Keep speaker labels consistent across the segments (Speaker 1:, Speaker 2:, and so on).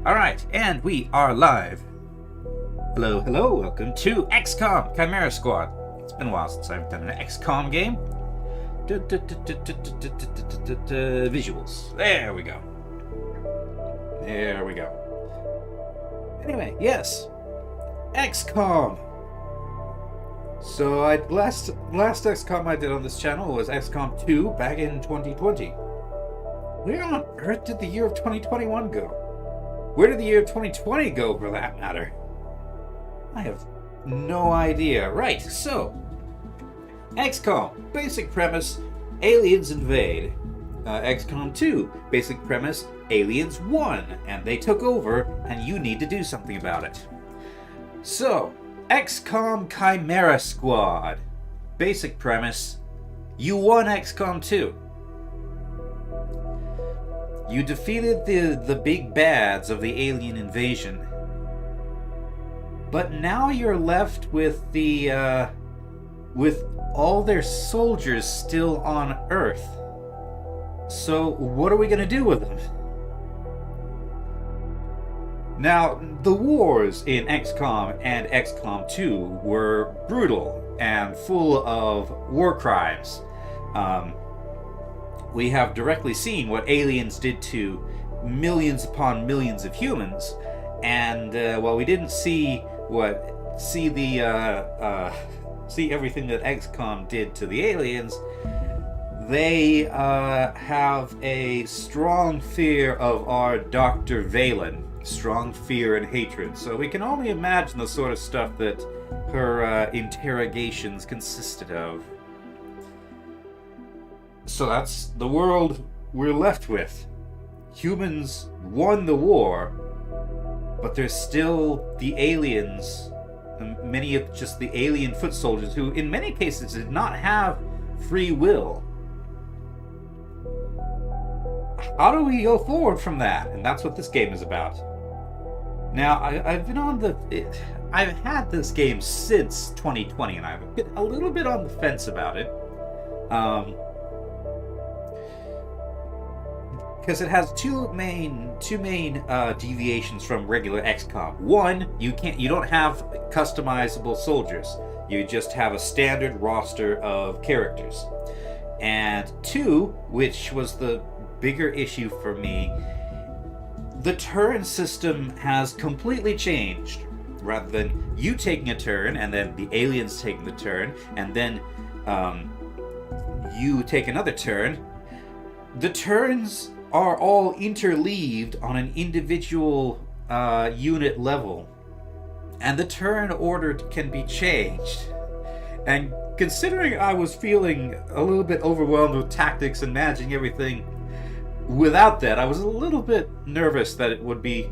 Speaker 1: Alright, and we are live. Hello, hello, welcome to XCOM, Chimera Squad. It's been a while since I've done an XCOM game. Visuals. There we go. There we go. Anyway, yes. XCOM. So last XCOM I did on this channel was XCOM 2 back in 2020. Where on earth did the year of 2021 go? Where did the year of 2020 go, for that matter? I have no idea. Right, so XCOM, basic premise, aliens invade. XCOM 2, basic premise, aliens won, and they took over, and you need to do something about it. So, XCOM Chimera Squad, basic premise, you won XCOM 2. You defeated the big bads of the alien invasion. But now you're left with with all their soldiers still on Earth. So what are we gonna do with them? Now, the wars in XCOM and XCOM 2 were brutal and full of war crimes. We have directly seen what aliens did to millions upon millions of humans, and while we didn't see everything that XCOM did to the aliens, they have a strong fear of our Dr. Valen, strong fear and hatred. So we can only imagine the sort of stuff that her interrogations consisted of. So that's the world we're left with. Humans won the war, but there's still the aliens, many of just the alien foot soldiers who in many cases did not have free will. How do we go forward from that? And that's what this game is about. Now, I've had this game since 2020, and I've been a little bit on the fence about it. Because it has two main deviations from regular XCOM. One, you don't have customizable soldiers. You just have a standard roster of characters. And two, which was the bigger issue for me, the turn system has completely changed. Rather than you taking a turn and then the aliens taking the turn and then you take another turn, the turns are all interleaved on an individual unit level, and the turn order can be changed. And considering I was feeling a little bit overwhelmed with tactics and managing everything without that, I was a little bit nervous that it would be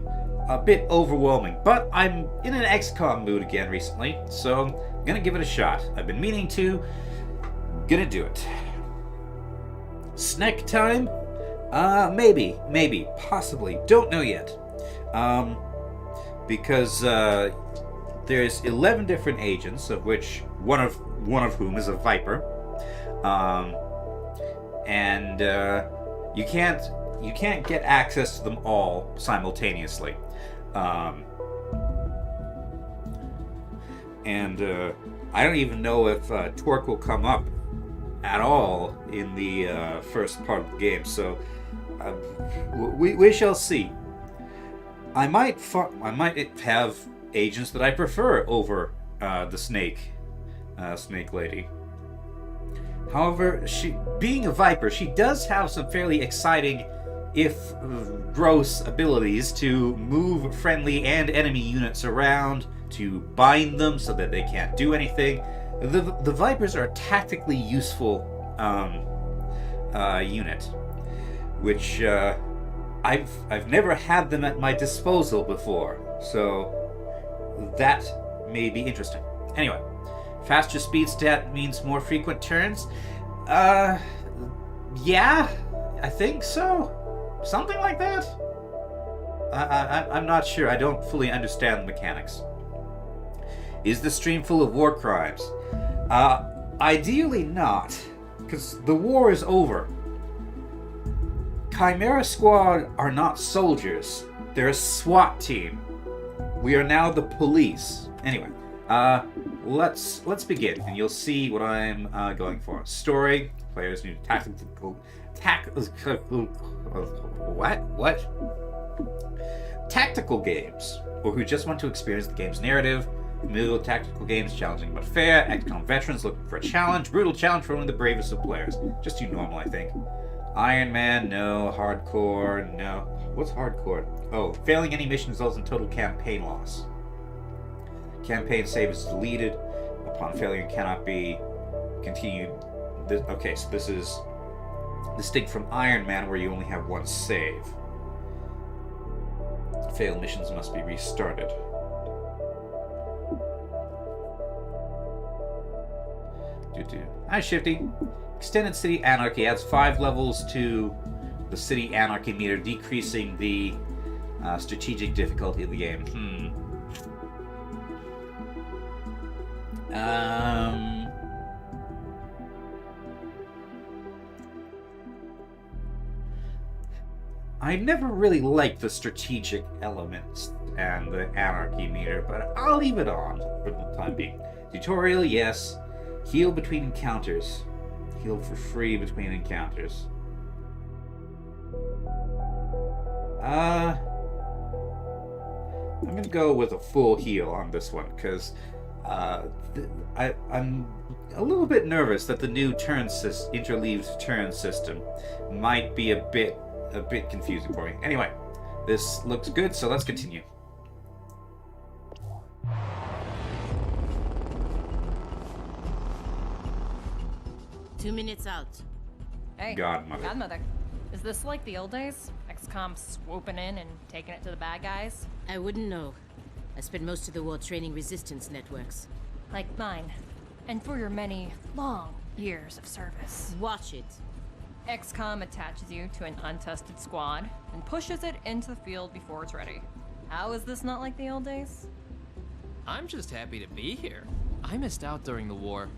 Speaker 1: a bit overwhelming. But I'm in an XCOM mood again recently, so I'm gonna give it a shot. I've been meaning to, gonna do it. Snack time? Maybe, possibly, don't know yet. Because there's 11 different agents, of which one of whom is a Viper, and you can't get access to them all simultaneously, and I don't even know if Torque will come up at all in the first part of the game, so we shall see. I might have agents that I prefer over the snake lady. However, being a Viper, she does have some fairly exciting, if gross, abilities to move friendly and enemy units around, to bind them so that they can't do anything. The Vipers are a tactically useful unit, which I've never had them at my disposal before, so that may be interesting. Anyway, faster speed stat means more frequent turns. Yeah, I think so. Something like that. I'm not sure. I don't fully understand the mechanics. Is the stream full of war crimes? Ideally not, because the war is over. Chimera Squad are not soldiers. They're a SWAT team. We are now the police. Anyway, let's begin, and you'll see what I'm going for. Story. Players need tactical games, or who just want to experience the game's narrative. Familiar tactical games, challenging but fair. XCOM veterans looking for a challenge. Brutal challenge for only the bravest of players. Just too normal, I think. Iron Man, no. Hardcore, no. What's hardcore? Oh, failing any mission results in total campaign loss. Campaign save is deleted. Upon failure, cannot be continued. Okay, so this is distinct from Iron Man, where you only have one save. Failed missions must be restarted. Hi, Shifty. Extended City Anarchy adds 5 levels to the City Anarchy meter, decreasing the strategic difficulty of the game. I never really liked the strategic elements and the Anarchy meter, but I'll leave it on for the time being. Tutorial, yes. Heal between encounters. Heal for free between encounters. I'm gonna go with a full heal on this one, because I'm a little bit nervous that the new interleaved turn system might be a bit confusing for me. Anyway, this looks good, so let's continue.
Speaker 2: Two minutes out.
Speaker 3: Hey, Godmother. Is this like the old days? XCOM swooping in and taking it to the bad guys?
Speaker 2: I wouldn't know. I spent most of the war training resistance networks.
Speaker 3: Like mine. And for your many, long years of service.
Speaker 2: Watch it.
Speaker 3: XCOM attaches you to an untested squad and pushes it into the field before it's ready. How is this not like the old days?
Speaker 4: I'm just happy to be here. I missed out during the war.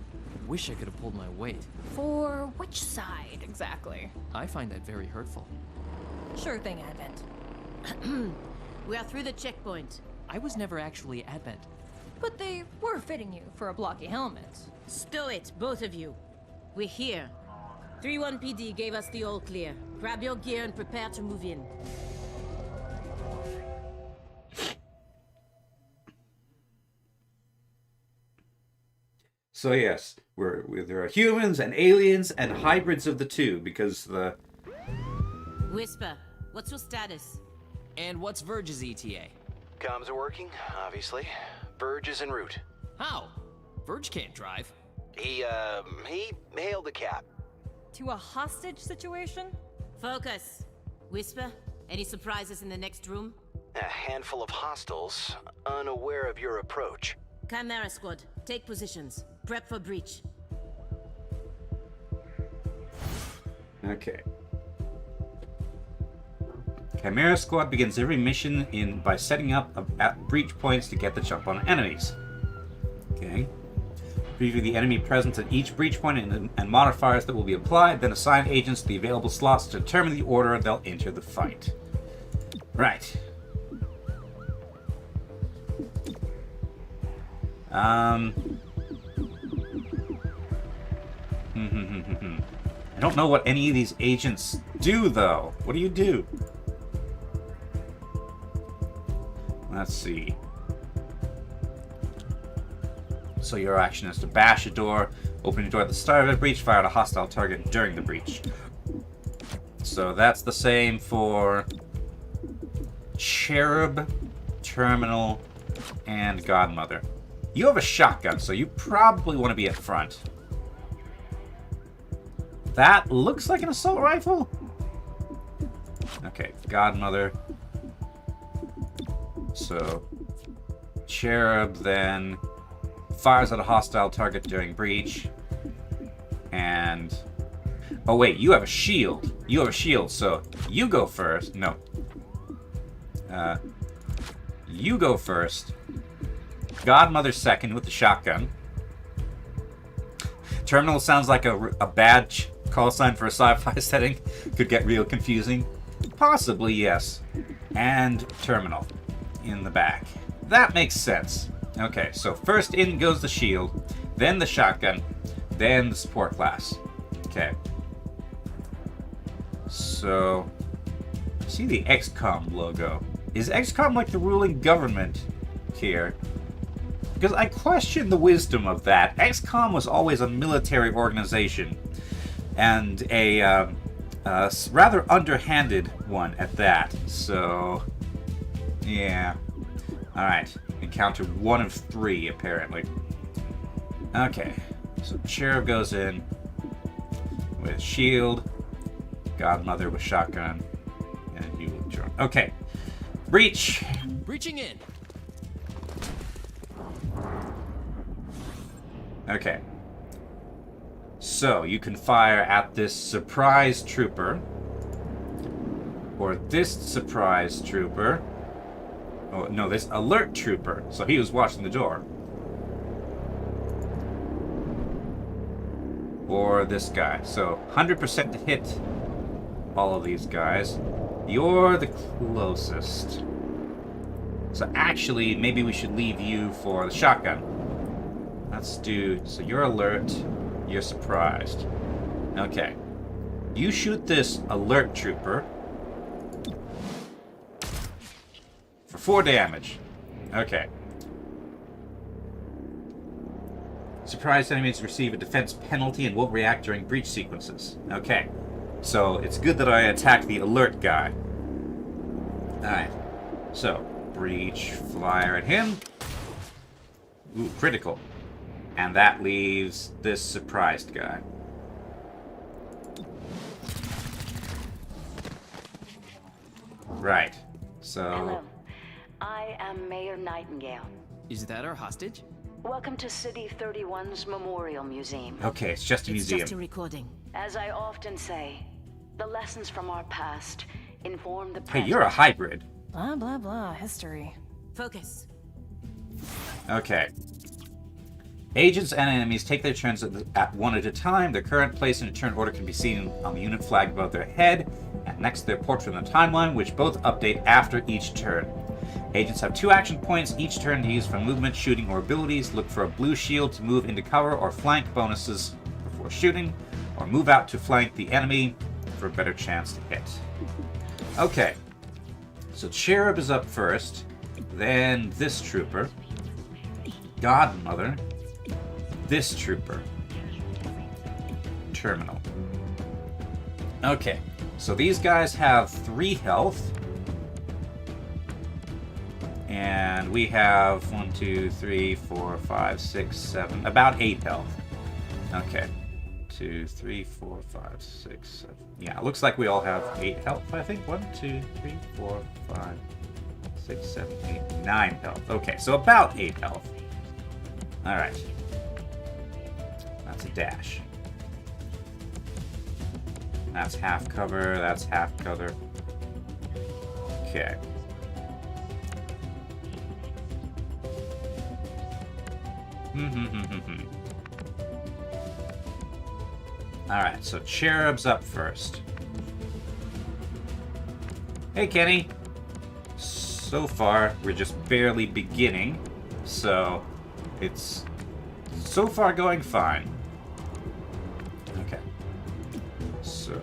Speaker 4: Wish I could have pulled my weight.
Speaker 3: For which side, exactly?
Speaker 4: I find that very hurtful.
Speaker 3: Sure thing, Advent.
Speaker 2: We are through the checkpoint.
Speaker 4: I was never actually Advent.
Speaker 3: But they were fitting you for a blocky helmet.
Speaker 2: Stow it, both of you. We're here. 3-1 PD gave us the all clear. Grab your gear and prepare to move in.
Speaker 1: So yes, there are humans and aliens and hybrids of the two, because the...
Speaker 2: Whisper, what's your status?
Speaker 4: And what's Verge's ETA?
Speaker 5: Comms are working, obviously. Verge is en route.
Speaker 4: How? Verge can't drive.
Speaker 5: He hailed the cap.
Speaker 3: To a hostage situation?
Speaker 2: Focus. Whisper, any surprises in the next room?
Speaker 5: A handful of hostiles, unaware of your approach.
Speaker 2: Chimera Squad, take positions. Prep for breach.
Speaker 1: Okay. Chimera Squad begins every mission by setting up at breach points to get the jump on enemies. Okay. Preview the enemy presence at each breach point and modifiers that will be applied, then assign agents to the available slots to determine the order they'll enter the fight. Right. I don't know what any of these agents do, though. What do you do? Let's see. So your action is to bash a door, open a door at the start of a breach, fire at a hostile target during the breach. So that's the same for Cherub, Terminal, and Godmother. You have a shotgun, so you probably want to be at front. That looks like an assault rifle? Okay, Godmother. So, Cherub then fires at a hostile target during breach. And... oh wait, you have a shield. You have a shield, so you go first. No. You go first. Godmother second with the shotgun. Terminal sounds like a bad call sign for a sci-fi setting could get real confusing. Possibly, yes. And terminal in the back. That makes sense. Okay, so first in goes the shield, then the shotgun, then the support class. Okay. So, see the XCOM logo. Is XCOM like the ruling government here? Because I question the wisdom of that. XCOM was always a military organization, and a rather underhanded one at that. So, yeah. Alright, encounter 1 of 3, apparently. Okay, so Cherub goes in with shield, Godmother with shotgun, and you will join. Okay, breach!
Speaker 4: Breaching in.
Speaker 1: Okay. So, you can fire at this surprise trooper, or this surprise trooper. Oh, no, this alert trooper. So he was watching the door. Or this guy. So 100% to hit all of these guys. You're the closest. So actually, maybe we should leave you for the shotgun. Let's do... So you're alert. You're surprised. Okay. You shoot this alert trooper. For 4 damage. Okay. Surprised enemies receive a defense penalty and won't react during breach sequences. Okay. So, it's good that I attacked the alert guy. Alright. So, breach, flyer at him. Ooh, critical. And that leaves this surprised guy. Right. So...
Speaker 6: Hello. I am Mayor Nightingale.
Speaker 4: Is that our hostage?
Speaker 6: Welcome to City 31's Memorial Museum.
Speaker 1: Okay, it's just a
Speaker 2: It's
Speaker 1: museum.
Speaker 2: just a recording.
Speaker 6: As I often say, the lessons from our past inform the
Speaker 1: Hey,
Speaker 6: present.
Speaker 1: you're a hybrid.
Speaker 3: Blah, blah, blah. History.
Speaker 2: Focus.
Speaker 1: Okay. Agents and enemies take their turns at one at a time. Their current place in a turn order can be seen on the unit flag above their head and next to their portrait on the timeline, which both update after each turn. Agents have 2 action points each turn to use for movement, shooting, or abilities. Look for a blue shield to move into cover or flank bonuses before shooting, or move out to flank the enemy for a better chance to hit. Okay. So Cherub is up first, then this trooper, Godmother, this trooper, terminal. Okay, so these guys have 3 health. And we have 1, 2, 3, 4, 5, 6, 7, about 8 health. Okay. 2, 3, 4, 5, 6, 7. Yeah, it looks like we all have 8 health, I think. 1, 2, 3, 4, 5, 6, 7, 8, 9 health. Okay, so about 8 health. Alright. That's a dash. That's half cover, that's half cover. Okay. Alright, so Cherub's up first. Hey, Kenny. So far, we're just barely beginning, so it's so far going fine. Okay. So,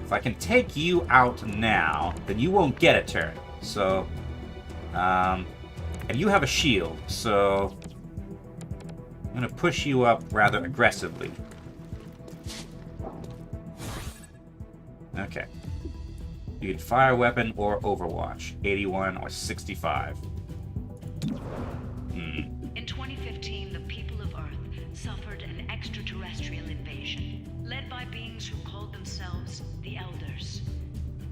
Speaker 1: if I can take you out now, then you won't get a turn. So, and you have a shield, so I'm going to push you up rather aggressively. Okay. You can fire weapon or Overwatch, 81 or 65.
Speaker 7: In 2015, the people of Earth suffered an extraterrestrial invasion, led by beings who called themselves the Elders.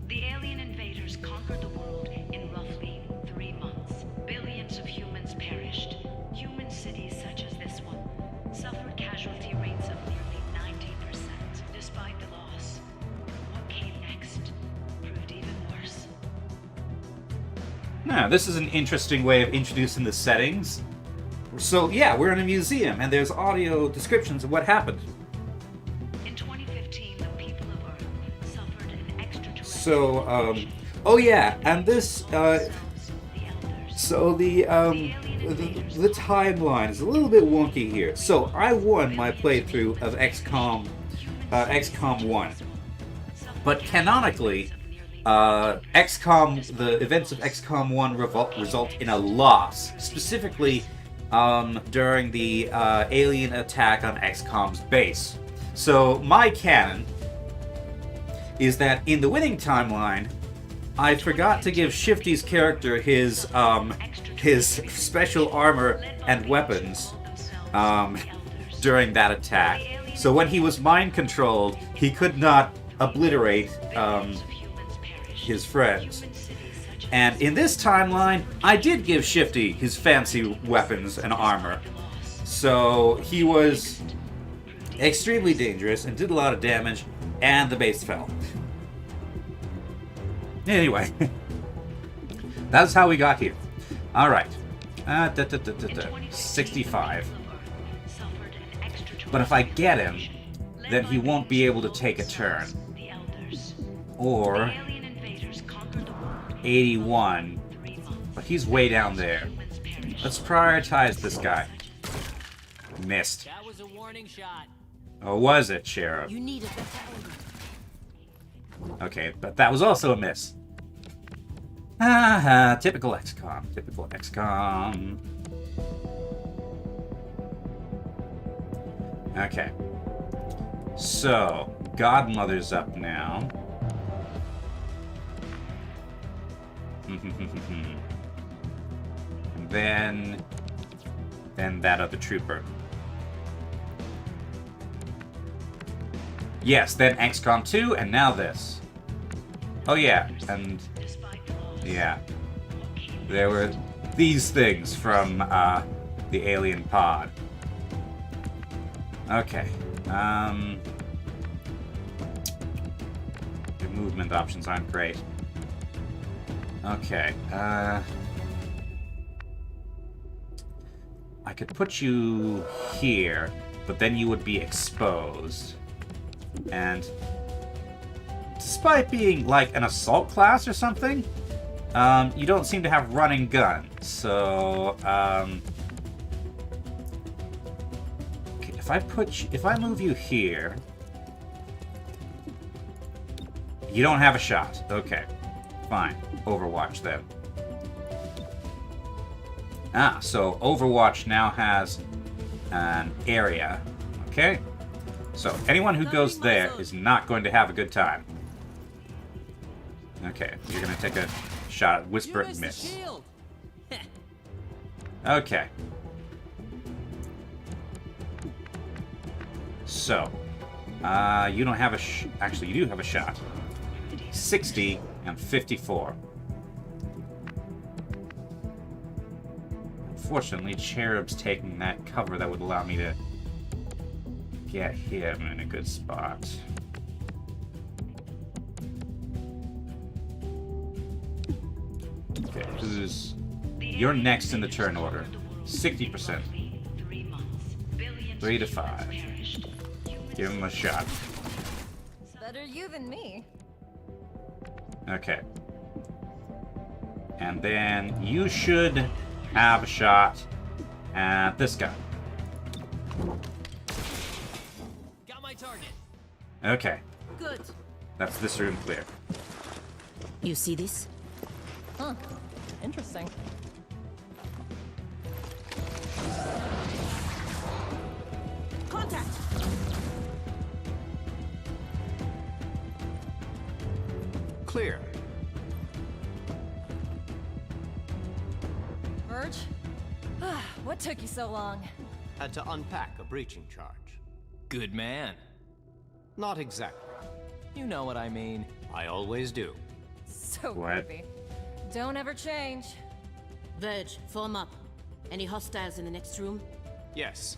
Speaker 7: The alien invaders conquered the world in roughly 3 months. Billions of humans perished. Human cities such as this one suffered casualty rates of nearly 90%. Despite the loss, what came next proved even worse.
Speaker 1: Now, this is an interesting way of introducing the settings. So, yeah, we're in a museum, and there's audio descriptions of what happened.
Speaker 7: In 2015,
Speaker 1: So, oh yeah, and this, so the timeline is a little bit wonky here. So I won my playthrough of XCOM 1, but canonically, the events of XCOM 1 result in a loss, specifically during the alien attack on XCOM's base. So my canon is that in the winning timeline, I forgot to give Shifty's character his special armor and weapons during that attack. So when he was mind controlled, he could not obliterate his friends. And in this timeline, I did give Shifty his fancy weapons and armor. So he was extremely dangerous and did a lot of damage, and the base fell. Anyway, that's how we got here. Alright. 65. But if I get him, then he won't be able to take a turn. Or 81. But he's way down there. Let's prioritize this guy. Missed.
Speaker 4: That was a warning shot.
Speaker 1: Oh, was it, Sheriff?
Speaker 2: You need a battalion.
Speaker 1: Okay, but that was also a miss. Ah, typical XCOM. Typical XCOM. Okay. So, Godmother's up now. And then that other trooper. Yes, then XCOM 2, and now this. Oh yeah, and yeah. There were these things from the alien pod. Okay. The movement options aren't great. Okay. I could put you here, but then you would be exposed. And despite being like an assault class or something, you don't seem to have running gun. So, okay, if I move you here, you don't have a shot. Okay, fine. Overwatch then. Ah, so Overwatch now has an area. Okay. So, anyone who goes there is not going to have a good time. Okay, you're going to take a shot at Whisper and miss. Okay. So, you don't have a actually, you do have a shot. 60 and 54. Unfortunately, Cherub's taking that cover that would allow me to get him in a good spot. Okay, you're next in the turn order. 60%. 3 to 5. Give him a shot.
Speaker 3: It's better you than me.
Speaker 1: Okay. And then you should have a shot at this guy.
Speaker 4: Got my target.
Speaker 1: Okay.
Speaker 2: Good.
Speaker 1: That's this room clear.
Speaker 2: You see this?
Speaker 3: Huh. Interesting.
Speaker 2: Contact!
Speaker 5: Clear.
Speaker 3: Verge? What took you so long?
Speaker 8: Had to unpack a breaching charge.
Speaker 4: Good man.
Speaker 8: Not exactly.
Speaker 4: You know what I mean.
Speaker 8: I always do.
Speaker 3: So
Speaker 1: What?
Speaker 3: creepy. Don't ever change.
Speaker 2: Verge, form up. Any hostiles in the next room?
Speaker 8: Yes,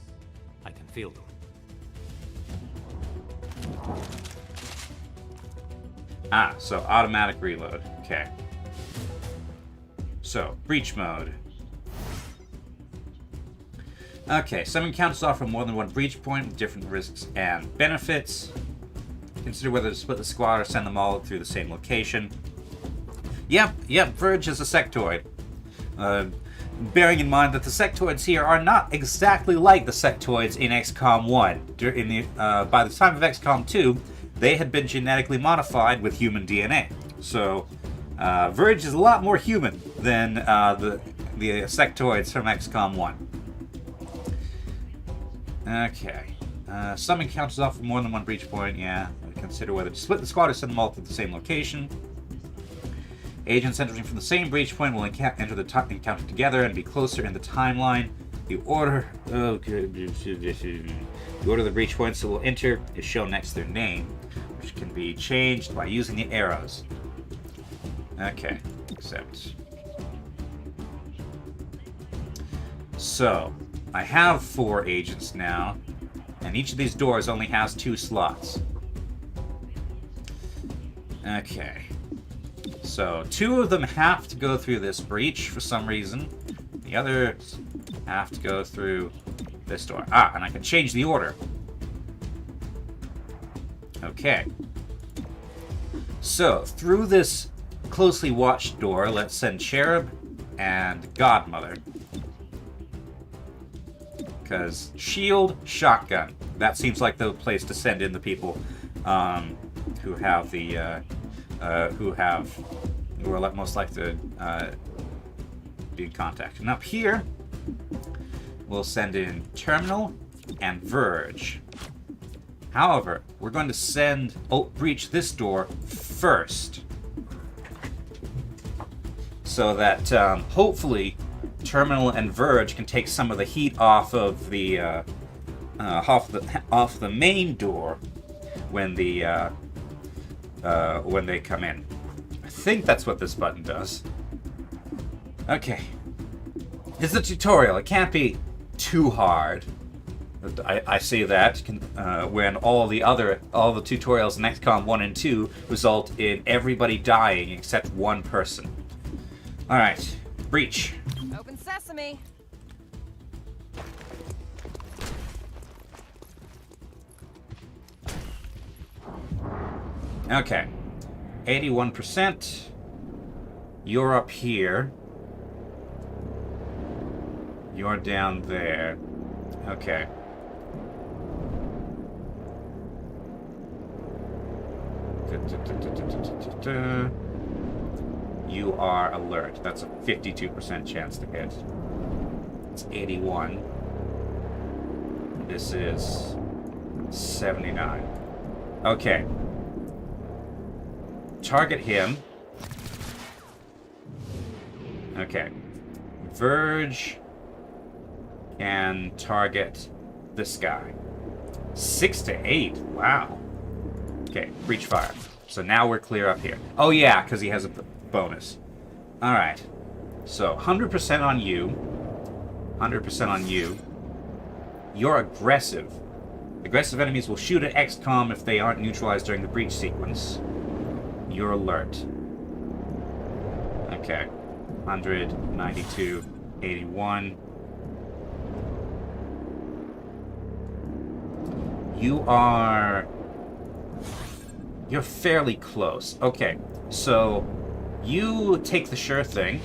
Speaker 8: I can feel them.
Speaker 1: Ah, so automatic reload. Okay. So, breach mode. Okay, some encounters offer more than one breach point with different risks and benefits. Consider whether to split the squad or send them all through the same location. Yep, Verge is a sectoid. Bearing in mind that the sectoids here are not exactly like the sectoids in XCOM 1. By the time of XCOM 2, they had been genetically modified with human DNA. So, Verge is a lot more human than the sectoids from XCOM 1. Okay. Some encounters offer more than one breach point, yeah. Consider whether to split the squad or send them all to the same location. Agents entering from the same breach point will enter the encounter together and be closer in the timeline. The order of the breach points that will enter is shown next to their name, which can be changed by using the arrows. Okay, accept. So, I have 4 agents now, and each of these doors only has 2 slots. Okay. So, 2 of them have to go through this breach for some reason. The others have to go through this door. Ah, and I can change the order. Okay. So, through this closely watched door, let's send Cherub and Godmother. Because shield, shotgun. That seems like the place to send in the people who have the... who are most likely to be in contact. And up here, we'll send in Terminal and Verge. However, we're going to breach this door first, so that hopefully Terminal and Verge can take some of the heat off of the off the main door when they come in. I think that's what this button does. Okay. It's a tutorial. It can't be too hard. I say that when all the tutorials in XCOM 1 and 2 result in everybody dying except one person. Alright. Breach.
Speaker 3: Open sesame.
Speaker 1: Okay. 81%. You're up here. You're down there. Okay. You are alert. That's a 52% chance to hit. It's 81. This is 79. Okay. Target him. Okay. Verge can target this guy. 6 to 8. Wow. Okay, breach fire. So now we're clear up here. Oh yeah, because he has a bonus. Alright. So 100% on you. 100% on you. You're aggressive. Aggressive enemies will shoot at XCOM if they aren't neutralized during the breach sequence. You're alert. Okay. 100, 92, 81. You're fairly close. Okay, so you take the sure thing.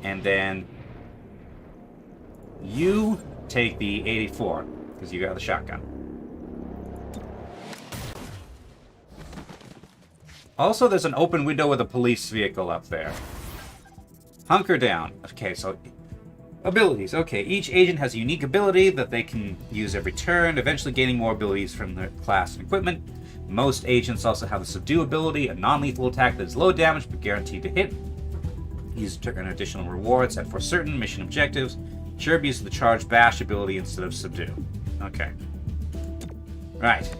Speaker 1: And then you take the 84, because you got the shotgun. Also, there's an open window with a police vehicle up there. Hunker down. Okay, so abilities. Okay, each agent has a unique ability that they can use every turn, eventually gaining more abilities from their class and equipment. Most agents also have the subdue ability, a non-lethal attack that is low damage but guaranteed to hit. Use to earn additional rewards and for certain mission objectives. Cherub uses the charge bash ability instead of subdue. Okay. Right.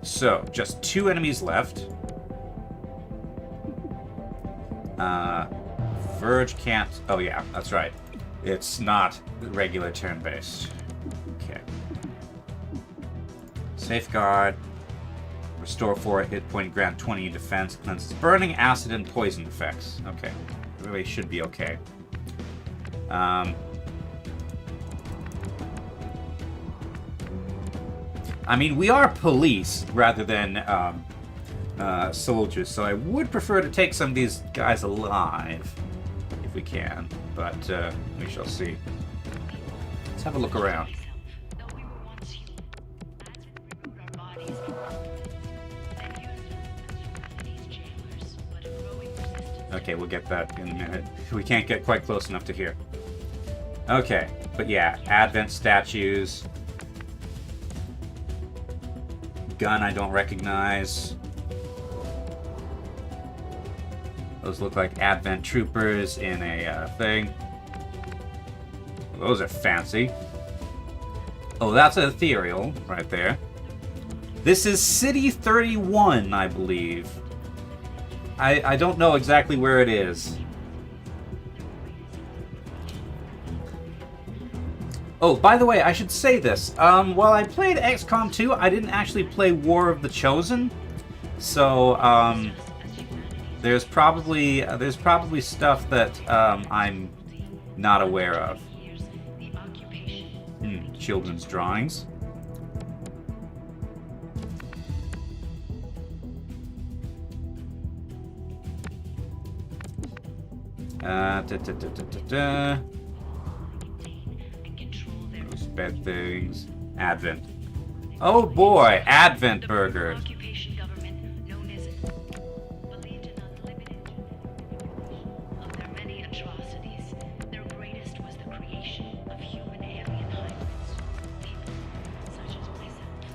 Speaker 1: So, just 2 enemies left. Verge can't... Oh yeah, that's right. It's not regular turn-based. Okay. Safeguard. Restore 4 hit point, grant 20 defense, cleanses burning, acid, and poison effects. Okay. Everybody should be okay. I mean, we are police rather than soldiers, so I would prefer to take some of these guys alive if we can, but we shall see. Let's have a look around. Okay, we'll get that in a minute. We can't get quite close enough to hear. Okay, but yeah, Advent statues. Gun I don't recognize. Those look like Advent troopers in a thing. Those are fancy. Oh, that's an ethereal right there. This is City 31, I believe. I don't know exactly where it is. Oh, by the way, I should say this. While I played XCOM 2, I didn't actually play War of the Chosen. So, there's probably stuff that I'm not aware of. Children's drawings. Those bed things. Advent. Oh boy, Advent burgers.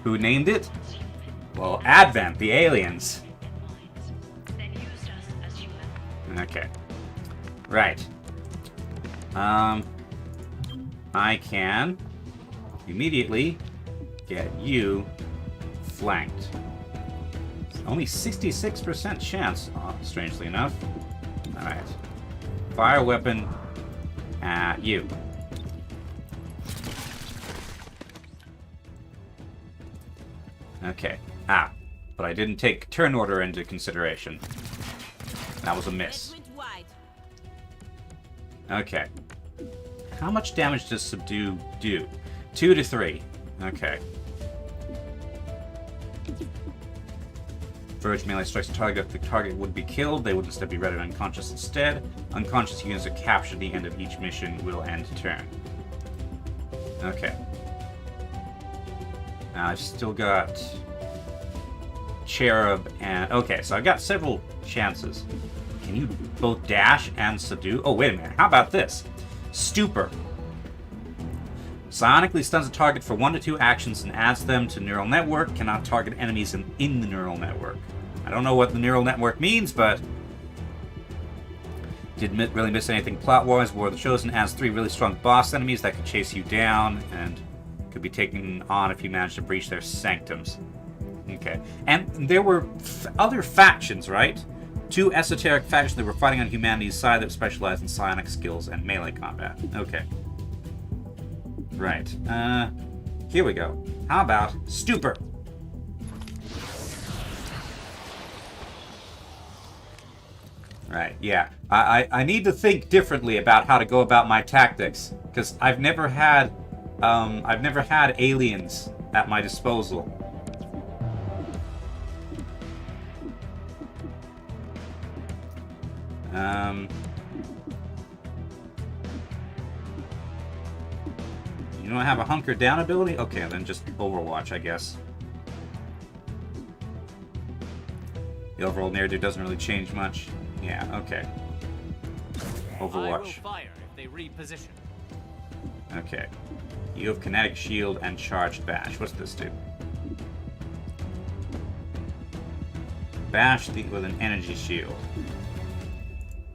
Speaker 1: Who named it? Well, Advent, the aliens. Okay. Right. I can immediately get you flanked. Only 66% chance, strangely enough. Alright. Fire weapon at you. Okay. But I didn't take turn order into consideration. That was a miss. Okay. How much damage does subdue do? 2 to 3. Okay. Verge melee strikes a target. If the target would be killed, they would instead be rendered unconscious instead. Unconscious units are captured at the end of each mission will end turn. Okay. I've still got Cherub and... Okay, so I've got several chances. Can you both dash and subdue? Oh, wait a minute. How about this? Stupor. Psionically stuns a target for 1 to 2 actions and adds them to neural network. Cannot target enemies in the neural network. I don't know what the neural network means, but... Didn't really miss anything plot-wise. War of the Chosen adds 3 really strong boss enemies that could chase you down and could be taken on if you manage to breach their sanctums. Okay. And there were other factions, right? 2 esoteric factions that were fighting on humanity's side that specialized in psionic skills and melee combat. Okay. Right. Here we go. How about Stupor? Right, yeah. I need to think differently about how to go about my tactics, because I've never had aliens at my disposal. You don't have a hunker down ability? Okay, then just Overwatch, I guess. The overall narrative doesn't really change much. Yeah, okay. Overwatch.
Speaker 8: I will fire if they reposition.
Speaker 1: Okay. You have kinetic shield and charged bash. What's this do? Bash with an energy shield.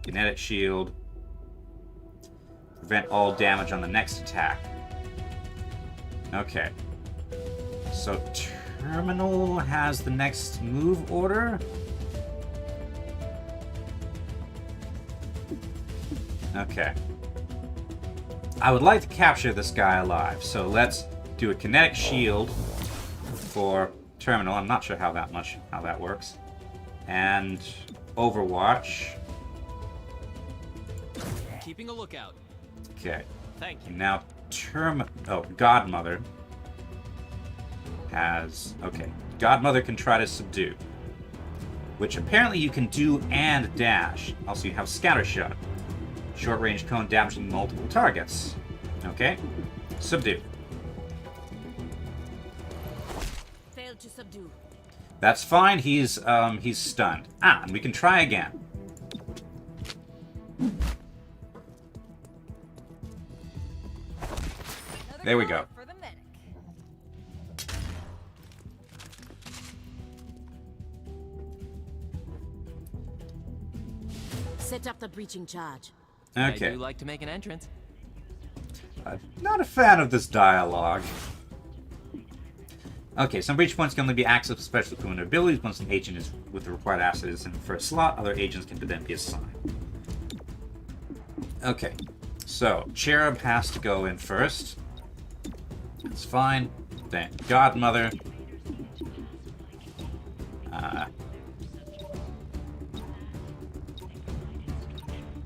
Speaker 1: Kinetic shield. Prevent all damage on the next attack. Okay. So Terminal has the next move order. Okay. I would like to capture this guy alive, so let's do a kinetic shield for Terminal. I'm not sure how that works. And Overwatch.
Speaker 4: Keeping a lookout.
Speaker 1: Okay.
Speaker 8: Thank you.
Speaker 1: Now Godmother. has... Okay. Godmother can try to subdue. Which apparently you can do and dash. Also, you have Scattershot. Short-range cone damaging multiple targets. Okay. Subdue.
Speaker 2: Failed to subdue.
Speaker 1: That's fine. He's stunned. Ah, and we can try again. There we go.
Speaker 3: For the medic.
Speaker 2: Set up the breaching charge.
Speaker 4: I
Speaker 1: Okay.
Speaker 4: do like to make an entrance.
Speaker 1: I'm not a fan of this dialogue. Okay, some breach points can only be accessed with special equipment abilities. Once an agent is with the required asset is in the first slot, other agents can then be assigned. Okay, so Cherub has to go in first. That's fine. Then Godmother.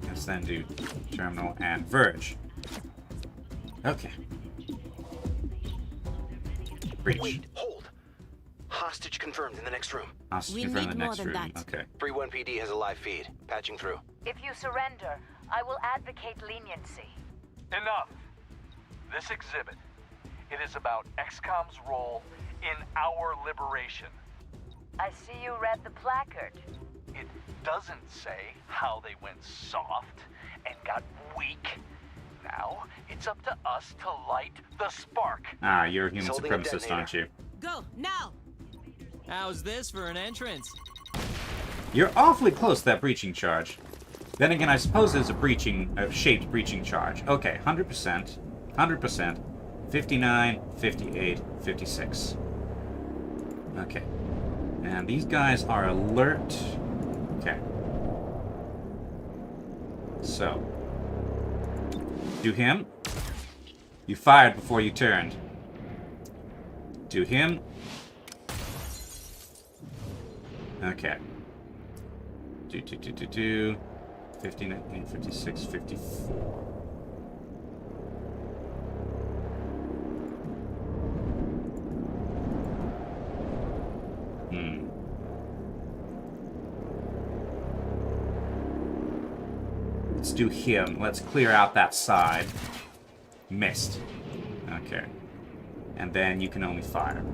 Speaker 1: Let's then do Terminal and Verge. Okay. Breach.
Speaker 5: Wait, hold. Hostage confirmed in the next room.
Speaker 1: Hostage
Speaker 2: We
Speaker 1: confirmed in
Speaker 2: need
Speaker 1: the
Speaker 2: more
Speaker 1: next
Speaker 2: than
Speaker 1: room.
Speaker 2: that.
Speaker 1: Okay.
Speaker 5: 3-1 PD has a live feed. Patching through.
Speaker 9: If you surrender, I will advocate leniency.
Speaker 10: Enough. This exhibit, it is about XCOM's role in our liberation.
Speaker 9: I see you read the placard.
Speaker 10: It doesn't say how they went soft and got weak. Now, it's up to us to light the spark.
Speaker 1: Ah, you're a human
Speaker 5: Holding a
Speaker 1: supremacist,
Speaker 5: detonator.
Speaker 1: aren't you?
Speaker 2: Go, now!
Speaker 4: How's this for an entrance?
Speaker 1: You're awfully close to that breaching charge. Then again, I suppose it's a shaped breaching charge. Okay, 100%, 100%, 59, 58, 56. Okay. And these guys are alert. Okay. So. Do him. You fired before you turned. Do him. Okay. Do. 59, 56, 54. Let's do him. Let's clear out that side. Missed. Okay. And then you can only fire.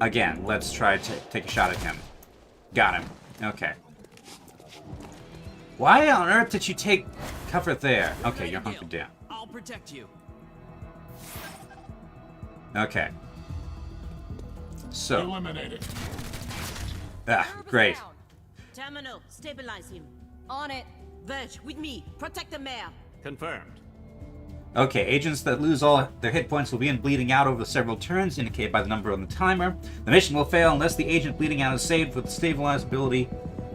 Speaker 1: Again, let's try to take a shot at him. Got him. Okay. Why on earth did you take cover there? Okay, you're hunkered down.
Speaker 4: I'll protect you.
Speaker 1: Okay. So.
Speaker 11: Eliminated.
Speaker 1: Ah, great.
Speaker 2: Terminal, stabilize him.
Speaker 3: On it.
Speaker 2: Verge, with me. Protect the mayor.
Speaker 8: Confirmed.
Speaker 1: Okay, agents that lose all their hit points will begin bleeding out over several turns, indicated by the number on the timer. The mission will fail unless the agent bleeding out is saved with the stabilize ability,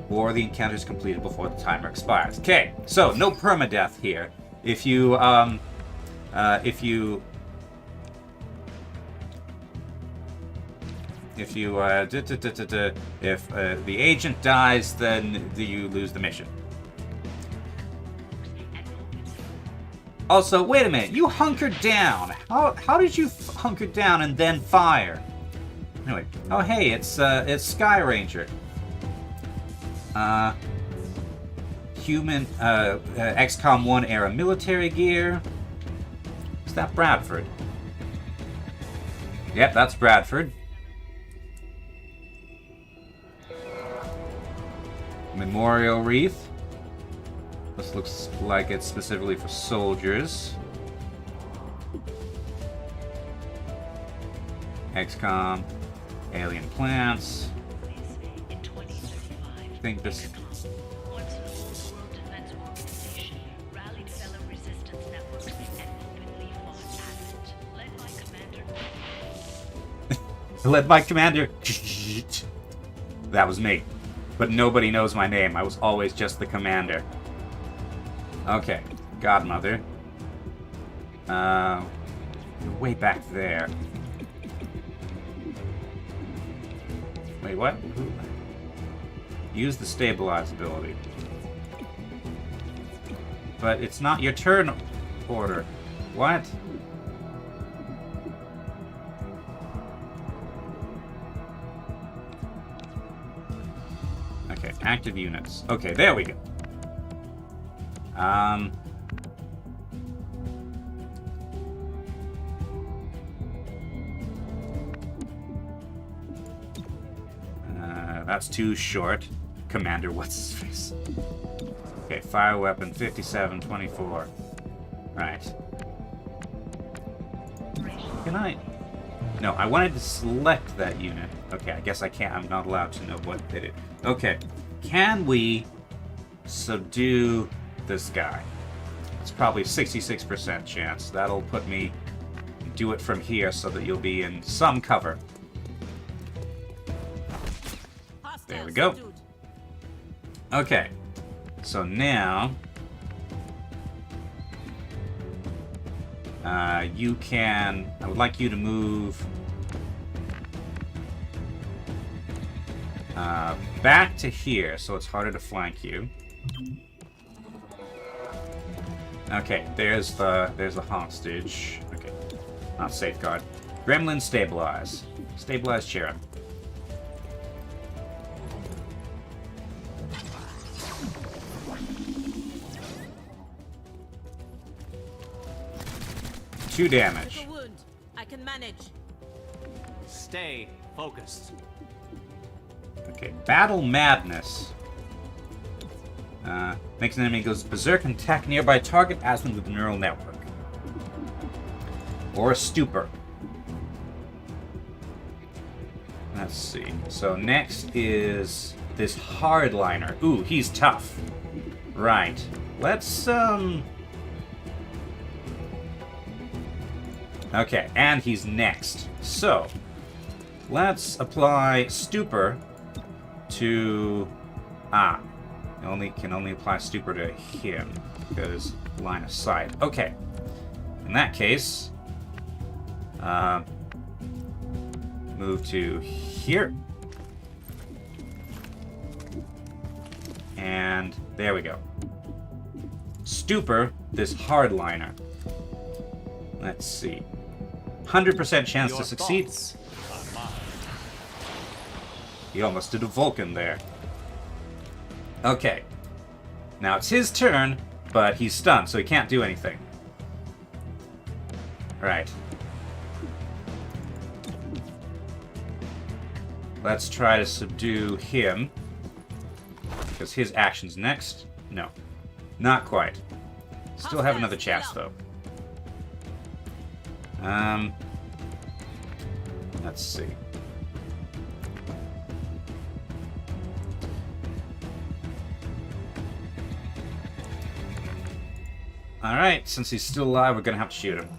Speaker 1: or the encounter is completed before the timer expires. Okay, so no permadeath here. If the agent dies, then you lose the mission. Also, wait a minute. You hunkered down. How did you hunker down and then fire? Anyway. Oh, hey, it's Sky Ranger. Human XCOM 1 era military gear. Is that Bradford? Yep, that's Bradford. Memorial wreath. This looks like it's specifically for soldiers. XCOM, alien plants.
Speaker 7: In 2035,
Speaker 1: I think this.
Speaker 7: once an old world defense organization, rallied fellow resistance networks and openly fought Advent,
Speaker 1: Led by Commander. That was me. But nobody knows my name. I was always just the commander. Okay, Godmother. Way back there. Wait, what? Use the stabilize ability. But it's not your turn order. What? Active units. Okay, there we go. That's too short. Commander, what's his face? Okay, fire weapon 57, 24. Right. Can I? No, I wanted to select that unit. Okay, I guess I can't. I'm not allowed to know what did it. Okay, can we subdue this guy? It's probably 66% chance. That'll put me, do it from here so that you'll be in some cover. There we go. Okay, so now you can. I would like you to move back to here, so it's harder to flank you. Okay, there's the hostage. Okay, not safeguard. Gremlin stabilize. Stabilize Chera. Two damage.
Speaker 2: Wound. I can manage.
Speaker 8: Stay focused.
Speaker 1: Okay, Battle Madness. Makes an enemy goes berserk and attack nearby target as one with a neural network. Or a stupor. Let's see. So next is this hardliner. Ooh, he's tough. Right. Let's Okay, and he's next. So let's apply stupor to can only apply stupor to him because line of sight. Okay. In that case, move to here. And there we go. Stupor this hardliner. Let's see. 100% chance to succeed. He almost did a Vulcan there. Okay. Now it's his turn, but he's stunned, so he can't do anything. Right. Let's try to subdue him. Because his action's next. No. Not quite. Still have another chance, though. Let's see. Alright, since he's still alive, we're gonna have to shoot him.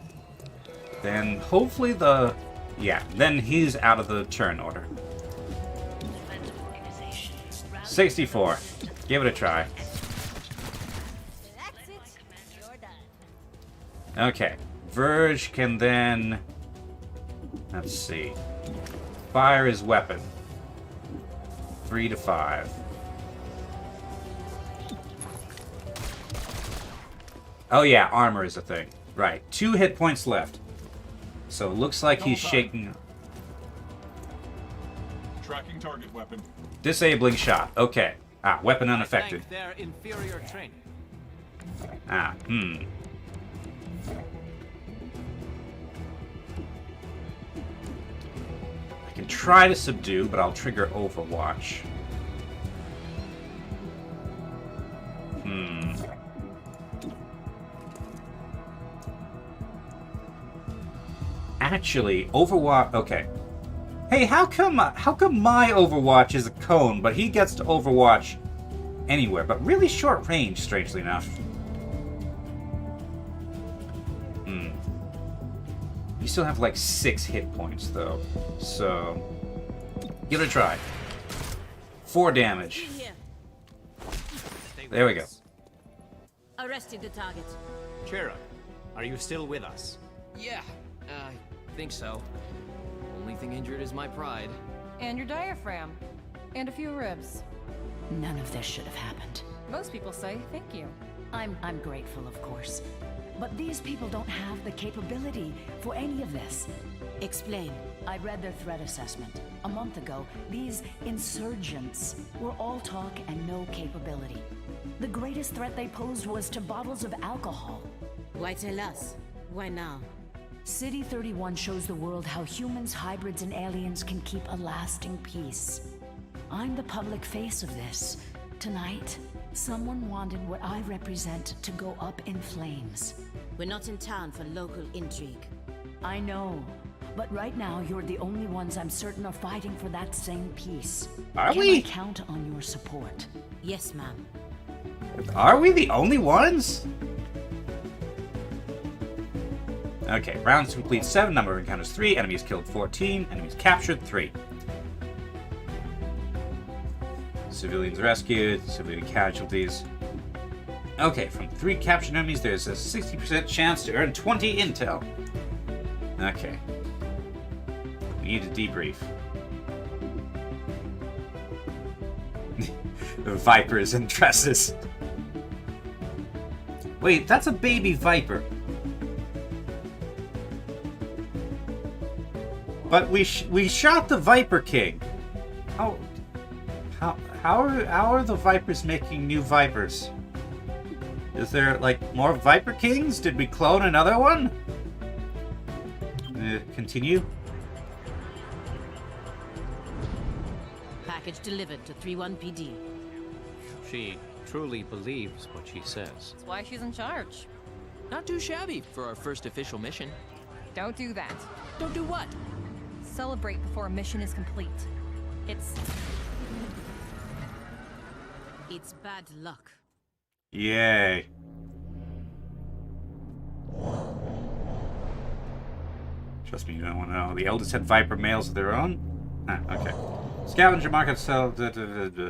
Speaker 1: Then hopefully then he's out of the turn order. 64. Give it a try. Okay. Verge can then... Let's see. Fire his weapon. 3 to 5. Oh yeah, armor is a thing. Right. 2 hit points left. So it looks like he's shaking...
Speaker 11: Tracking target weapon.
Speaker 1: Disabling shot. Okay. Weapon unaffected.
Speaker 8: Their inferior training.
Speaker 1: I can try to subdue, but I'll trigger Overwatch. Actually, Overwatch... Okay. Hey, how come my Overwatch is a cone, but he gets to Overwatch anywhere, but really short range, strangely enough. You still have like 6 hit points, though. So, give it a try. 4 damage. There we go.
Speaker 2: Arrested the target.
Speaker 8: Chera, are you still with us?
Speaker 4: Yeah, I think so. Only thing injured is my pride.
Speaker 3: And your diaphragm. And a few ribs.
Speaker 6: None of this should have happened.
Speaker 3: Most people say thank you.
Speaker 6: I'm grateful, of course. But these people don't have the capability for any of this.
Speaker 2: Explain.
Speaker 6: I read their threat assessment. A month ago, these insurgents were all talk and no capability. The greatest threat they posed was to bottles of alcohol.
Speaker 2: Why tell us? Why now?
Speaker 6: City 31 shows the world how humans, hybrids, and aliens can keep a lasting peace. I'm the public face of this. Tonight, someone wanted what I represent to go up in flames.
Speaker 2: We're not in town for local intrigue.
Speaker 6: I know, but right now you're the only ones I'm certain are fighting for that same peace.
Speaker 1: Are
Speaker 6: Can
Speaker 1: we?
Speaker 6: I count on your support?
Speaker 2: Yes, ma'am.
Speaker 1: Are we the only ones? Okay, rounds complete 7, number of encounters 3, enemies killed 14, enemies captured 3. Civilians rescued, civilian casualties. Okay, from 3 captured enemies, there's a 60% chance to earn 20 intel. Okay. We need a debrief. Vipers and dresses. Wait, that's a baby viper. But we shot the Viper King. How are the Vipers making new Vipers? Is there like more Viper Kings? Did we clone another one? Continue.
Speaker 2: Package delivered to 31 PD.
Speaker 8: She truly believes what she says.
Speaker 3: That's why she's in charge.
Speaker 4: Not too shabby for our first official mission.
Speaker 3: Don't do that.
Speaker 4: Don't do what?
Speaker 3: Celebrate before a mission is complete. It's
Speaker 2: bad luck.
Speaker 1: Yay. Trust me, you don't want to know. The eldest had Viper males of their own? Ah, okay. Scavenger market sell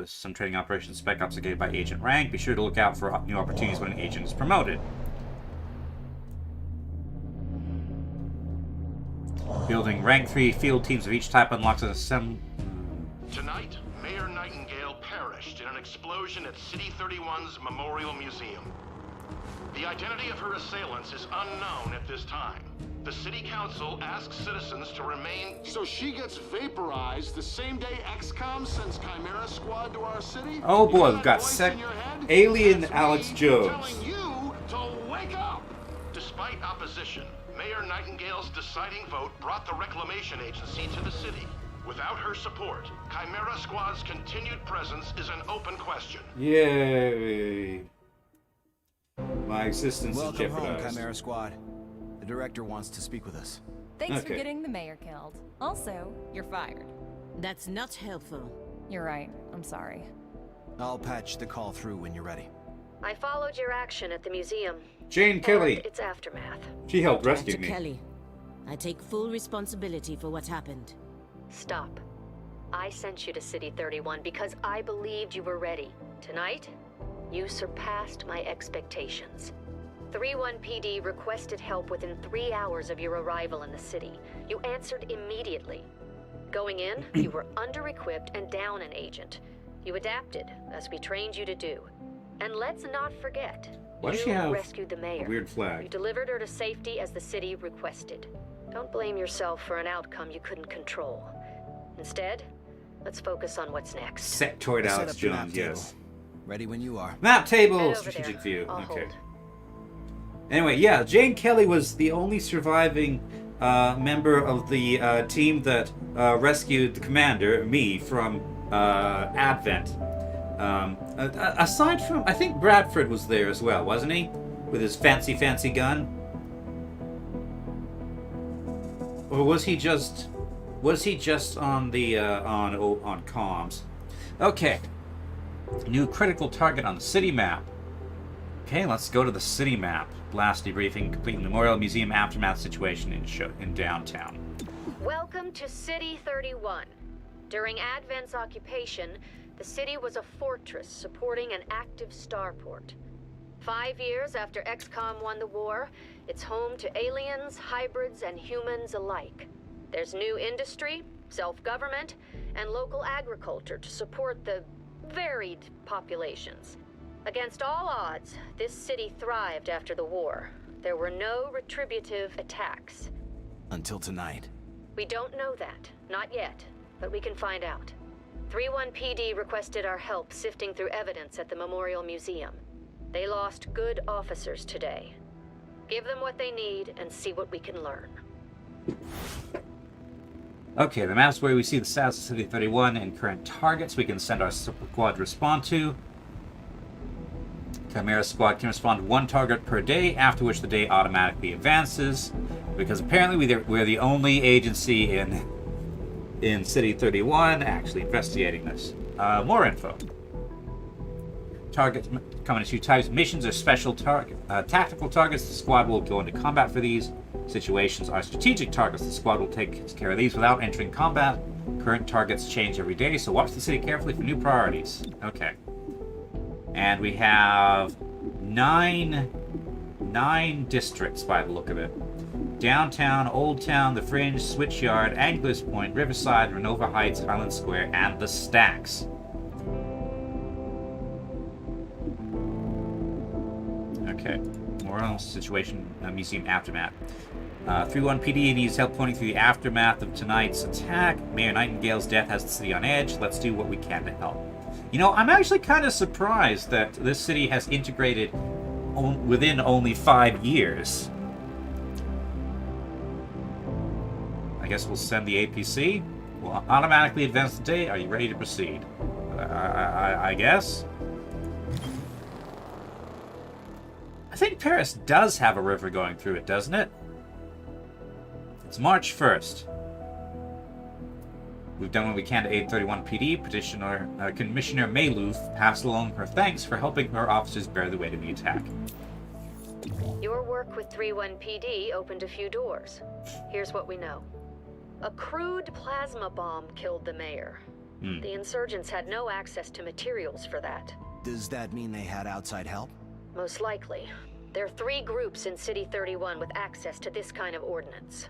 Speaker 1: some trading operations. Spec ops are gated by agent rank. Be sure to look out for new opportunities when an agent is promoted. Building rank 3 field teams of each type unlocks an
Speaker 12: Tonight, Mayor Nightingale perished in an explosion at City 31's Memorial Museum. The identity of her assailants is unknown at this time. The City Council asks citizens to remain...
Speaker 11: So she gets vaporized the same day XCOM sends Chimera Squad to our city?
Speaker 1: Oh boy,
Speaker 11: You
Speaker 1: we've got
Speaker 11: voice in your head?
Speaker 1: Alien
Speaker 11: That's
Speaker 1: Alex
Speaker 11: me
Speaker 1: Jones.
Speaker 11: telling you to wake up!
Speaker 12: Despite opposition, Mayor Nightingale's deciding vote brought the Reclamation Agency to the city. Without her support, Chimera Squad's continued presence is an open question.
Speaker 1: Yay. My existence is
Speaker 13: Welcome home,
Speaker 1: jeopardized.
Speaker 13: Chimera Squad. The director wants to speak with us.
Speaker 3: thanks for getting the mayor killed. Also, you're fired.
Speaker 2: That's not helpful.
Speaker 3: You're right. I'm sorry.
Speaker 13: I'll patch the call through when you're ready.
Speaker 14: I followed your action at the museum.
Speaker 1: Jane Kelly.
Speaker 14: And its aftermath.
Speaker 1: She helped rescue
Speaker 2: Dr.
Speaker 1: me.
Speaker 2: Kelly, I take full responsibility for what happened.
Speaker 14: Stop. I sent you to City 31 because I believed you were ready. Tonight, you surpassed my expectations. 31 PD requested help within 3 hours of your arrival in the city. You answered immediately. Going in, you were under-equipped and down an agent. You adapted, as we trained you to do. And let's not forget,
Speaker 1: Why does
Speaker 14: you
Speaker 1: she have
Speaker 14: rescued the mayor.
Speaker 1: a weird flag?
Speaker 14: You delivered her to safety as the city requested. Don't blame yourself for an outcome you couldn't control. Instead, let's focus on what's next.
Speaker 1: Sectoid
Speaker 13: Set
Speaker 1: Alex
Speaker 13: up the map
Speaker 1: Jones,
Speaker 13: table.
Speaker 1: yes.
Speaker 13: Ready when you are.
Speaker 1: Map table,
Speaker 14: Head over
Speaker 1: strategic
Speaker 14: there.
Speaker 1: view.
Speaker 14: I'll
Speaker 1: Okay.
Speaker 14: hold.
Speaker 1: Anyway, yeah, Jane Kelly was the only surviving member of the team that rescued the commander, me, from Advent. Aside from, I think Bradford was there as well, wasn't he? With his fancy gun? Or was he just on the on comms? Okay. New critical target on the city map. Okay, let's go to the city map. Blast debriefing, complete Memorial Museum aftermath situation in downtown.
Speaker 14: Welcome to City 31. During Advent's occupation, the city was a fortress supporting an active starport. 5 years after XCOM won the war, it's home to aliens, hybrids, and humans alike. There's new industry, self-government, and local agriculture to support the varied populations. Against all odds, this city thrived after the war. There were no retributive attacks.
Speaker 13: Until tonight.
Speaker 14: We don't know that, not yet. but we can find out. 3-1 PD requested our help sifting through evidence at the Memorial Museum. They lost good officers today. Give them what they need and see what we can learn.
Speaker 1: Okay, the map's where we see the status of City 31 and current targets we can send our super squad to respond to. Chimera Squad can respond to 1 target per day, after which the day automatically advances. Because apparently we're the only agency in City 31 actually investigating this. More info. Targets come in 2 types. Missions are special tactical targets. The squad will go into combat for these. Situations are strategic targets. The squad will take care of these without entering combat. Current targets change every day, so watch the city carefully for new priorities. Okay. And we have 9 districts by the look of it. Downtown, Old Town, The Fringe, Switchyard, Anglers Point, Riverside, Renova Heights, Highland Square, and The Stacks. Okay, more on the situation, Museum Aftermath. 3-1 PD needs help pointing through the aftermath of tonight's attack. Mayor Nightingale's death has the city on edge. Let's do what we can to help. You know, I'm actually kind of surprised that this city has integrated within only 5 years. I guess we'll send the APC. We'll automatically advance the day. Are you ready to proceed? I guess. I think Paris does have a river going through it, doesn't it? It's March 1st. We've done what we can to aid 31 PD. Commissioner Maylouth passed along her thanks for helping her officers bear the weight of the attack.
Speaker 14: Your work with 3-1 PD opened a few doors. Here's what we know. A crude plasma bomb killed the mayor. The insurgents had no access to materials for that.
Speaker 13: Does that mean they had outside help?
Speaker 14: Most likely. There are 3 groups in City 31 with access to this kind of ordnance.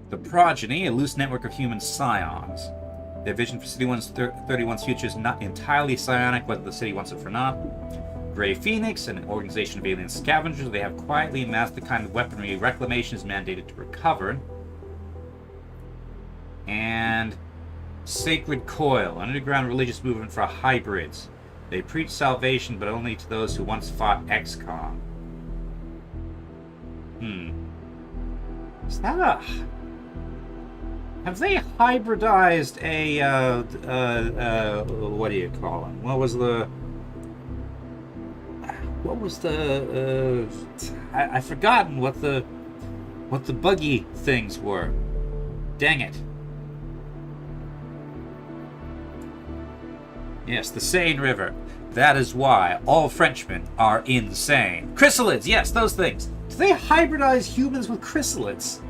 Speaker 1: The Progeny, a loose network of human scions. Their vision for City 31's future is not entirely psionic, whether the city wants it or not. Grey Phoenix, an organization of alien scavengers. They have quietly amassed the kind of weaponry Reclamation is mandated to recover. And Sacred Coil, an underground religious movement for hybrids. They preach salvation, but only to those who once fought XCOM. Is that a... Have they hybridized a, what do you call them? I've forgotten what the buggy things were. Dang it. Yes, the Seine River. That is why all Frenchmen are insane. Chrysalids, yes, those things. Do they hybridize humans with chrysalids?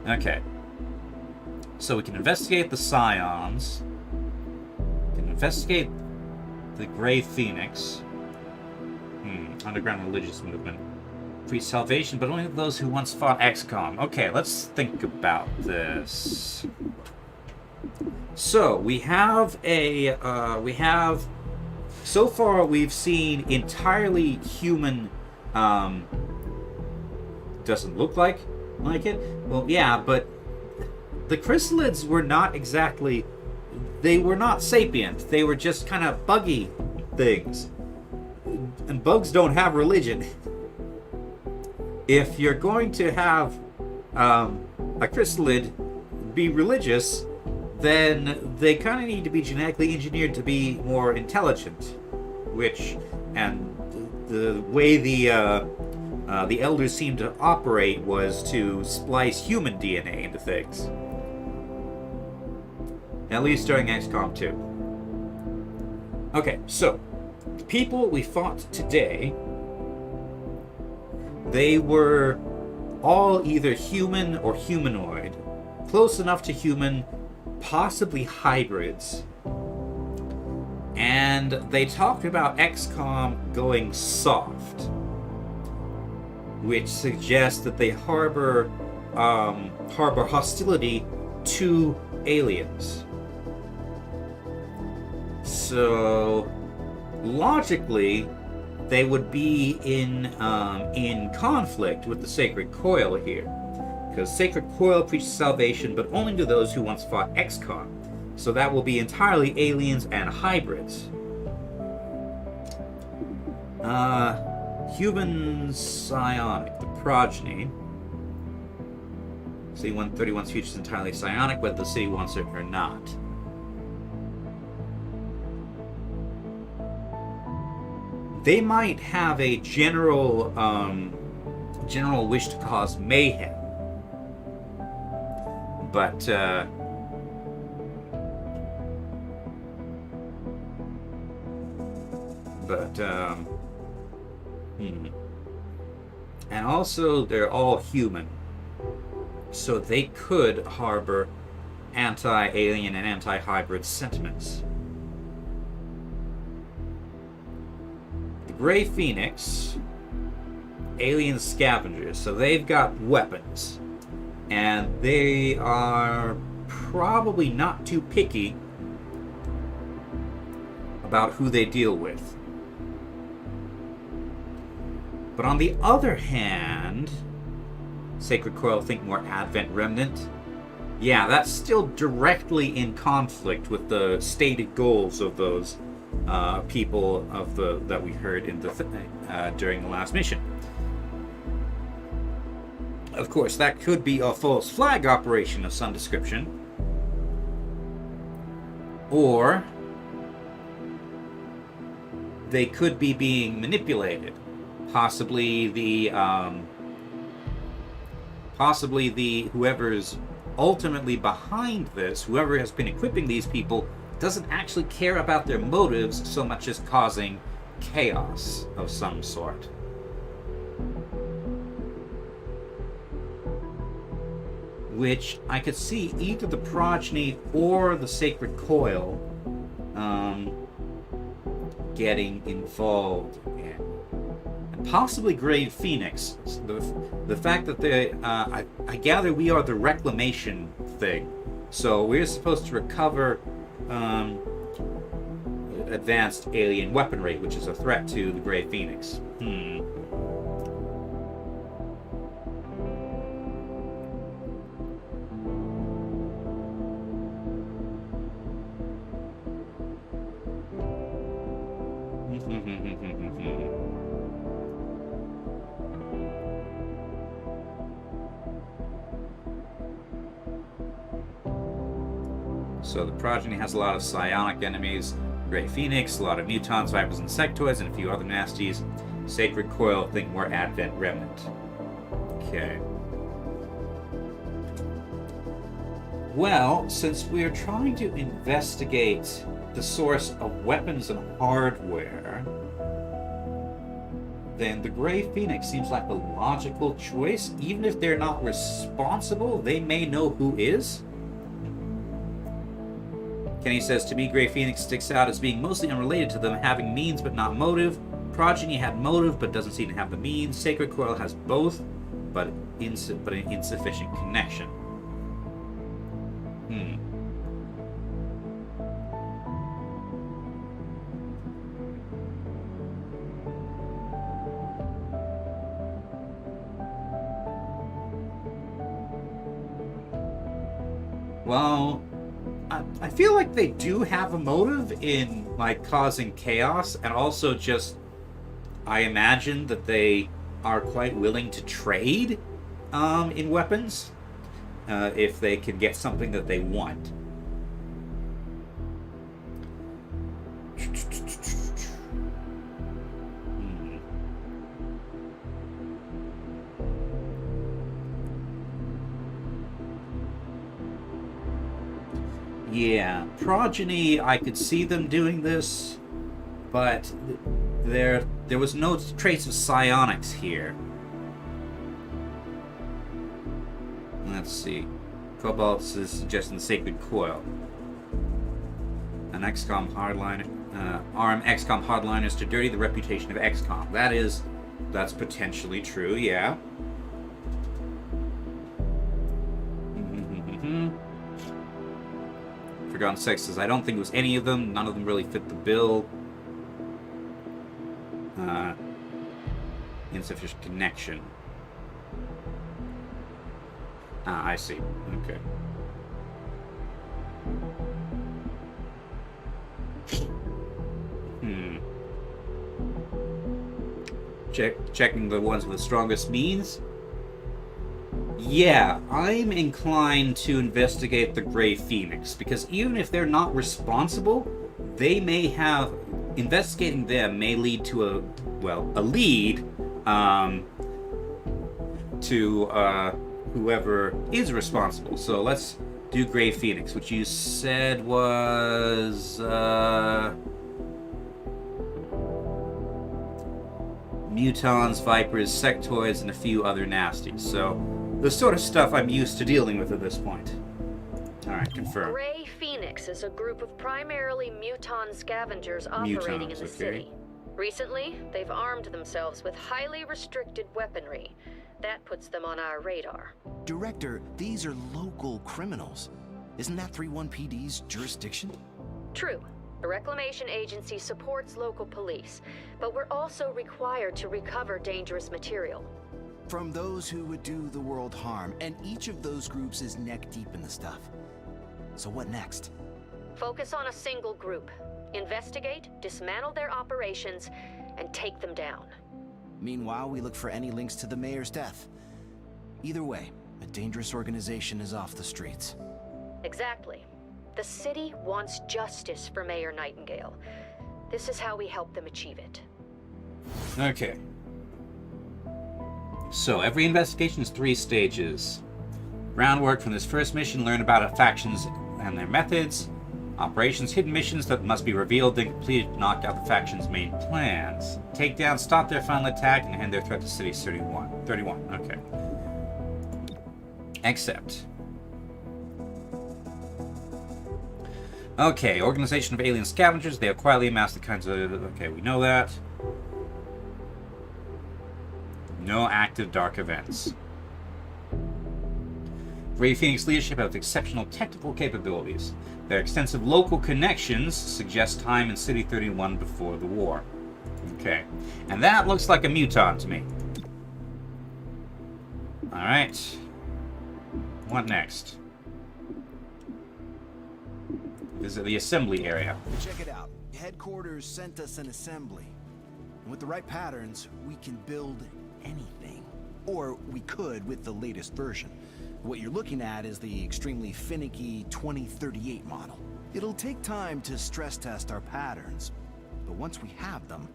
Speaker 1: Okay. So we can investigate the Scions. We can investigate the Grey Phoenix. Underground religious movement. Free salvation, but only those who once fought XCOM. Okay, let's think about this. So we have so far we've seen entirely human, doesn't look like it. Well, yeah, but the chrysalids were not exactly, they were not sapient. They were just kind of buggy things. And bugs don't have religion. If you're going to have a chrysalid be religious, then they kind of need to be genetically engineered to be more intelligent, and the way the elders seemed to operate was to splice human DNA into things. At least during XCOM 2. Okay, so the people we fought today, they were all either human or humanoid, close enough to human, possibly hybrids. And they talked about XCOM going soft, which suggests that they harbor hostility to aliens. So logically, they would be in conflict with the Sacred Coil here, because Sacred Coil preaches salvation, but only to those who once fought XCOM. So that will be entirely aliens and hybrids. Human psionic, the progeny. City 131's future is entirely psionic, whether the city wants it or not. They might have a general wish to cause mayhem, but and also they're all human, so they could harbor anti-alien and anti-hybrid sentiments. The Grey Phoenix, alien scavengers, so they've got weapons, and they are probably not too picky about who they deal with. But on the other hand, Sacred Coil think more Advent Remnant. Yeah, that's still directly in conflict with the stated goals of those people of that we heard in the during the last mission. Of course, that could be a false flag operation of some description, or they could be being manipulated. Possibly the whoever's ultimately behind this, whoever has been equipping these people, doesn't actually care about their motives so much as causing chaos of some sort. Which I could see either the progeny or the Sacred Coil getting involved in. Possibly Grey Phoenix. The fact that they, I gather we are the reclamation thing, so we're supposed to recover advanced alien weaponry, which is a threat to the Grey Phoenix. So the progeny has a lot of psionic enemies. Grey Phoenix, a lot of mutants, vipers, insectoids, and a few other nasties. Sacred Coil, think more Advent Remnant. Okay. Well, since we are trying to investigate the source of weapons and hardware, then the Grey Phoenix seems like the logical choice. Even if they're not responsible, they may know who is. Kenny says, to me, Grey Phoenix sticks out as being mostly unrelated to them, having means but not motive. Progeny had motive but doesn't seem to have the means. Sacred Coil has both, but an insufficient connection. Well, I feel like they do have a motive in, like, causing chaos, and also just, I imagine that they are quite willing to trade in weapons if they can get something that they want. Yeah, progeny, I could see them doing this, but there was no trace of psionics here. Let's see. Cobalt is suggesting Sacred Coil. An XCOM hardliner, arm XCOM hardliners to dirty the reputation of XCOM. That's potentially true, yeah. Forgotten Sex says, I don't think it was any of them. None of them really fit the bill. Insufficient connection. Ah, I see. Okay. Checking the ones with the strongest means. Yeah, I'm inclined to investigate the Grey Phoenix, because even if they're not responsible, they may have... investigating them may lead to a lead to whoever is responsible. So let's do Grey Phoenix, which you said was... mutons, vipers, sectoids, and a few other nasties. So, the sort of stuff I'm used to dealing with at this point. Alright, confirm.
Speaker 14: Grey Phoenix is a group of primarily muton scavengers operating in the city. Recently, they've armed themselves with highly restricted weaponry. That puts them on our radar.
Speaker 13: Director, these are local criminals. Isn't that 31PD's jurisdiction?
Speaker 14: True. The Reclamation Agency supports local police, but we're also required to recover dangerous material.
Speaker 13: From those who would do the world harm, and each of those groups is neck deep in the stuff. So what next?
Speaker 14: Focus on a single group. Investigate, dismantle their operations, and take them down.
Speaker 13: Meanwhile, we look for any links to the mayor's death. Either way, a dangerous organization is off the streets.
Speaker 14: Exactly. The city wants justice for Mayor Nightingale. This is how we help them achieve it.
Speaker 1: Okay. So, every investigation is 3 stages. Groundwork from this first mission, learn about factions and their methods. Operations, hidden missions that must be revealed, then completed to knock out the faction's main plans. Take down, stop their final attack, and end their threat to City 31. Okay. Accept. Okay, organization of alien scavengers. They have quietly amassed the kinds of... Okay, we know that. No active dark events. Grey Phoenix leadership has exceptional technical capabilities. Their extensive local connections suggest time in City 31 before the war. Okay. And that looks like a muton to me. Alright. What next? Visit the assembly area.
Speaker 13: Check it out. Headquarters sent us an assembly. And with the right patterns, we can build anything. Or we could with the latest version. What you're looking at is the extremely finicky 2038 model. It'll take time to stress test our patterns, but once we have them,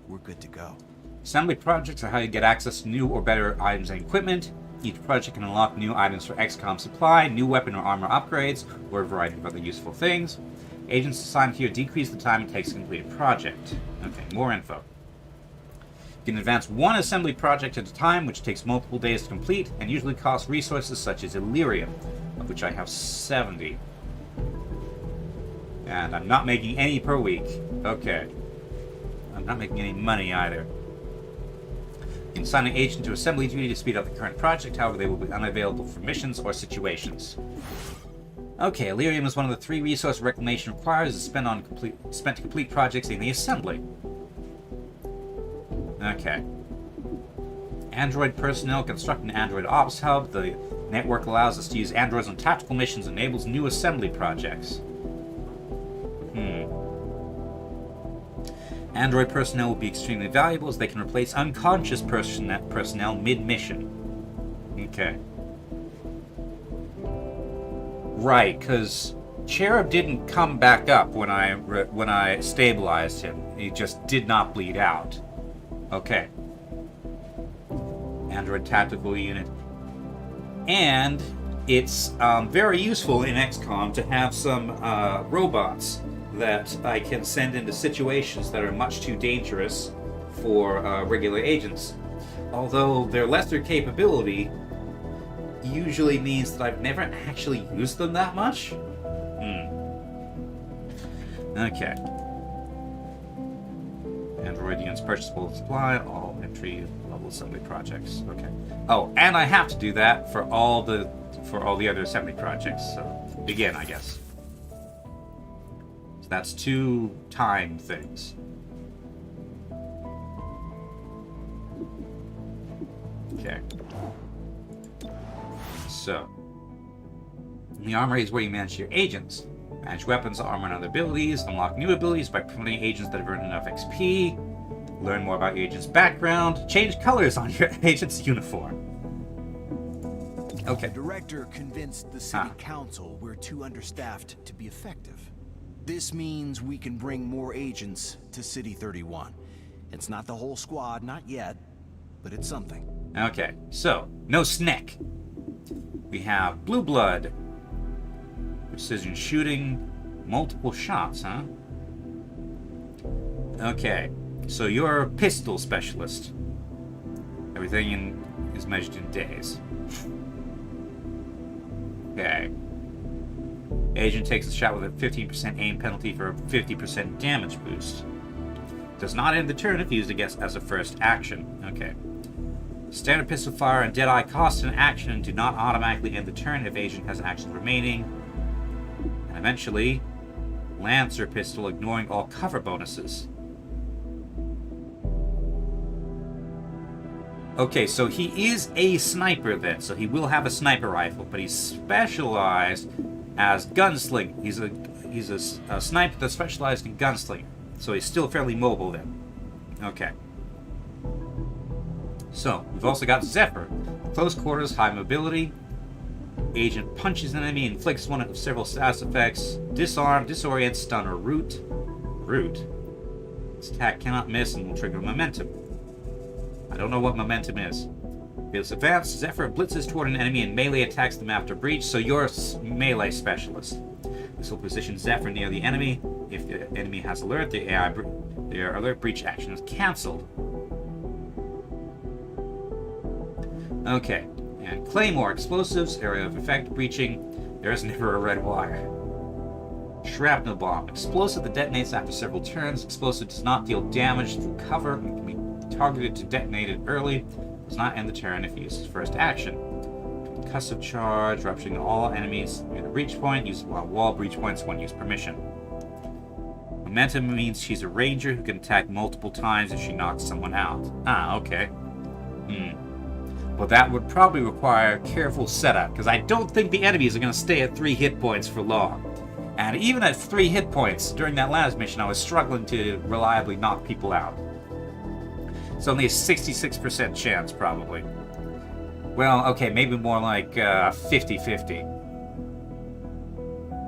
Speaker 13: we're good to go.
Speaker 1: Assembly projects are how you get access to new or better items and equipment. Each project can unlock new items for XCOM supply, new weapon or armor upgrades, or a variety of other useful things. Agents assigned here decrease the time it takes to complete a project. Okay, more info. You can advance one assembly project at a time, which takes multiple days to complete, and usually costs resources such as Illyrium, of which I have 70. And I'm not making any per week. Okay. I'm not making any money either. You can assign an agent to assembly duty to speed up the current project, however they will be unavailable for missions or situations. Okay, Illyrium is one of the 3 resource reclamation requires is spent to complete projects in the assembly. Okay. Android personnel construct an Android Ops Hub. The network allows us to use androids on tactical missions and enables new assembly projects. Android personnel will be extremely valuable as they can replace unconscious personnel mid-mission. Okay. Right, because Cherub didn't come back up when I stabilized him. He just did not bleed out. Okay. Android tactical unit. And it's very useful in XCOM to have some robots that I can send into situations that are much too dangerous for regular agents. Although their lesser capability usually means that I've never actually used them that much. Okay. Android units purchasable supply, all entry level assembly projects. Okay. Oh, and I have to do that for all the other assembly projects. So begin, I guess. So that's 2 time things. Okay. So And the armory is where you manage your agents. Manage weapons, armor, and other abilities. Unlock new abilities by promoting agents that have earned enough XP. Learn more about your agent's background. Change colors on your agent's uniform. Okay.
Speaker 13: The director convinced the city council we're too understaffed to be effective. This means we can bring more agents to City 31. It's not the whole squad, not yet, but it's something.
Speaker 1: Okay, so, no snack. We have blue blood. Precision shooting. Multiple shots, huh? Okay, so you're a pistol specialist. Everything is measured in days. Okay. Agent takes a shot with a 15% aim penalty for a 50% damage boost. Does not end the turn if used against as a first action. Okay. Standard pistol fire and Deadeye cost an action and do not automatically end the turn if agent has actions remaining. And eventually, Lancer pistol ignoring all cover bonuses. Okay, so he is a sniper then, so he will have a sniper rifle, but he's specialized as gunslinger. He's a sniper that's specialized in gunslinger, so he's still fairly mobile then. Okay. So, we've also got Zephyr. Close quarters, high mobility. Agent punches an enemy, inflicts one of several status effects. Disarm, disorient, stun, or root. Root. This attack cannot miss and will trigger momentum. I don't know what momentum is. If it's advanced, Zephyr blitzes toward an enemy and melee attacks them after breach, so you're a melee specialist. This will position Zephyr near the enemy. If the enemy has alert, their alert breach action is cancelled. Okay, and Claymore, explosives, area of effect, breaching. There is never a red wire. Shrapnel bomb, explosive that detonates after several turns. Explosive does not deal damage through cover and can be targeted to detonate it early. Does not end the turn if used as first action. Concussive charge, rupturing all enemies near the breach point. Use wall breach points when used permission. Momentum means she's a ranger who can attack multiple times if she knocks someone out. Ah, okay. Well, that would probably require careful setup, because I don't think the enemies are going to stay at 3 hit points for long. And even at 3 hit points, during that last mission, I was struggling to reliably knock people out. It's only a 66% chance, probably. Well, okay, maybe more like 50-50.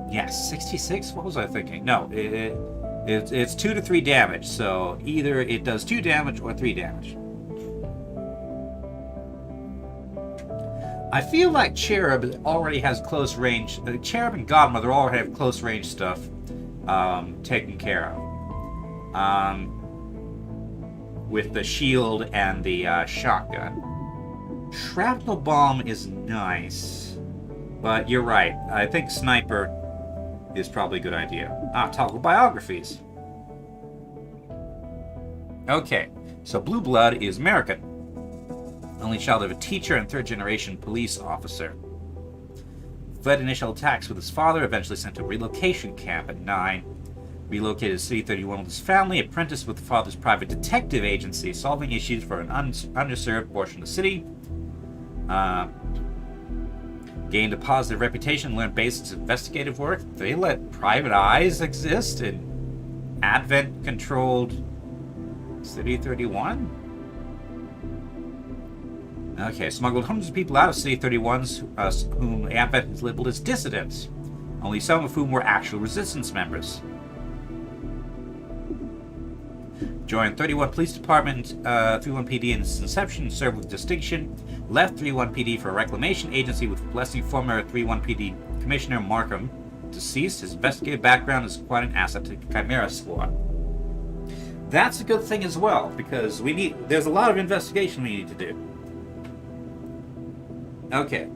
Speaker 1: Yes, 66? What was I thinking? No, it's 2 to 3 damage, so either it does 2 damage or 3 damage. I feel like Cherub already has close range. Cherub and Godmother already have close range stuff taken care of. With the shield and the shotgun. Shrapnel bomb is nice, but you're right. I think sniper is probably a good idea. Toggle biographies. Okay, so Blue Blood is American. Only child of a teacher and third-generation police officer. Fled initial attacks with his father, eventually sent to a relocation camp at 9. Relocated to City 31 with his family, apprenticed with the father's private detective agency, solving issues for an underserved portion of the city. Gained a positive reputation, learned basics of investigative work. They let private eyes exist in Advent-controlled City 31? Okay, smuggled hundreds of people out of City 31s, whom Advent has labeled as dissidents, only some of whom were actual resistance members. Joined 31 Police Department, 31 PD in its inception, served with distinction. Left 31 PD for a reclamation agency with blessing former 31 PD Commissioner Markham. Deceased, his investigative background is quite an asset to Chimera Squad. That's a good thing as well, because there's a lot of investigation we need to do. Okay.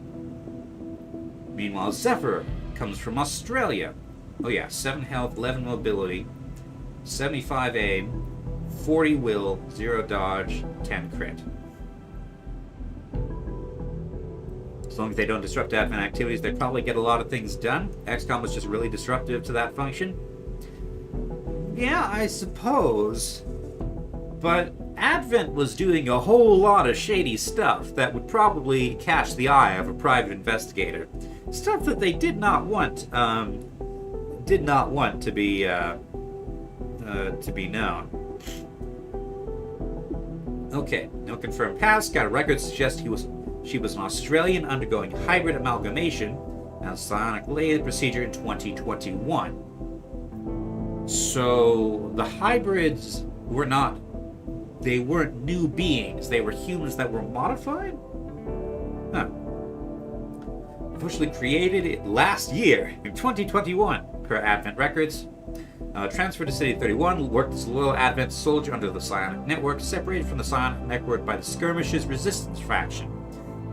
Speaker 1: Meanwhile, Zephyr comes from Australia. Oh yeah, 7 health, 11 mobility, 75 aim, 40 will, 0 dodge, 10 crit. As long as they don't disrupt admin activities, they probably get a lot of things done. XCOM was just really disruptive to that function. Yeah, I suppose. But Advent was doing a whole lot of shady stuff that would probably catch the eye of a private investigator. Stuff that they did not want to be known. Okay, no confirmed past. Got a record to suggest she was an Australian undergoing hybrid amalgamation and psionic lathe procedure in 2021. So the hybrids weren't new beings. They were humans that were modified? Huh. Officially created last year, in 2021, per Advent Records. Transferred to City 31, worked as a loyal Advent soldier under the Psionic Network, separated from the Psionic Network by the Skirmishers Resistance faction.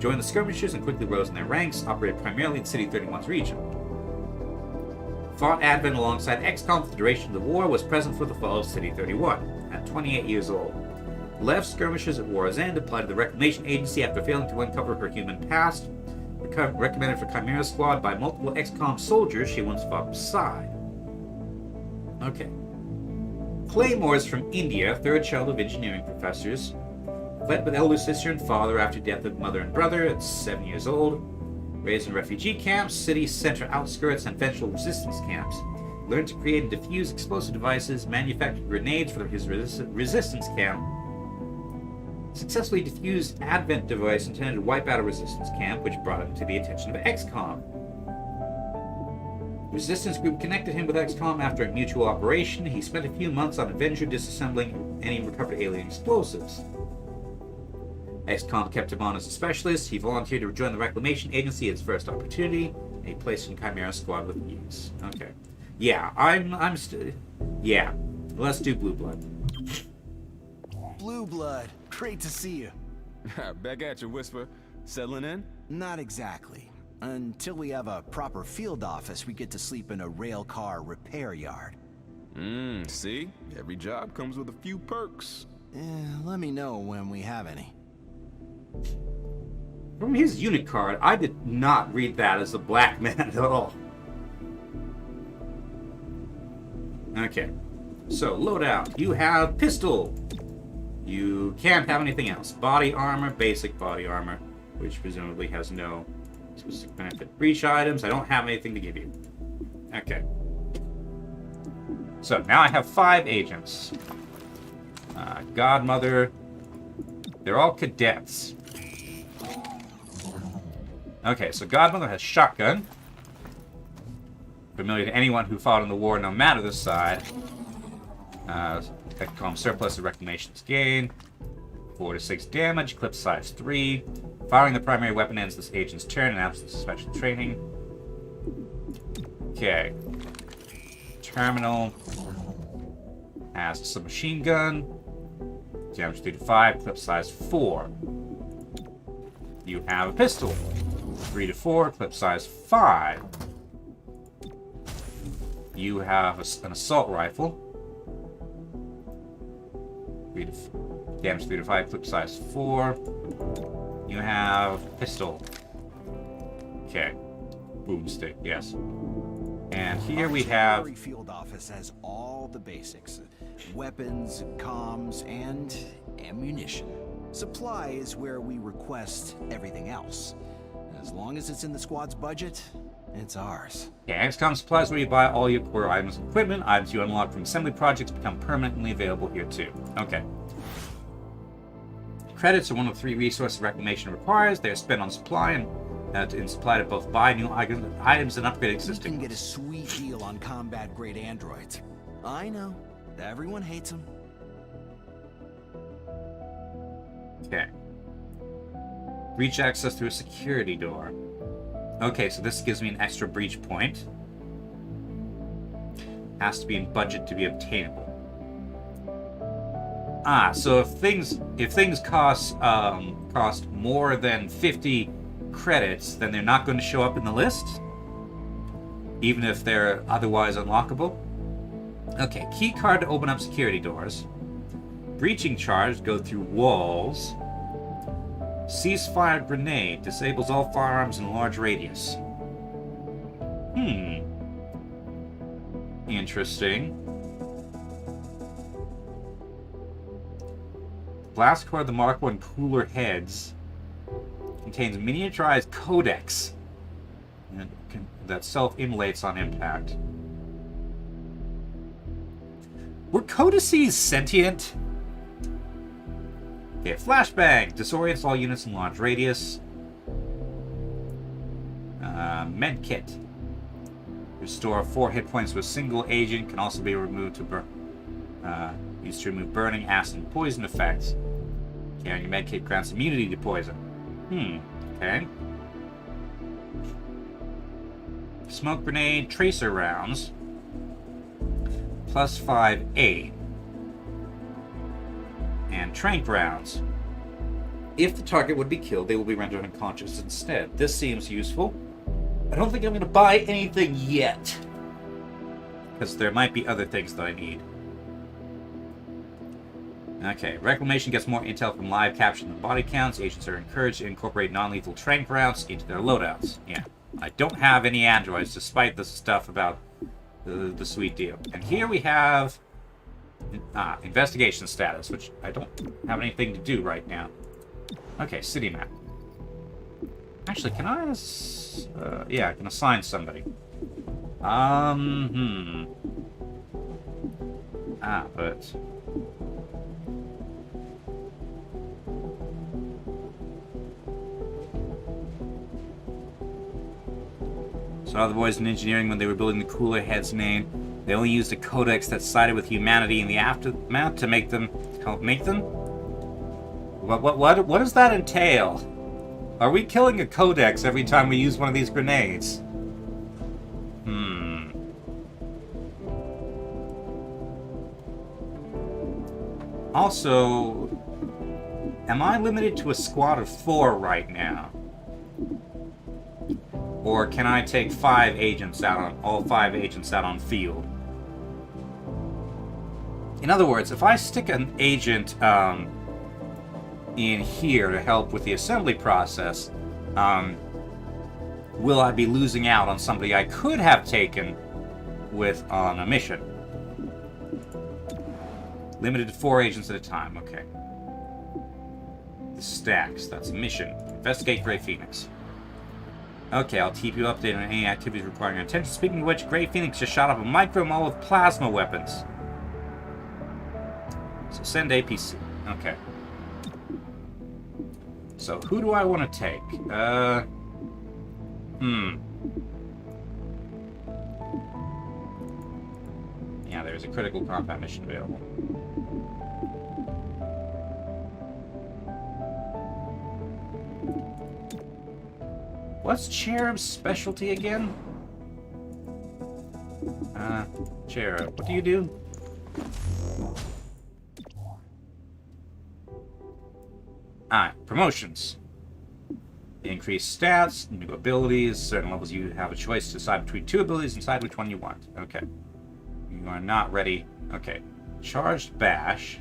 Speaker 1: Joined the Skirmishers and quickly rose in their ranks, operated primarily in City 31's region. Fought Advent alongside XCOM for the duration of the war, was present for the fall of City 31, at 28 years old. Left Skirmishers at war's end, applied to the Reclamation Agency after failing to uncover her human past. Recommended for Chimera Squad by multiple XCOM soldiers she once fought beside. Okay. Claymores from India, third child of engineering professors. Fled with elder sister and father after death of mother and brother at 7 years old. Raised in refugee camps, city center outskirts, and vengeful resistance camps. Learned to create and defuse explosive devices, manufactured grenades for his resistance camp. Successfully defused Advent device intended to wipe out a resistance camp, which brought him to the attention of XCOM. Resistance group connected him with XCOM after a mutual operation. He spent a few months on adventure disassembling any recovered alien explosives. XCOM kept him on as a specialist. He volunteered to join the Reclamation Agency at his first opportunity, and he placed in Chimera Squad with ease. Okay. Yeah, yeah. Let's do Blue Blood.
Speaker 13: Blue Blood. Great to see you.
Speaker 15: Back at you, Whisper. Settling in?
Speaker 13: Not exactly. Until we have a proper field office, we get to sleep in a rail car repair yard.
Speaker 15: See? Every job comes with a few perks.
Speaker 13: Let me know when we have any.
Speaker 1: From his unit card, I did not read that as a black man at all. Okay. So, loadout. You have pistol. You can't have anything else. Body armor, basic body armor, which presumably has no specific benefit. Breach items, I don't have anything to give you. Okay. So, now I have 5 agents. Godmother. They're all cadets. Okay, so Godmother has shotgun. Familiar to anyone who fought in the war, no matter the side. XCOM surplus of reclamations gain. 4 to 6 damage, clip size 3. Firing the primary weapon ends this agent's turn in absence of special training. Okay. Terminal has a submachine gun. Damage 3 to 5, clip size 4. You have a pistol. 3 to 4, clip size 5. You have an assault rifle. Damage 3 to 5, clip size 4. You have pistol. Okay. Boomstick, yes. And here we have...
Speaker 13: Our field office has all the basics. Weapons, comms, and ammunition. Supply is where we request everything else. As long as it's in the squad's budget, it's ours.
Speaker 1: Yeah, XCOM supplies where you buy all your core items and equipment. Items you unlock from assembly projects become permanently available here too. Okay. Credits are one of 3 resources Reclamation requires. They are spent on supply and supply to both buy new items and upgrade existing.
Speaker 13: You can get a sweet deal on combat-grade androids. I know. Everyone hates them.
Speaker 1: Okay. Breach access through a security door. Okay, so this gives me an extra breach point. Has to be in budget to be obtainable. So if things cost more than 50 credits, then they're not going to show up in the list, even if they're otherwise unlockable. Okay, key card to open up security doors. Breaching charge, go through walls. Ceasefire grenade, disables all firearms in a large radius. Interesting. blast core of the Mark I cooler heads contains miniaturized codex that self-immolates on impact. Were codices sentient? Okay, flashbang. Disorients all units in launch radius. Med kit. Restore 4 hit points to a single agent. Can also be removed to used to remove burning, acid, and poison effects. Carrying your med kit grants immunity to poison. Okay. Smoke grenade, tracer rounds. Plus 5 aid. And tranq rounds. If the target would be killed, they will be rendered unconscious instead. This seems useful. I don't think I'm going to buy anything yet, because there might be other things that I need. Okay, Reclamation gets more intel from live capture than body counts. Agents are encouraged to incorporate non-lethal tranq rounds into their loadouts. Yeah, I don't have any androids, despite the stuff about the sweet deal. And here we have investigation status, which I don't have anything to do right now. Okay, city map. Actually, can I... yeah, I can assign somebody. But... Saw the boys in engineering when they were building the cooler heads main. They only used a codex that sided with humanity in the aftermath to make them... help make them? What does that entail? Are we killing a codex every time we use one of these grenades? Also, am I limited to a squad of 4 right now? Or can I take 5 agents out on all 5 agents out on field? In other words, if I stick an agent in here to help with the assembly process, will I be losing out on somebody I could have taken with on a mission? Limited to 4 agents at a time, okay. The stacks, that's a mission. Investigate Grey Phoenix. Okay, I'll keep you updated on any activities requiring your attention. Speaking of which, Grey Phoenix just shot up a micro mall of plasma weapons. So send APC. Okay. So who do I want to take? Yeah, there's a critical combat mission available. What's Cherub's specialty again? Cherub, what do you do? Promotions. Increased stats, new abilities, certain levels you have a choice to decide between 2 abilities and decide which one you want. Okay. You are not ready. Okay. Charged Bash.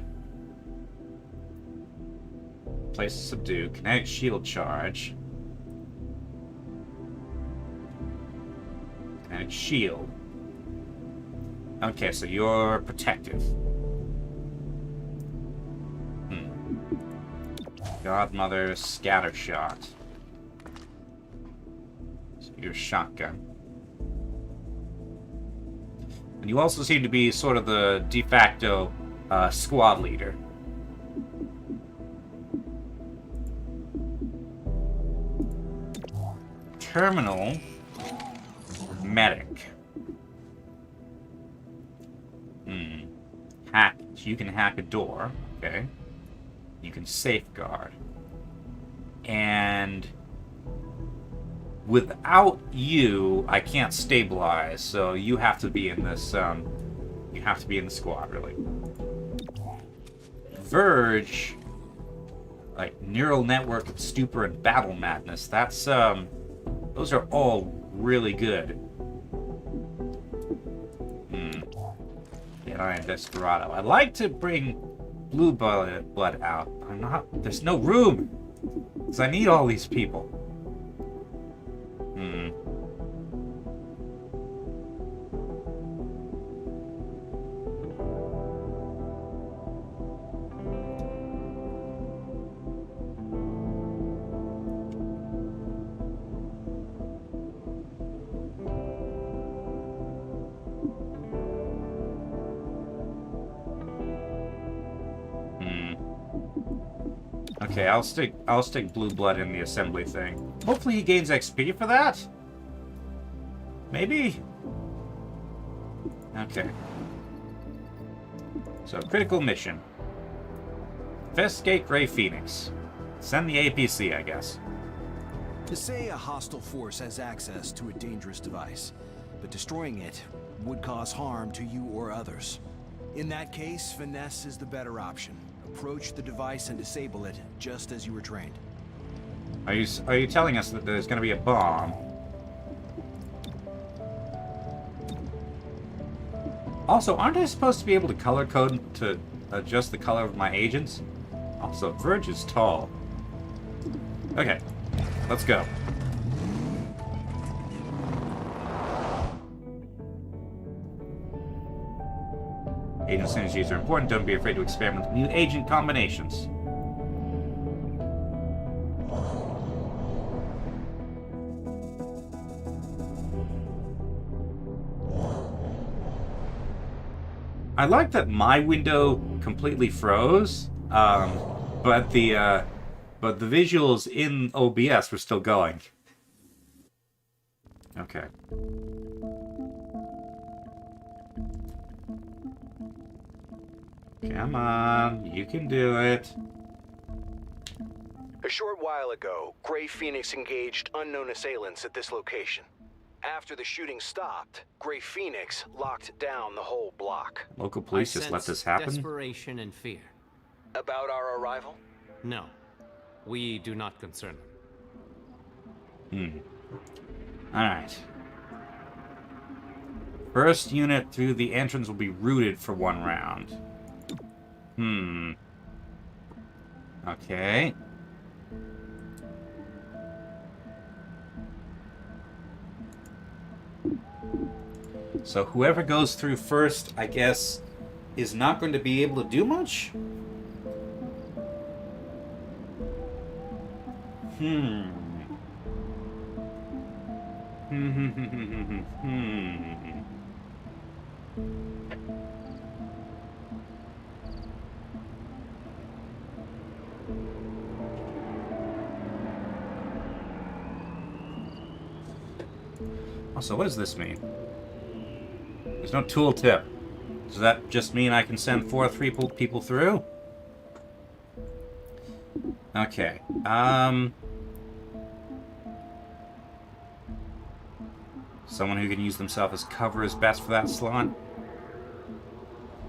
Speaker 1: Place to subdue. Kinetic Shield Charge. Kinetic Shield. Okay, so you're protective. Godmother Scatter Shot. So you're shotgun. And you also seem to be sort of the de facto squad leader. Terminal Medic. Hack. So you can hack a door. Okay. You can safeguard. And without you, I can't stabilize, so you have to be in this, you have to be in the squad, really. Verge, like neural network, stupor, and battle madness, that's, those are all really good. Jedi and Desperado. I'd like to bring Blue Blood out. There's no room! Because I need all these people. Okay, I'll stick blue blood in the assembly thing. Hopefully he gains XP for that. Maybe. Okay. So critical mission. Investigate Grey Phoenix. Send the APC, I guess.
Speaker 13: Say a hostile force has access to a dangerous device, but destroying it would cause harm to you or others. In that case, finesse is the better option. Approach the device and disable it, just as you were trained.
Speaker 1: Are you telling us that there's going to be a bomb? Also, aren't I supposed to be able to color code to adjust the color of my agents? Also, Verge is tall. Okay, let's go. Agent synergies are important. Don't be afraid to experiment with new agent combinations. I like that my window completely froze, but the visuals in OBS were still going. Okay. Come on, you can do it.
Speaker 5: A short while ago, Grey Phoenix engaged unknown assailants at this location. After the shooting stopped, Grey Phoenix locked down the whole block.
Speaker 1: Local police just let this happen?
Speaker 8: Desperation and fear.
Speaker 5: About our arrival?
Speaker 8: No. We do not concern them.
Speaker 1: Alright. First unit through the entrance will be routed for 1 round. Okay. So whoever goes through first, I guess, is not going to be able to do much? Also, what does this mean? There's no tooltip. Does that just mean I can send 4 people through? Okay. Someone who can use themselves as cover is best for that slot?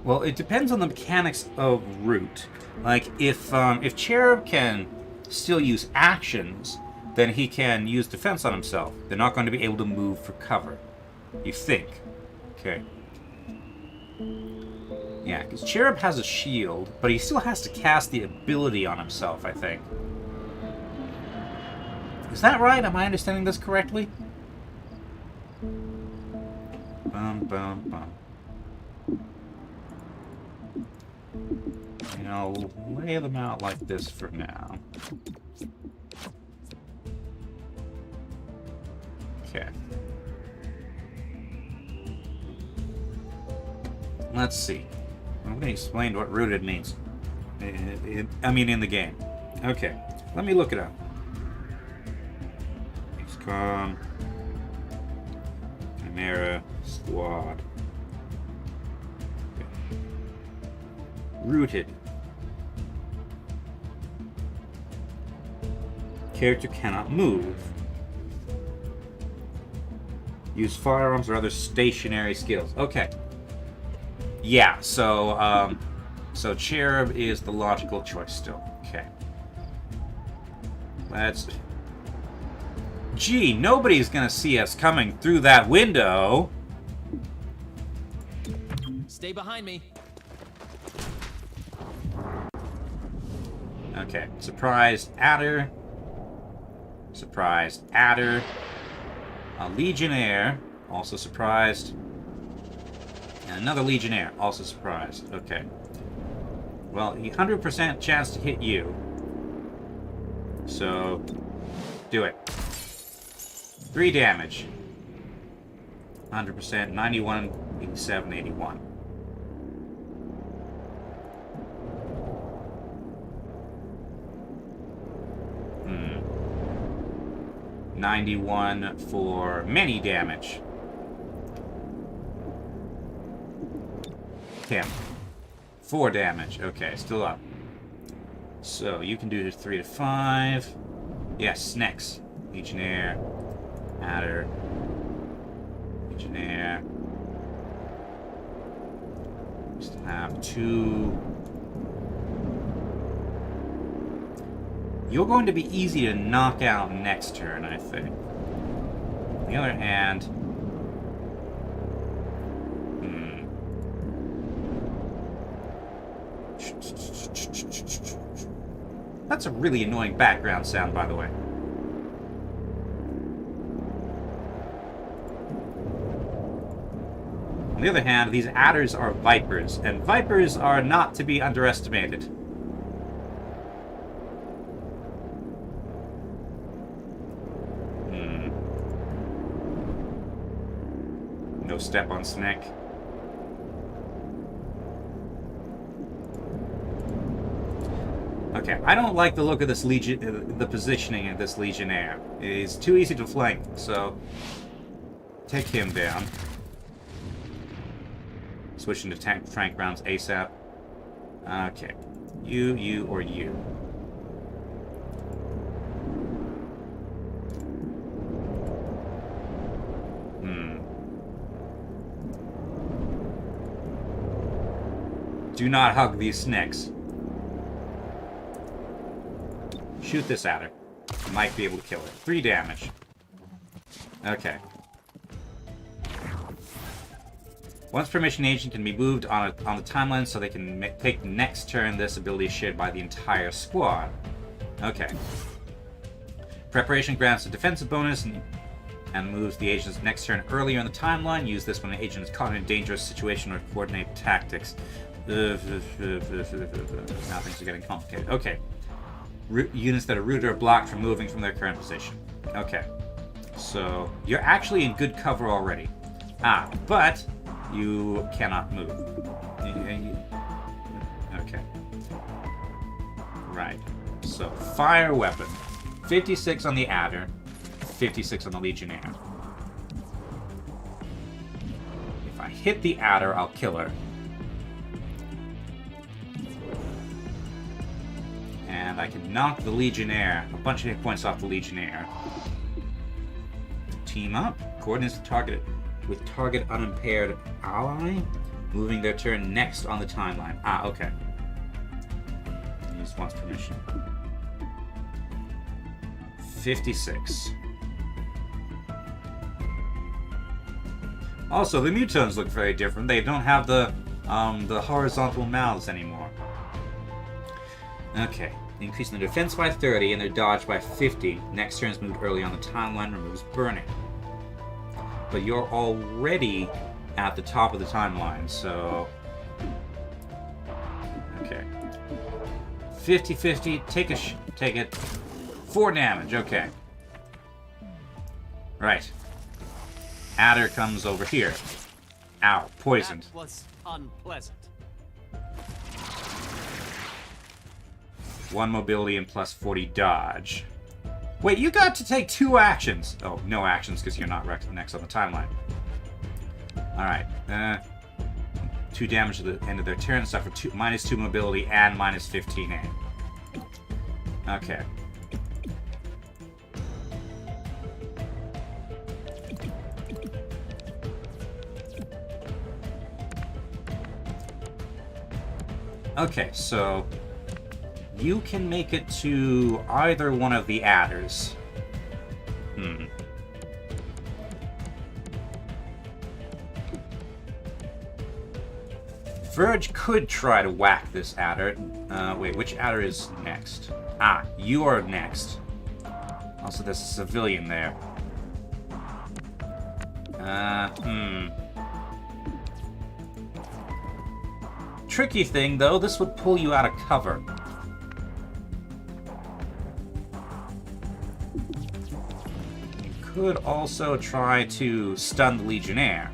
Speaker 1: Well, it depends on the mechanics of route. Like, if Cherub can still use actions, then he can use defense on himself. They're not going to be able to move for cover. You think. Okay. Yeah, because Cherub has a shield, but he still has to cast the ability on himself, I think. Is that right? Am I understanding this correctly? Bum, bum, bum. You know, we'll lay them out like this for now. Okay. Let's see. I'm going to explain what rooted means. I mean, in the game. Okay. Let me look it up. XCOM. Chimera Squad. Okay. Rooted. Character cannot move. Use firearms or other stationary skills. Okay. Yeah, so Cherub is the logical choice still. Okay. Let's... Gee, nobody's gonna see us coming through that window.
Speaker 4: Stay behind me.
Speaker 1: Okay. Surprised adder. Surprised adder. A Legionnaire. Also surprised. And another Legionnaire, also surprised. Okay. Well, 100% chance to hit you. So, do it. 3 damage. 100%, 91, 87, 81. 91 for many damage. Him. 4 damage. Okay, still up. So you can do 3 to 5. Yes, next. Legionnaire. Adder. Legionnaire. We still have 2. You're going to be easy to knock out next turn, I think. On the other hand... That's a really annoying background sound, by the way. On the other hand, these adders are vipers, and vipers are not to be underestimated. No step on snake. Okay, I don't like the look of this the positioning of this Legionnaire. It's too easy to flank, so take him down. Switch into tank rounds ASAP. Okay, you, or you. Do not hug these snakes. Shoot this at her. You might be able to kill it. 3 damage. Okay. Once per mission, agent can be moved on the timeline so they can take the next turn. This ability is shared by the entire squad. Okay. Preparation grants a defensive bonus and moves the agent's next turn earlier in the timeline. Use this when an agent is caught in a dangerous situation or coordinate tactics. Now things are getting complicated. Okay. Units that are rooted or blocked from moving from their current position. Okay. So, you're actually in good cover already. But you cannot move. Okay. Right. So, fire weapon. 56 on the Adder, 56 on the Legionnaire. If I hit the Adder, I'll kill her. And I can knock the Legionnaire, a bunch of hit points off the Legionnaire. Team up. Coordinates with target unimpaired ally. Moving their turn next on the timeline. Okay. Use once permission. 56. Also, the mutons look very different. They don't have the horizontal mouths anymore. Okay. Increasing their defense by 30 and their dodge by 50. Next turn is moved early on the timeline, removes burning. But you're already at the top of the timeline, so... Okay. 50-50, take it. 4 damage, okay. Right. Adder comes over here. Ow, poisoned.
Speaker 8: That was unpleasant.
Speaker 1: 1 mobility and plus 40 dodge. Wait, you got to take 2 actions. Oh, no actions because you're not next on the timeline. Alright. 2 damage at the end of their turn. Suffer -2 mobility and -15A. Okay. Okay, so... You can make it to either one of the adders. Verge could try to whack this adder. Wait, which adder is next? You are next. Also, there's a civilian there. Tricky thing, though, this would pull you out of cover. Could also try to stun the Legionnaire.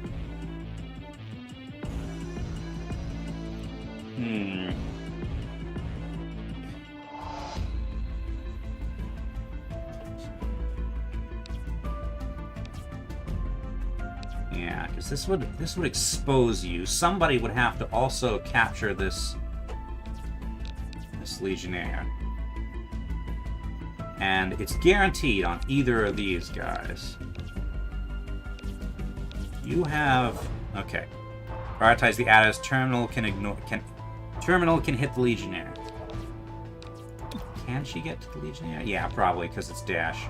Speaker 1: Yeah, because this would expose you. Somebody would have to also capture this Legionnaire. And it's guaranteed on either of these guys. You have... Okay. Prioritize the adders. Terminal can hit the Legionnaire. Can she get to the Legionnaire? Yeah, probably, because it's dash.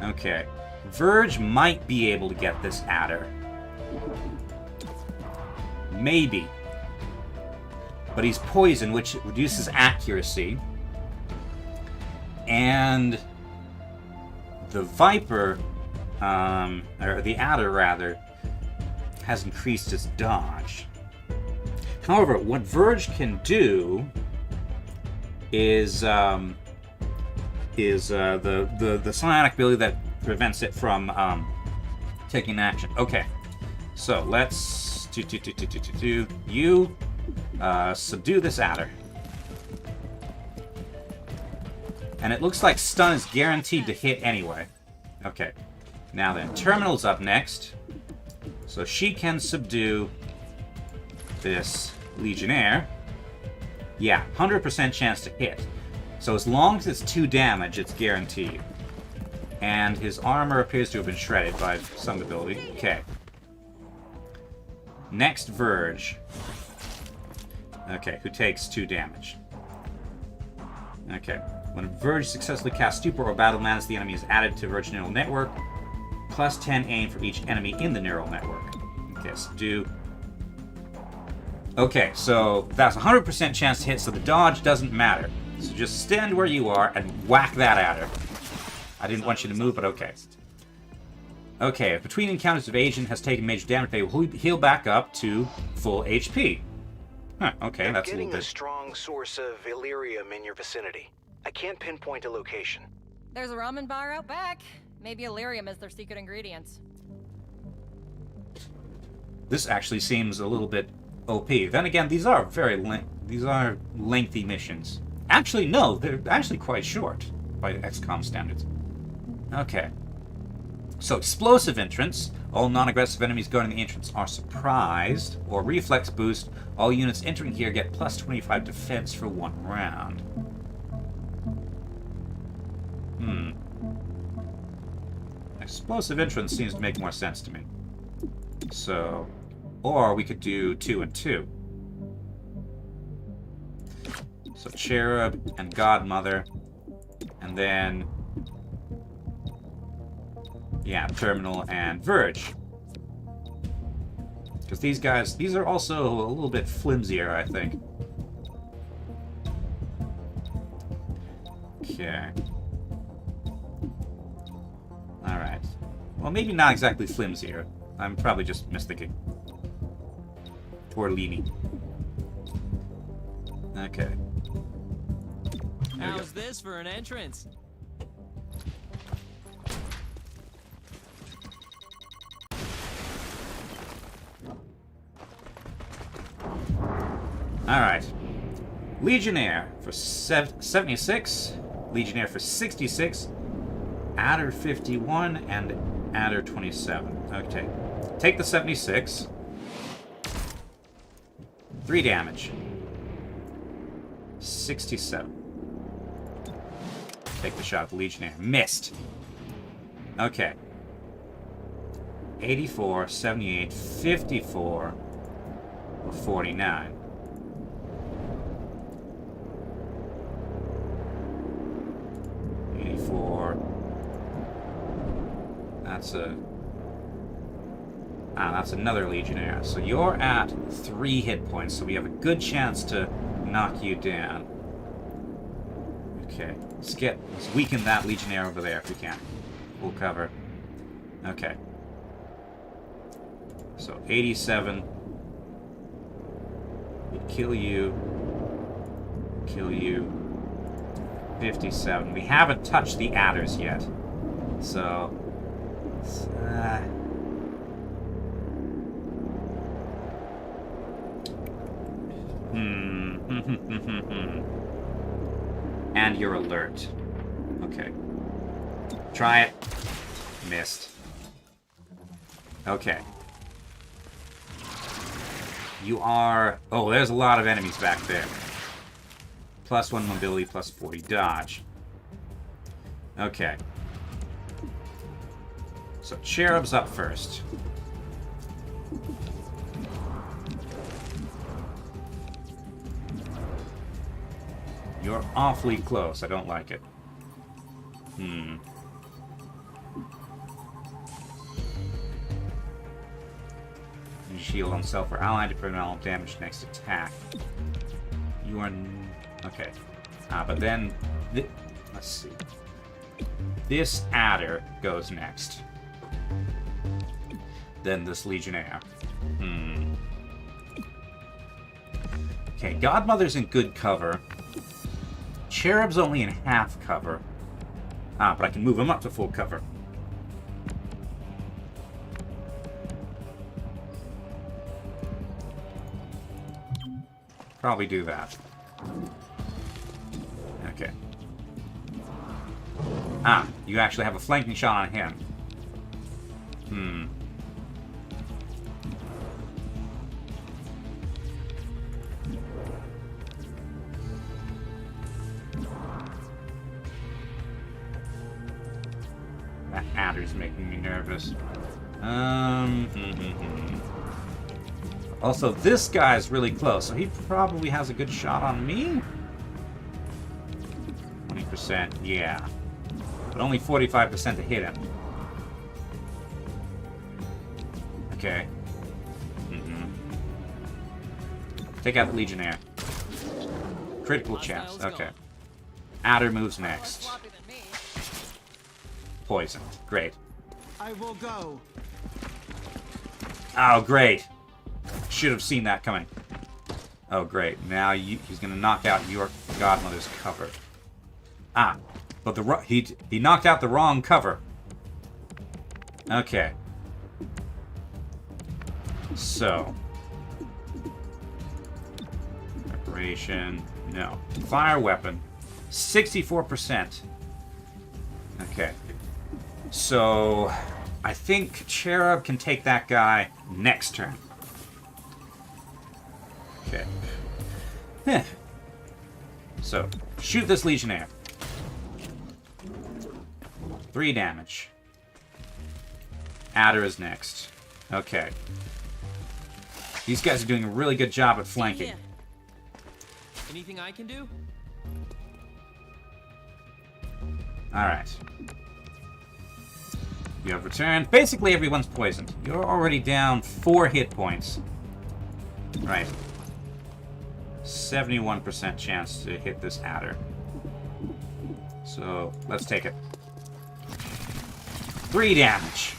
Speaker 1: Okay. Verge might be able to get this adder. Maybe. But he's poison, which reduces accuracy. And the Viper, or the adder rather, has increased its dodge. However, what Verge can do is the psionic ability that prevents it from taking action. Okay, so let's you subdue this adder. And it looks like stun is guaranteed to hit anyway. Okay, now then, Terminal's up next. So she can subdue this Legionnaire. Yeah, 100% chance to hit. So as long as it's 2 damage, it's guaranteed. And his armor appears to have been shredded by some ability. Okay. Next, Verge. Okay, who takes 2 damage. Okay. When Verge successfully casts Stupor or Battle Madness, the enemy is added to Verge Neural Network. Plus 10 aim for each enemy in the neural network. Okay, so do... Okay, so that's 100% chance to hit, so the dodge doesn't matter. So just stand where you are and whack that at her. I didn't want you to move, but okay. Okay, if between encounters of agent has taken major damage, they will heal back up to full HP. Huh, okay, that's a little bit...
Speaker 5: I'm getting a strong source of Illyrium in your vicinity. I can't pinpoint a location.
Speaker 3: There's a ramen bar out back. Maybe Illyrium is their secret ingredients.
Speaker 1: This actually seems a little bit OP. Then again, these are lengthy missions. Actually, no, they're actually quite short by XCOM standards. Okay. So, explosive entrance. All non-aggressive enemies going to the entrance are surprised. Or reflex boost. All units entering here get plus 25 defense for 1 round. Explosive entrance seems to make more sense to me. So, or we could do 2 and 2. So Cherub and Godmother, and then, yeah, Terminal and Verge. Because these guys, these are also a little bit flimsier, I think. Okay. Alright. Well, maybe not exactly flimsier. I'm probably just misthinking. Poor Leanie. Okay.
Speaker 4: How's this for an entrance?
Speaker 1: Alright. Legionnaire for 76. Legionnaire for 66. Adder 51 and Adder 27. Okay. Take the 76. 3 damage. 67. Take the shot at the Legionnaire. Missed. Okay. 84, 78, 54, 49. That's another Legionnaire. So you're at 3 hit points, so we have a good chance to knock you down. Okay, let's weaken that Legionnaire over there if we can. Full cover. Okay. So 87. Kill you. Kill you. 57. We haven't touched the adders yet. So... And you're alert. Okay. Try it. Missed. Okay. You are... Oh, there's a lot of enemies back there. +1 mobility, +40 dodge. Okay. So, Cherub's up first. You're awfully close. I don't like it. Shield on self or ally to prevent all damage next attack. You are... Okay. But then... Let's see. This adder goes next. Then this legionnaire. Okay, Godmother's in good cover. Cherub's only in half cover. But I can move him up to full cover. Probably do that. Okay. You actually have a flanking shot on him. That adder's making me nervous. Also, this guy's really close, so he probably has a good shot on me? 20%, yeah. But only 45% to hit him. Okay. Take out the Legionnaire. Critical chance, okay. Adder moves next. Poison, great.
Speaker 11: I will go.
Speaker 1: Oh, great. Should have seen that coming. Oh, great. Now he's going to knock out your Godmother's cover. But he knocked out the wrong cover. Okay. So. Preparation. No. Fire weapon. 64%. Okay. So, I think Cherub can take that guy next turn. Okay. So, shoot this Legionnaire. 3 damage. Adder is next. Okay. These guys are doing a really good job at flanking.
Speaker 4: Anything I can do?
Speaker 1: Alright. You have returned. Basically, everyone's poisoned. You're already down 4 hit points. Right. 71% chance to hit this adder. So, let's take it. 3 damage.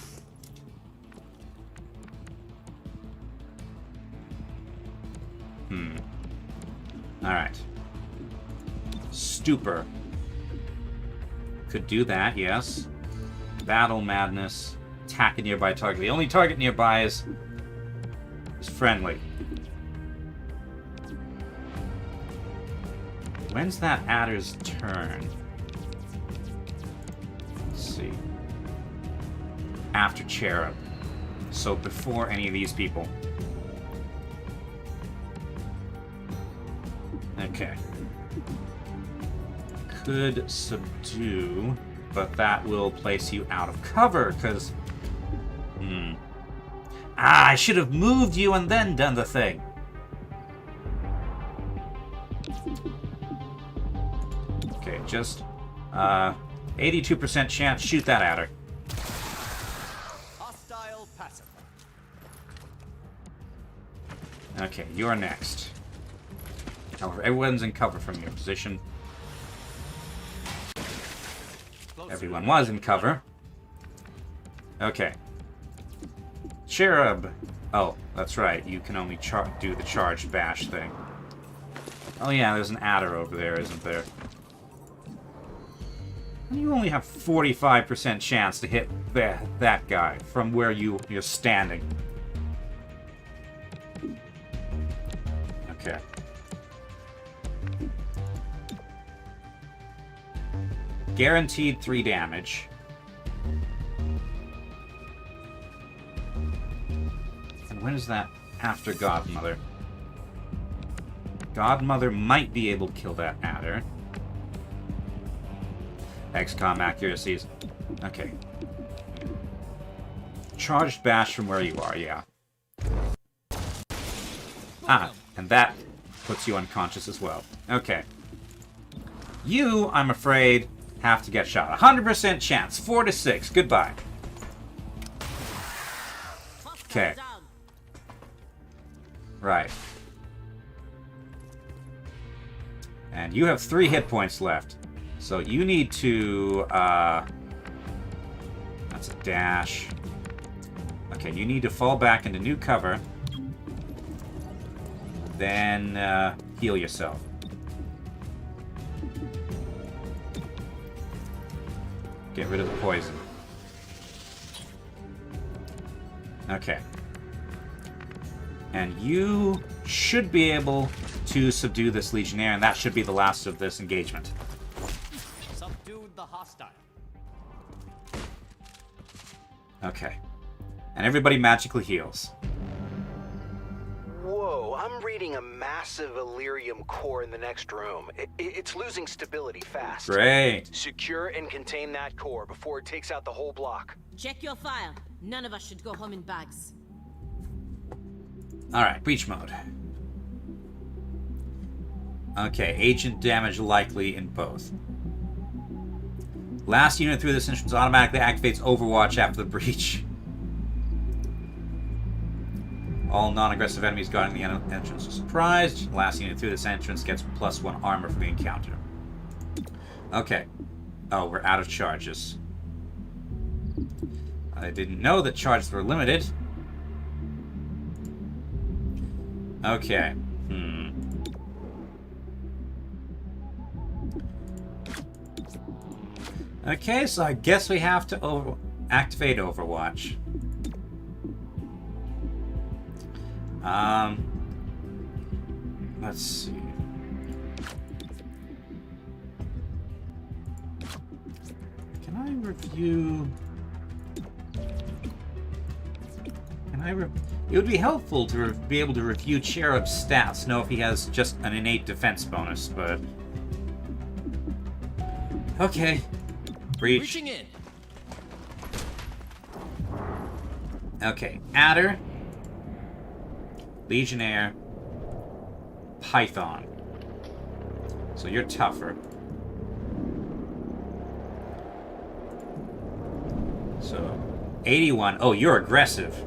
Speaker 1: Alright. Stupor. Could do that, yes. Battle Madness. Attack a nearby target. The only target nearby is friendly. When's that adder's turn? Let's see. After Cherub. So before any of these people. Okay. Could subdue, but that will place you out of cover, because... I should have moved you and then done the thing. Okay, just 82% chance. Shoot that at her.
Speaker 10: Hostile passive.
Speaker 1: Okay, you're next. However, everyone's in cover from your position. Everyone was in cover. Okay. Cherub. Oh, that's right. You can only do the charged bash thing. Oh yeah, there's an adder over there, isn't there? You only have 45% chance to hit that guy from where you're standing. Okay. Guaranteed 3 damage. when is that after Godmother? Godmother might be able to kill that adder. XCOM accuracies. Okay. Charged bash from where you are, yeah. Ah, and that puts you unconscious as well. Okay. You, I'm afraid, have to get shot. 100% chance. 4 to 6. Goodbye. Okay. Right. And you have 3 hit points left. So you need to, that's a dash. Okay, you need to fall back into new cover. Then, heal yourself. Get rid of the poison. Okay. And you should be able to subdue this Legionnaire, and that should be the last of this engagement.
Speaker 8: Subdued the hostile.
Speaker 1: Okay. And everybody magically heals.
Speaker 5: Whoa, I'm reading a massive Illyrium core in the next room. It's losing stability fast.
Speaker 1: Great.
Speaker 5: Secure and contain that core before it takes out the whole block.
Speaker 2: Check your file. None of us should go home in bags.
Speaker 1: Alright, breach mode. Okay, agent damage likely in both. Last unit through this entrance automatically activates Overwatch after the breach. All non-aggressive enemies guarding the entrance are surprised. Last unit through this entrance gets +1 armor for the encounter. Okay. Oh, we're out of charges. I didn't know that charges were limited. Okay. Okay, so I guess we have to activate Overwatch. Let's see. Can I review? It would be helpful to be able to review Cherub's stats, know if he has just an innate defense bonus, but... Okay. Breach.
Speaker 4: Reaching in.
Speaker 1: Okay, Adder, Legionnaire, Python. So you're tougher. So, 81. Oh, you're aggressive.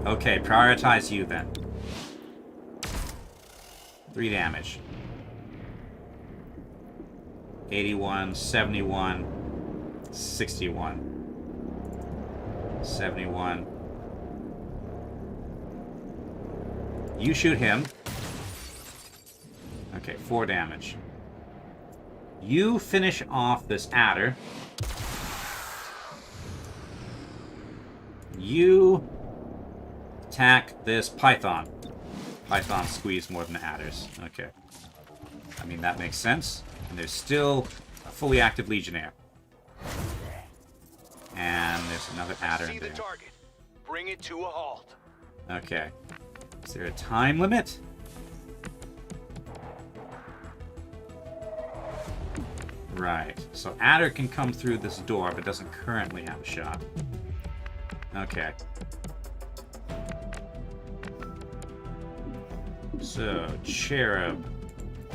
Speaker 1: Okay, prioritize you then. 3 damage. 81, 71, 61. 71. You shoot him. Okay, 4 damage. You finish off this adder. You attack this python. Python squeeze more than adders. Okay. I mean, that makes sense. And there's still a fully active Legionnaire. And there's another adder in there.
Speaker 5: See the target. Bring it to a halt.
Speaker 1: Okay. Is there a time limit? Right. So Adder can come through this door, but doesn't currently have a shot. Okay. So, Cherub.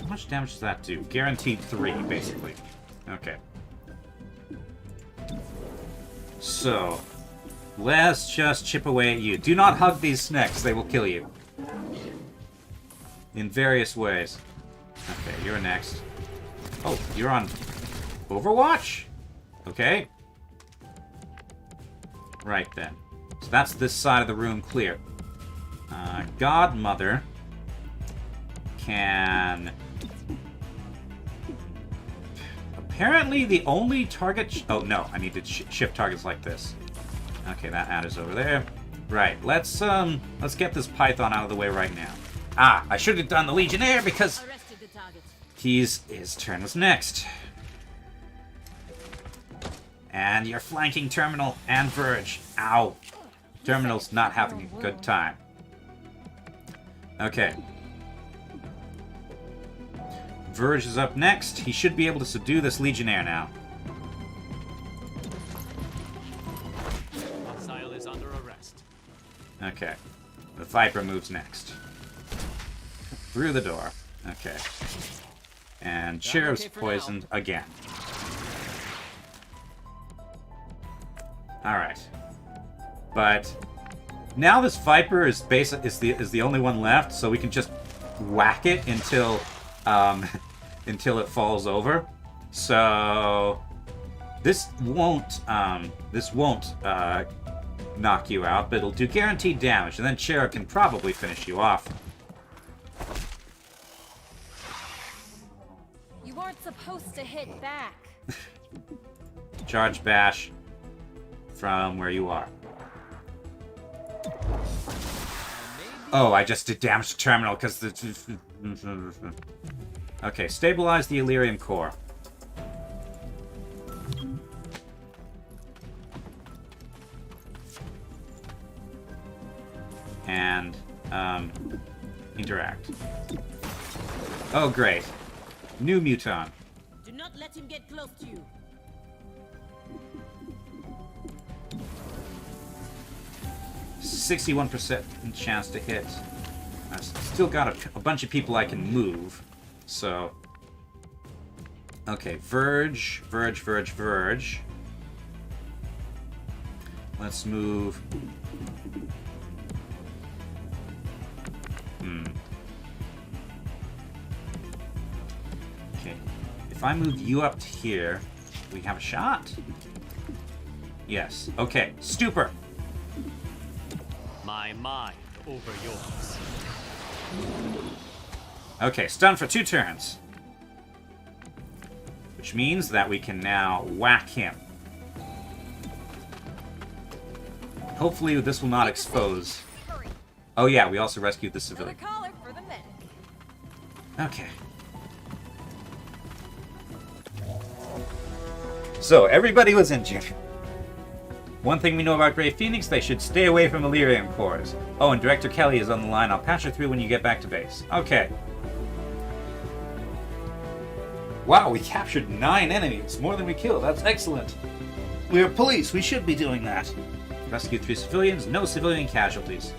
Speaker 1: How much damage does that do? Guaranteed 3, basically. Okay. So, let's just chip away at you. Do not hug these snakes. They will kill you. In various ways. Okay, you're next. Oh, you're on Overwatch? Okay. Right then. So that's this side of the room clear. Godmother can... Apparently the only target... Oh, no. I need to shift targets like this. Okay, that adder's over there. Right. Let's get this Python out of the way right now. Ah, I should have done the Legionnaire because... His turn was next. And you're flanking Terminal and Verge. Ow. Terminal's not having a good time. Okay. Verge is up next. He should be able to subdue this Legionnaire now.
Speaker 8: Hostile is under arrest.
Speaker 1: Okay. The Viper moves next. Through the door. Okay. And Sheriff's poisoned again. Alright. But now this Viper is the only one left, so we can just whack it until until it falls over. So this won't knock you out, but it'll do guaranteed damage, and then Chera can probably finish you off.
Speaker 3: You aren't supposed to hit back.
Speaker 1: Charge bash from where you are. Oh, I just did damage to terminal because the... Okay, stabilize the Illyrium core. And, interact. Oh, great. New Muton.
Speaker 2: Do not let him get close to you.
Speaker 1: %61% chance to hit. I've still got a bunch of people I can move, so... Okay, Verge. Let's move... Okay, if I move you up to here, we have a shot? Yes. Okay, Stupor!
Speaker 8: My mind over yours.
Speaker 1: Okay, stun for 2 turns. Which means that we can now whack him. Hopefully this will not expose... Oh yeah, we also rescued the civilian. Okay. So, everybody was injured. One thing we know about Grey Phoenix, they should stay away from Illyrium cores. Oh, and Director Kelly is on the line. I'll patch her through when you get back to base. Okay. Wow, we captured 9 enemies. More than we killed. That's excellent. We're police. We should be doing that. Rescue 3 civilians. No civilian casualties.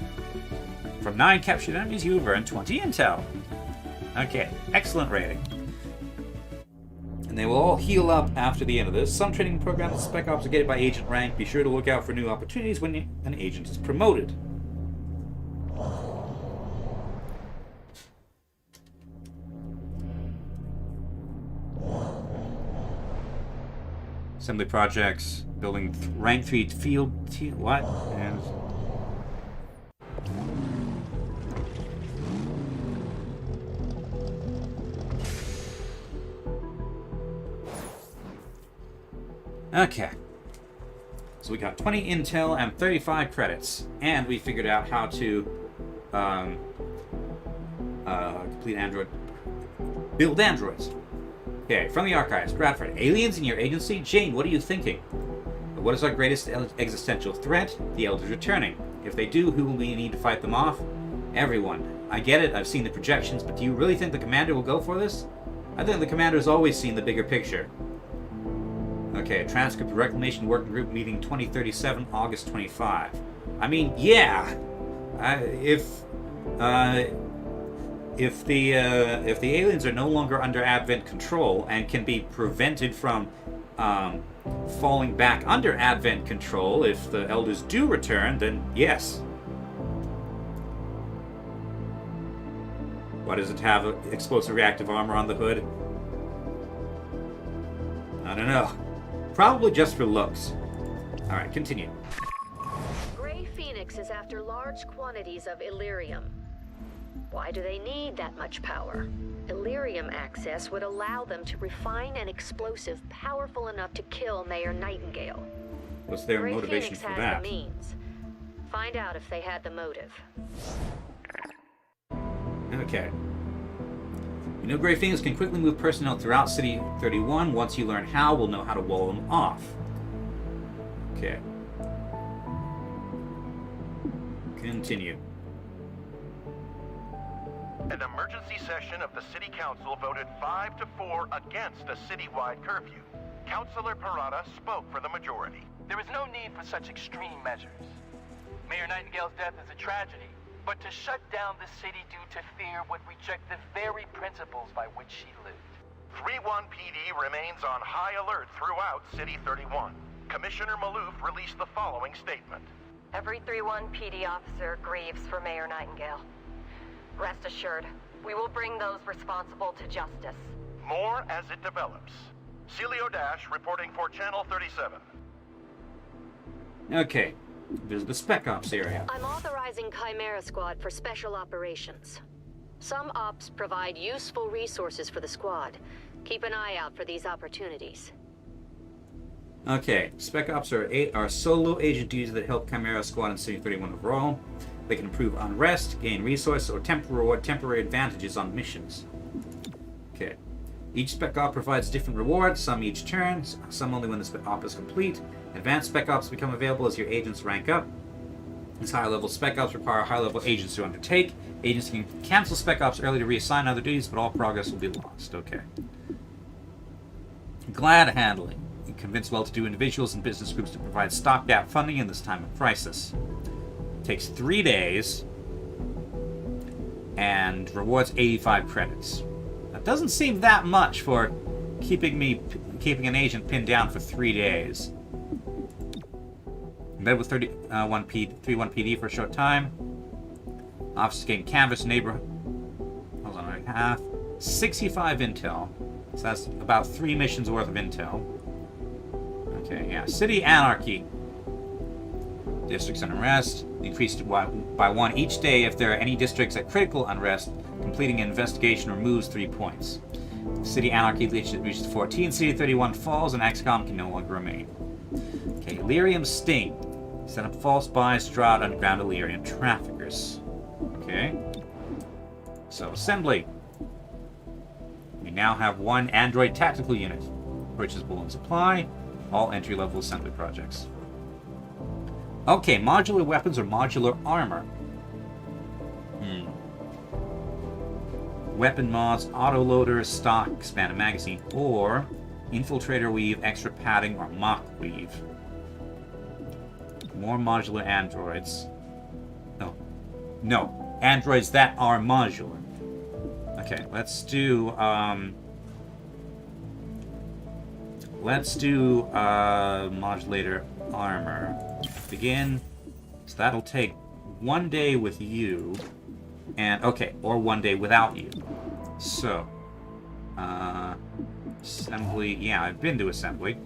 Speaker 1: From 9 captured enemies, you have earned 20 intel. Okay. Excellent rating. And they will all heal up after the end of this. Some training programs and spec ops are gated by agent rank. Be sure to look out for new opportunities when an agent is promoted. Assembly projects, building rank 3 field... What? And... Okay. So we got 20 intel and 35 credits. And we figured out how to complete android... Build androids. Okay, from the archives. Bradford, aliens in your agency? Jane, what are you thinking? What is our greatest existential threat? The Elders returning. If they do, who will we need to fight them off? Everyone. I get it, I've seen the projections, but do you really think the commander will go for this? I think the commander's always seen the bigger picture. Okay, transcript of Reclamation Working Group meeting 2037, August 25. I mean, yeah. If the aliens are no longer under Advent control and can be prevented from falling back under Advent control, if the Elders do return, then yes. Why does it have explosive reactive armor on the hood? I don't know. Probably just for looks. Alright, continue.
Speaker 14: Grey Phoenix is after large quantities of Illyrium. Why do they need that much power? Illyrium access would allow them to refine an explosive powerful enough to kill Mayor Nightingale.
Speaker 1: What's their
Speaker 14: Grey
Speaker 1: motivation
Speaker 14: Phoenix
Speaker 1: for
Speaker 14: has
Speaker 1: that?
Speaker 14: the means. Find out if they had the motive.
Speaker 1: Okay. You know Grey Phoenix can quickly move personnel throughout City 31. Once you learn how, we'll know how to wall them off. Okay.
Speaker 12: An emergency session of the City Council voted 5-4 against a citywide curfew. Councilor Parada spoke for the majority.
Speaker 10: There is no need for such extreme measures. Mayor Nightingale's death is a tragedy, but to shut down the city due to fear would reject the very principles by which she lived.
Speaker 12: 3-1 PD remains on high alert throughout City 31. Commissioner Maloof released the following statement.
Speaker 9: Every 3-1 PD officer grieves for Mayor Nightingale. Rest assured, we will bring those responsible to justice.
Speaker 12: More as it develops. Celio Dash reporting for Channel 37.
Speaker 1: Okay, visit the Spec Ops area.
Speaker 14: I'm authorizing Chimera Squad for special operations. Some ops provide useful resources for the squad. Keep an eye out for these opportunities.
Speaker 1: Okay, Spec Ops are solo agent duties that help Chimera Squad and City 31 overall. They can improve unrest, gain resources, or reward temporary advantages on missions. Okay. Each Spec Op provides different rewards, some each turn, some only when the Spec Op is complete. Advanced Spec Ops become available as your agents rank up. These high-level Spec Ops require high-level agents to undertake. Agents can cancel Spec Ops early to reassign other duties, but all progress will be lost. Okay. Glad handling. You convince well-to-do individuals and business groups to provide stopgap funding in this time of crisis. Takes 3 days and rewards 85 credits. That doesn't seem that much for keeping an agent pinned down for 3 days. Embed with 3-1 PD for a short time. Officers gain canvas neighborhood. Hold on, right, half 65 intel. So that's about 3 missions worth of intel. Okay, yeah. City anarchy. Districts in unrest. Increased by 1 each day if there are any districts at critical unrest. Completing an investigation removes 3 points. If City anarchy reaches 14, City 31 falls, and XCOM can no longer remain. Okay, Illyrium Sting. Set up false buys to draw out underground Illyrium traffickers. Okay. So, assembly. We now have 1 android tactical unit. Purchasable in supply. All entry-level assembly projects. Okay, modular weapons or modular armor. Weapon mods, autoloader, stock, expanded magazine, or infiltrator weave, extra padding, or mock weave. More modular androids. No. Androids that are modular. Okay, let's do modulator armor. Begin. So that'll take 1 day with you. And, okay, or 1 day without you. So, assembly, yeah, I've been to assembly.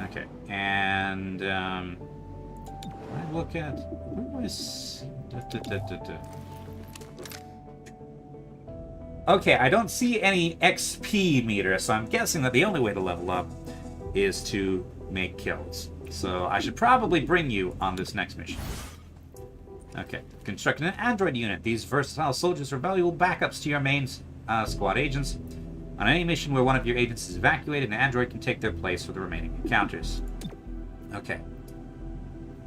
Speaker 1: Okay, and, I look at, where is, Okay, I don't see any XP meter, so I'm guessing that the only way to level up is to make kills. So I should probably bring you on this next mission. Okay, constructing an android unit. These versatile soldiers are valuable backups to your main squad agents. On any mission where one of your agents is evacuated, an android can take their place for the remaining encounters. Okay.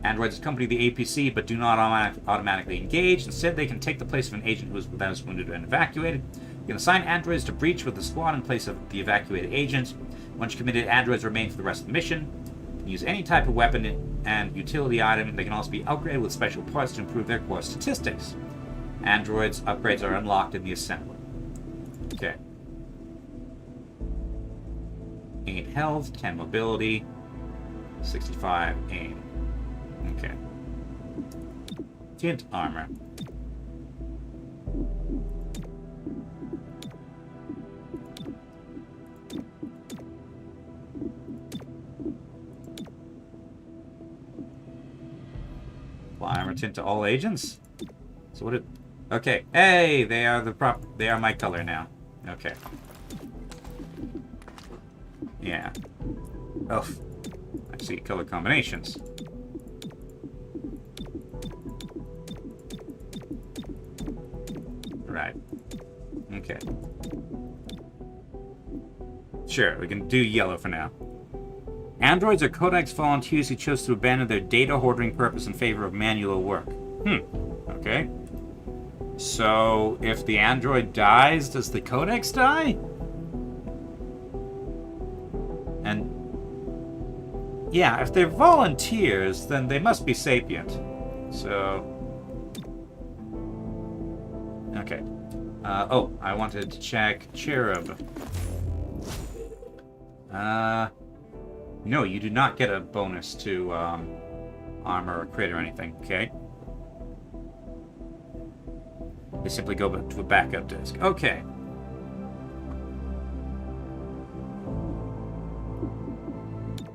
Speaker 1: Androids accompany the APC, but do not automatically engage. Instead, they can take the place of an agent who is wounded and evacuated. You can assign androids to breach with the squad in place of the evacuated agent. Once committed, androids remain for the rest of the mission. You can use any type of weapon and utility item. They can also be upgraded with special parts to improve their core statistics. Androids upgrades are unlocked in the assembly. Okay. 8 health, 10 mobility, 65 aim. Okay. Tint armor. Apply armor tint to all agents. So what? Okay. Hey, they are They are my color now. Okay. Yeah. Oh, I see color combinations. Right. Okay. Sure, we can do yellow for now. Androids are Codex volunteers who chose to abandon their data hoarding purpose in favor of manual work. Okay. So, if the android dies, does the codex die? And... yeah, if they're volunteers, then they must be sapient. So... okay. Oh, I wanted to check Cherub. No, you do not get a bonus to armor or crit or anything, okay? They simply go to a backup disk. Okay.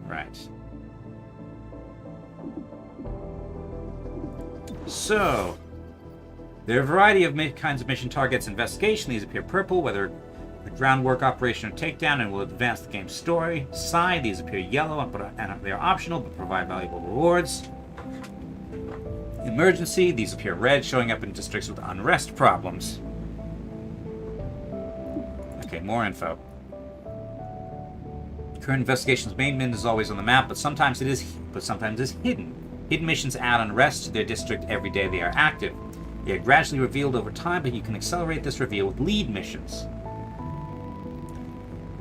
Speaker 1: Right. So, there are a variety of kinds of mission targets. Investigation, these appear purple, whether the groundwork, operation, or takedown, and will advance the game's story. Side, these appear yellow, and they are optional, but provide valuable rewards. Emergency, these appear red, showing up in districts with unrest problems. Okay, more info. Current investigation's main min is always on the map, but sometimes it is hidden. Hidden missions add unrest to their district every day they are active. They are gradually revealed over time, but you can accelerate this reveal with lead missions.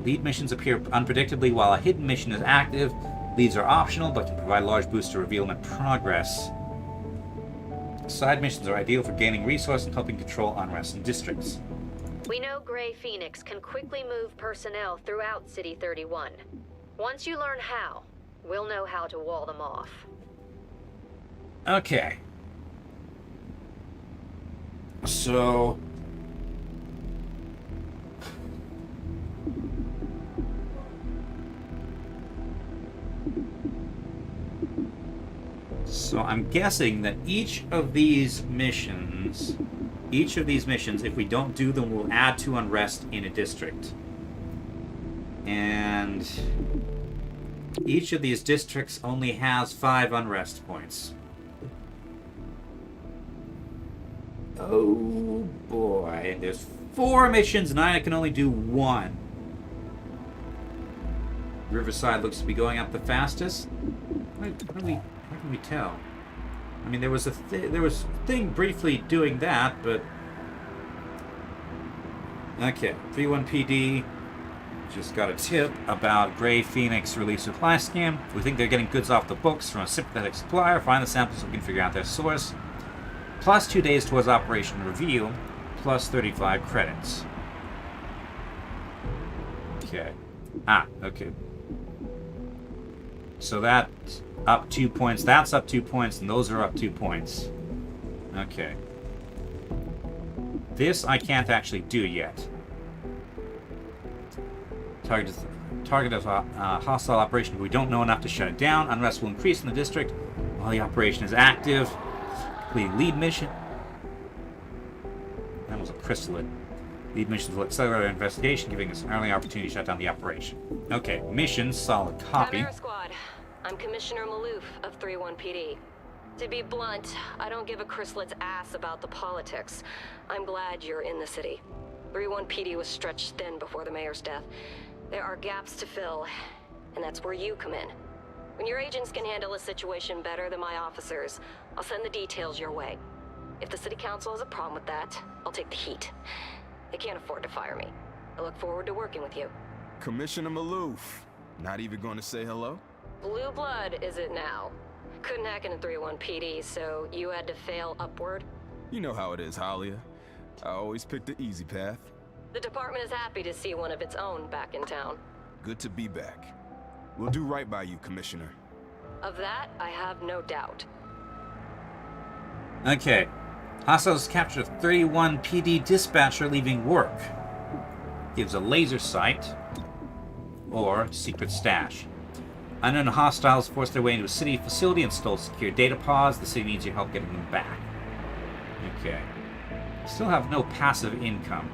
Speaker 1: Lead missions appear unpredictably while a hidden mission is active. Leads are optional, but can provide large boosts to revealment progress. Side missions are ideal for gaining resource and helping control unrest in districts.
Speaker 14: We know Grey Phoenix can quickly move personnel throughout City 31. Once you learn how, we'll know how to wall them off.
Speaker 1: Okay. So... so I'm guessing that each of these missions, if we don't do them, will add to unrest in a district. And each of these districts only has 5 unrest points. Oh boy, there's 4 missions and I can only do 1. Riverside looks to be going up the fastest. How can we tell? I mean, there was a thing briefly doing that, but okay. 31 PD just got a tip about Grey Phoenix release supply scam. We think they're getting goods off the books from a sympathetic supplier. Find the samples so we can figure out their source. Plus 2 days towards Operation Reveal. Plus 35 credits. Okay. Okay. So that's up 2 points, that's up 2 points, and those are up 2 points. Okay. This I can't actually do yet. Target of a hostile operation, but we don't know enough to shut it down. Unrest will increase in the district while the operation is active. Complete lead mission. That was a chrysalid. Lead missions will accelerate our investigation, giving us an early opportunity to shut down the operation. Okay, mission, solid copy.
Speaker 9: Chimera Squad. I'm Commissioner Maloof of 31 PD. To be blunt, I don't give a chrysalid's ass about the politics. I'm glad you're in the city. 31 PD was stretched thin before the mayor's death. There are gaps to fill, and that's where you come in. When your agents can handle a situation better than my officers, I'll send the details your way. If the city council has a problem with that, I'll take the heat. They can't afford to fire me. I look forward to working with you.
Speaker 15: Commissioner Maloof. Not even going to say hello?
Speaker 9: Blue blood, is it now? Couldn't hack into 31 PD, so you had to fail upward?
Speaker 15: You know how it is, Halia. I always pick the easy path.
Speaker 9: The department is happy to see one of its own back in town.
Speaker 15: Good to be back. We'll do right by you, Commissioner.
Speaker 9: Of that, I have no doubt.
Speaker 1: Okay. Hostiles capture 31 PD dispatcher leaving work. Gives a laser sight or secret stash. Unknown hostiles force their way into a city facility and stole secure data pods. The city needs your help getting them back. Okay. Still have no passive income.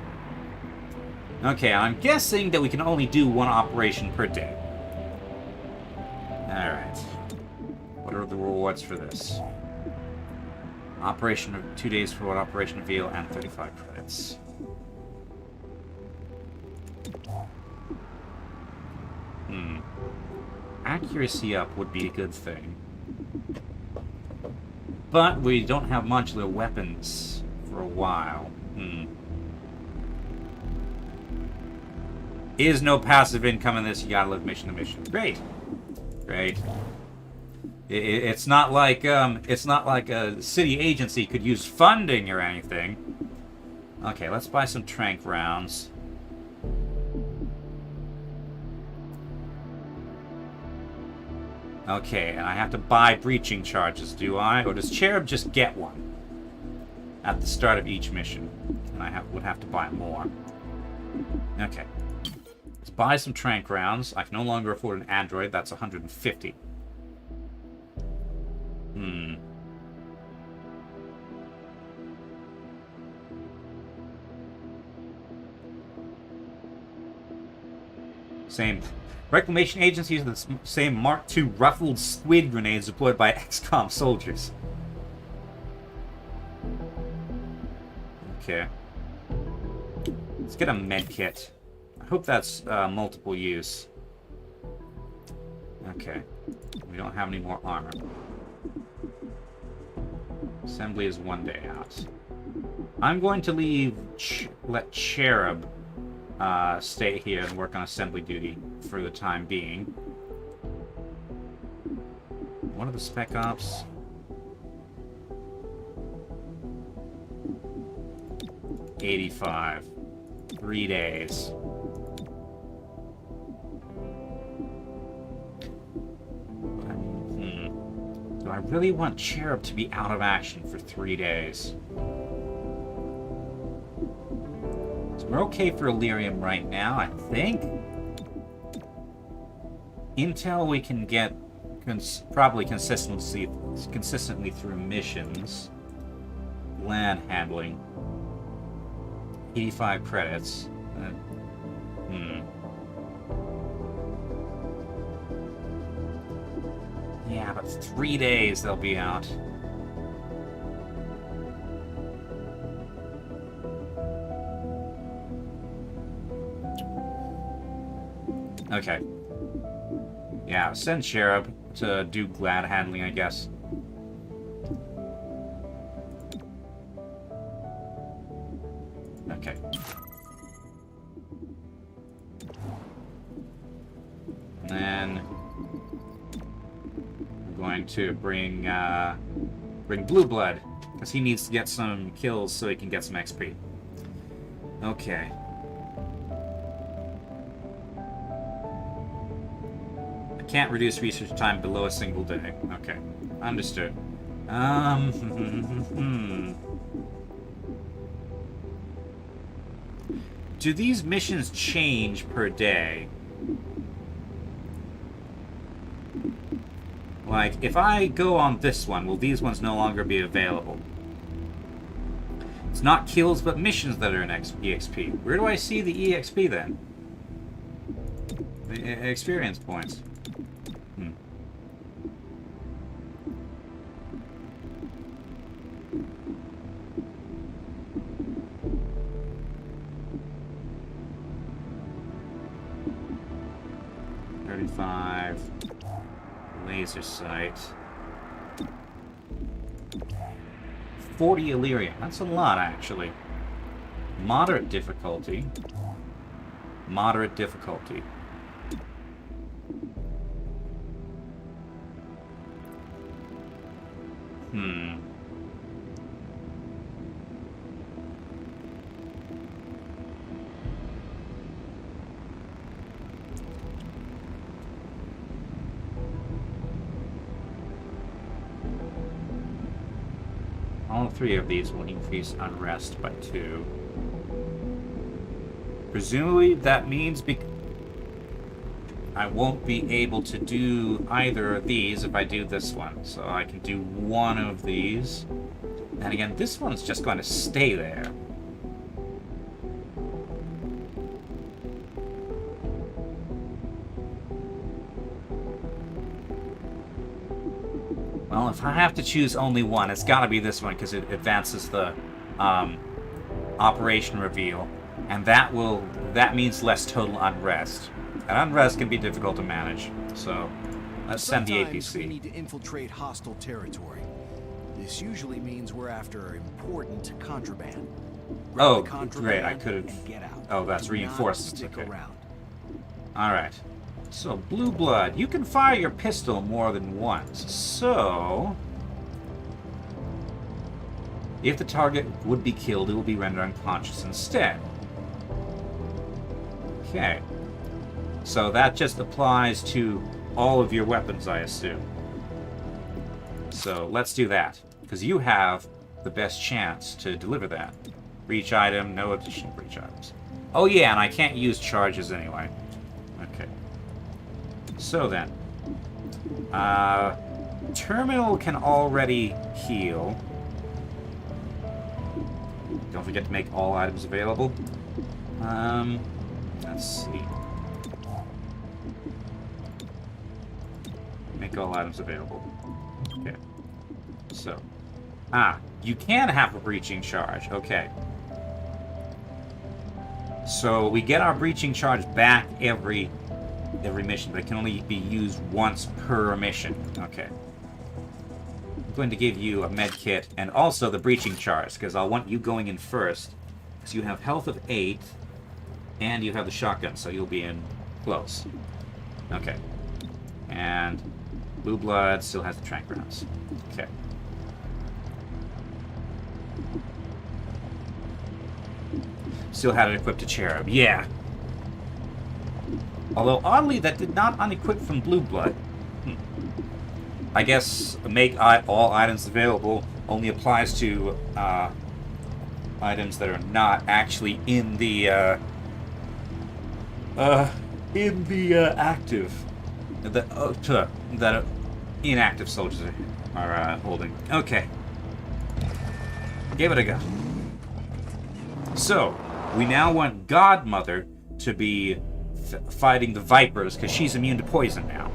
Speaker 1: Okay, I'm guessing that we can only do 1 operation per day. Alright. What are the rewards for this? Operation of 2 days for Operation Reveal and 35 credits. Accuracy up would be a good thing. But we don't have modular weapons for a while. Is no passive income in this. You gotta live mission to mission. Great. Great. It's not like a city agency could use funding or anything. Okay, let's buy some tranq rounds. Okay, and I have to buy breaching charges, do I? Or does Cherub just get one at the start of each mission? And I would have to buy more. Okay. Let's buy some tranq rounds. I can no longer afford an android. That's 150. Same. Reclamation agencies are the same Mark II ruffled squid grenades deployed by XCOM soldiers. Okay. Let's get a med kit. I hope that's multiple use. Okay. We don't have any more armor. Assembly is 1 day out. I'm going to let Cherub stay here and work on assembly duty for the time being. What are the spec ops? $85. 3 days. Do I really want Cherub to be out of action for 3 days? So we're okay for Illyrium right now, I think. Intel we can get probably consistently through missions. Land handling. 85 credits. Yeah, but 3 days they'll be out. Okay. Yeah, send Cherub to do glad handling, I guess. Okay. And then I'm going to bring Blue Blood, because he needs to get some kills so he can get some XP. Okay. I can't reduce research time below a single day. Okay. Understood. Do these missions change per day? Like, if I go on this one, will these ones no longer be available? It's not kills, but missions that are in EXP. Where do I see the EXP then? The experience points. 35. Laser sight. 40 Illyrium. That's a lot, actually. Moderate difficulty. Moderate difficulty. All 3 of these will increase unrest by 2. Presumably that means I won't be able to do either of these if I do this one. So I can do one of these. And again, this one's just going to stay there. Well, if I have to choose only one, it's got to be this one because it advances the operation reveal, and that means less total unrest. And unrest can be difficult to manage, so let's send the APC.
Speaker 13: We need to infiltrate hostile territory. This usually means we're after important contraband. Grab
Speaker 1: Oh,
Speaker 13: the contraband
Speaker 1: great, I could've...
Speaker 13: and get out.
Speaker 1: Oh, that's
Speaker 13: Do not
Speaker 1: reinforcements,
Speaker 13: stick
Speaker 1: okay.
Speaker 13: around.
Speaker 1: Alright. So, Blue Blood. You can fire your pistol more than once. So... if the target would be killed, it will be rendered unconscious instead. Okay. So that just applies to all of your weapons, I assume. So let's do that, because you have the best chance to deliver that. Breach item, no additional breach items. Oh yeah, and I can't use charges anyway. Okay. So then. Terminal can already heal. Don't forget to make all items available. Let's see. Make all items available. Okay. So. You can have a breaching charge. Okay. So we get our breaching charge back every mission, but it can only be used once per mission. Okay. I'm going to give you a med kit and also the breaching charge, because I'll want you going in first. Because you have health of 8, and you have the shotgun, so you'll be in close. Okay. And Blue Blood still has the tranq rounds. Okay. Still had it equipped to Cherub. Yeah. Although, oddly, that did not unequip from Blue Blood. I guess make all items available only applies to items that are not actually in the active. That inactive soldiers are holding. Okay. Give it a go. So, we now want Godmother to be fighting the Vipers, because she's immune to poison now.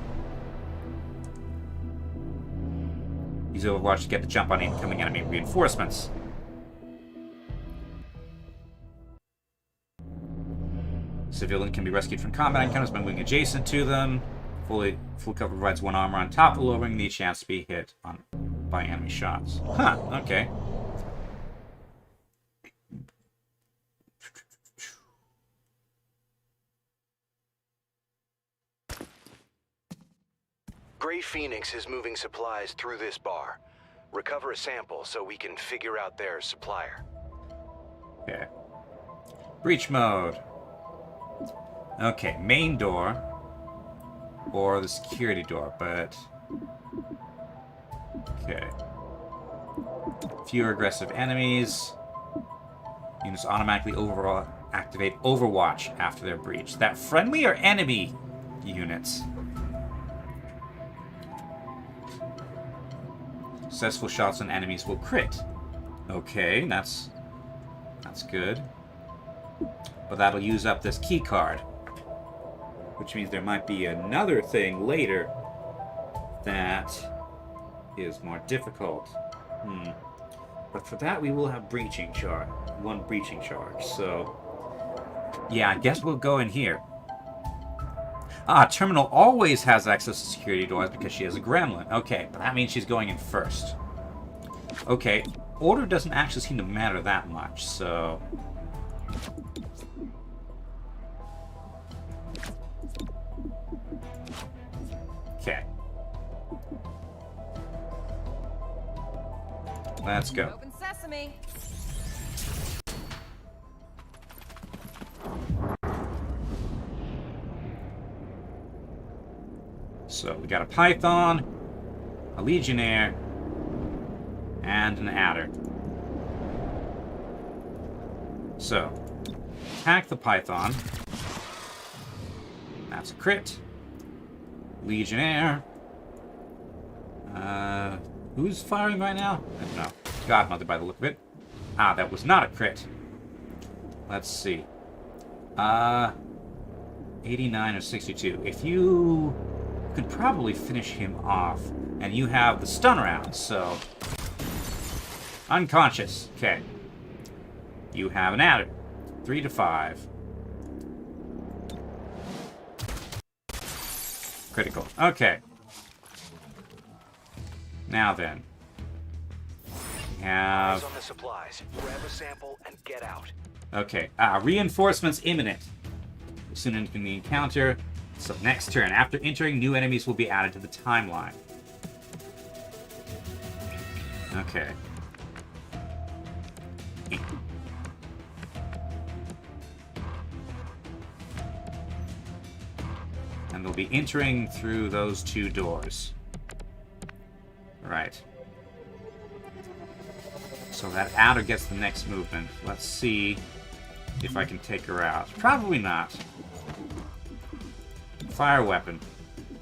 Speaker 1: Use Overwatch to get the jump on incoming enemy reinforcements. Civilian can be rescued from combat encounters by moving adjacent to them. Full cover provides 1 armor on top of lowering the chance to be hit by enemy shots. Huh, okay.
Speaker 5: Gray Phoenix is moving supplies through this bar. Recover a sample so we can figure out their supplier.
Speaker 1: Okay. Breach mode. Okay, main door. Or the security door, but... okay. Fewer aggressive enemies. Units automatically activate Overwatch after their breach. That friendly or enemy units? Successful shots on enemies will crit. Okay, that's good. But that'll use up this key card. Which means there might be another thing later that is more difficult. But for that we will have breaching charge. 1 breaching charge, so... yeah, I guess we'll go in here. Terminal always has access to security doors because she has a gremlin. Okay, but that means she's going in first. Okay, order doesn't actually seem to matter that much, so... okay. Let's go.
Speaker 3: Open sesame.
Speaker 1: So we got a Python, a Legionnaire, and an Adder. So, attack the Python. That's a crit. Legionnaire. Who's firing right now? I don't know. Godmother by the look of it. That was not a crit. Let's see. 89 or 62. If you could probably finish him off, and you have the stun round, so... unconscious. Okay. You have an adder. 3 to 5. Critical. Okay. Now then.
Speaker 5: Eyes on the supplies. Grab a sample and get out.
Speaker 1: Okay. Reinforcements imminent. As soon as in the encounter. So next turn. After entering, new enemies will be added to the timeline. Okay. And they'll be entering through those two doors. Right. So that adder gets the next movement. Let's see if I can take her out. Probably not. Fire weapon.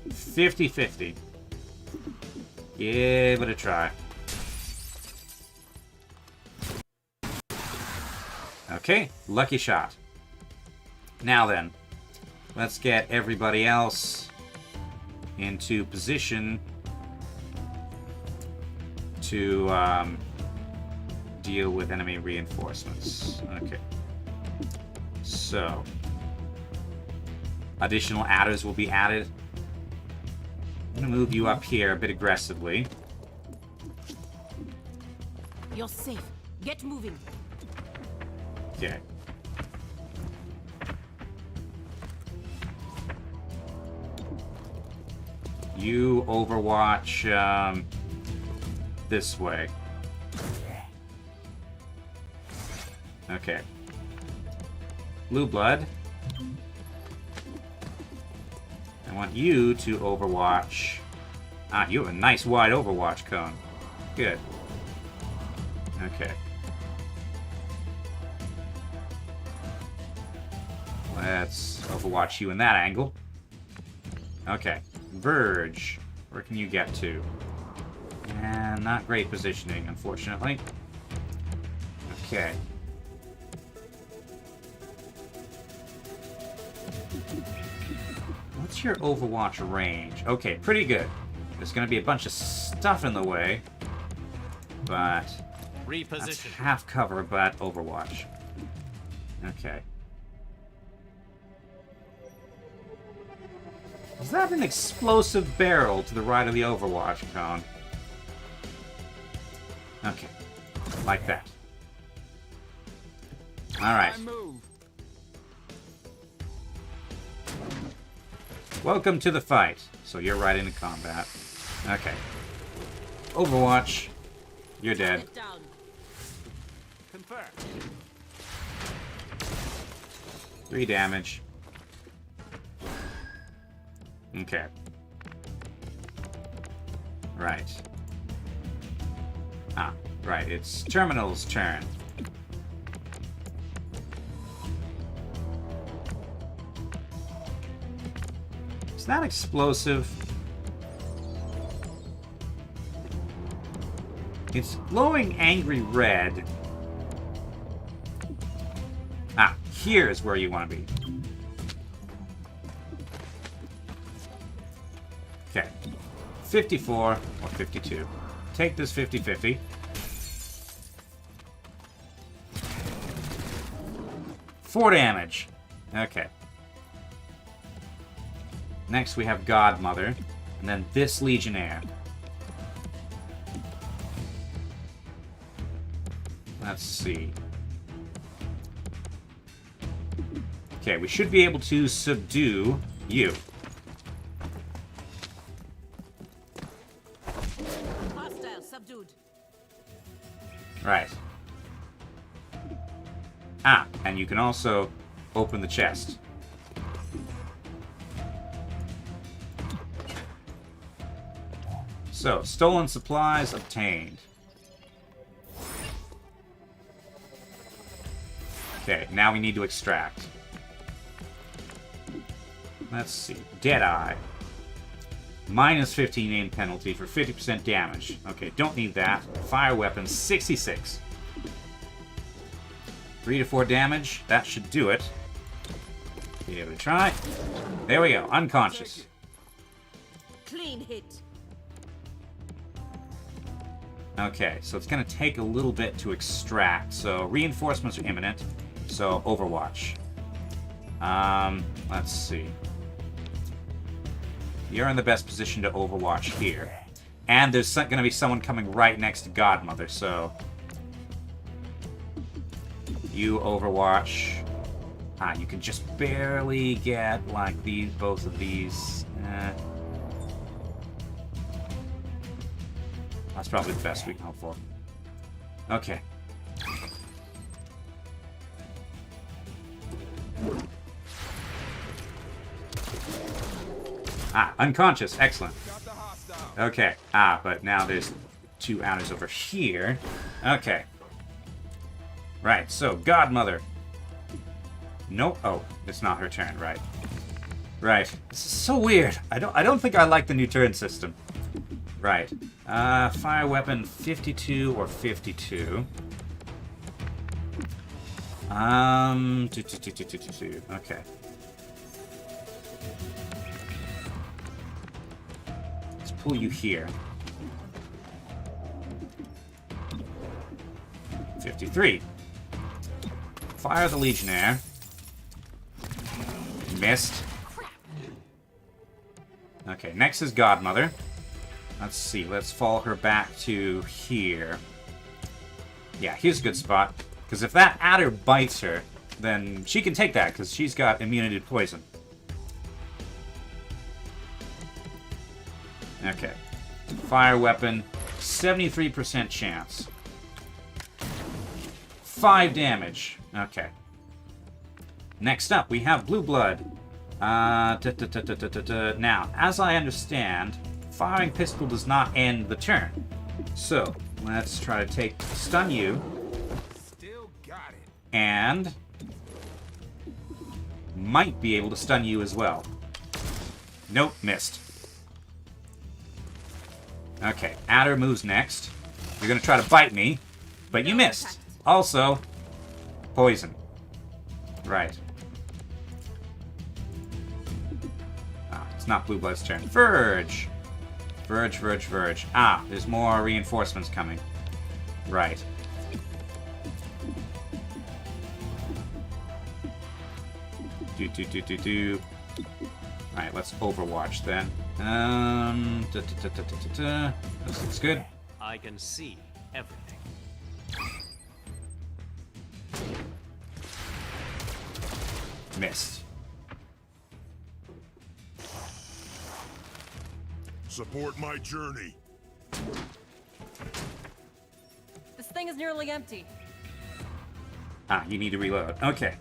Speaker 1: 50-50. Give it a try. Okay, lucky shot. Now then, let's get everybody else into position to deal with enemy reinforcements. Okay. So, additional adders will be added. I'm going to move you up here a bit aggressively.
Speaker 2: You're safe. Get moving.
Speaker 1: Okay. You overwatch this way. Okay. Blue blood. I want you to overwatch. You have a nice wide overwatch cone. Good. Okay. Let's overwatch you in that angle. Okay. Verge. Where can you get to? And not great positioning, unfortunately. Okay. What's your overwatch range? Okay, pretty good. There's going to be a bunch of stuff in the way. But that's half cover, but overwatch. Okay. Is that an explosive barrel to the right of the overwatch cone? Okay. Like that. Alright. Welcome to the fight. So you're right into combat. Okay. Overwatch. You're dead.
Speaker 10: Confirmed.
Speaker 1: 3 damage. Okay. Right. Right. It's Terminal's turn. Is that explosive? It's glowing angry red. Here's where you want to be. Okay. 54 or 52. Take this 50-50. Four damage. Okay. Next we have Godmother. And then this Legionnaire. Let's see. Okay, we should be able to subdue you.
Speaker 2: Hostile subdued.
Speaker 1: Right. And you can also open the chest. So, stolen supplies obtained. Okay, now we need to extract. Let's see. Deadeye. Minus 15 aim penalty for 50% damage. Okay, don't need that. Fire weapon, 66. 3 to 4 damage. That should do it. Give it a try. There we go. Unconscious.
Speaker 2: Clean hit.
Speaker 1: Okay, so it's going to take a little bit to extract. So reinforcements are imminent. So Overwatch. Let's see. You're in the best position to Overwatch here. And there's going to be someone coming right next to Godmother, so... You Overwatch. You can just barely get, like, both of these. That's probably the best we can hope for. Okay. Unconscious. Excellent. Okay. But now there's 2 outers over here. Okay. Right, so Godmother. Nope. Oh, it's not her turn, right. Right. This is so weird. I don't think I like the new turn system. Right. Fire weapon 52 or 52. Okay. Let's pull you here. 53. Fire the Legionnaire. Missed. Okay, next is Godmother. Let's see, let's follow her back to here. Yeah, here's a good spot. Because if that adder bites her, then she can take that, because she's got immunity to poison. Okay. Fire weapon, 73% chance. 5 damage. Okay. Next up, we have Blue Blood. Now, as I understand, firing pistol does not end the turn. So, let's try to stun you.
Speaker 11: Still got it.
Speaker 1: And might be able to stun you as well. Nope, missed. Okay, Adder moves next. You're gonna try to bite me, but you missed. Also, poison. Right. It's not Blue Blood's turn. Verge! Verge. There's more reinforcements coming. Right. Alright, let's Overwatch then. This looks good.
Speaker 8: I can see everything.
Speaker 1: Missed.
Speaker 16: Support my journey.
Speaker 3: This thing is nearly empty.
Speaker 1: You need to reload. Okay.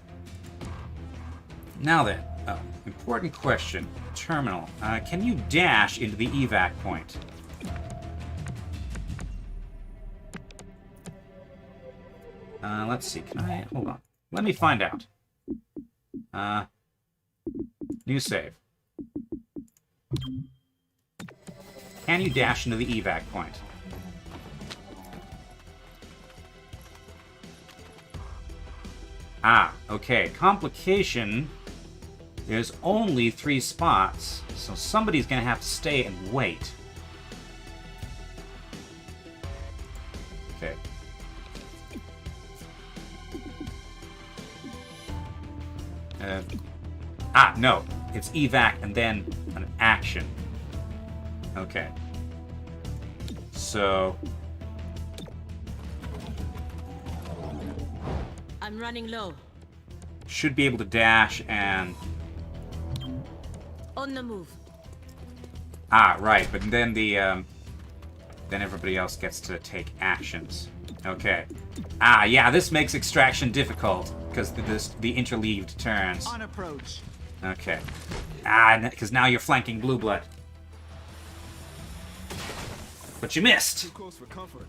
Speaker 1: Now then. Oh, important question. Terminal. Can you dash into the evac point? Let's see. Can I... Hold on. Let me find out. New save. Can you dash into the evac point? Okay. Complication. There's only 3 spots, so somebody's gonna have to stay and wait. Okay. No. It's evac and then an action. Okay. So...
Speaker 2: I'm running low.
Speaker 1: Should be able to dash and...
Speaker 2: On the move.
Speaker 1: Right. But then then everybody else gets to take actions. Okay. Yeah, this makes extraction difficult because the interleaved turns.
Speaker 13: On approach.
Speaker 1: Okay. Because now you're flanking Blue Blood. But you missed.
Speaker 16: Too close for comfort.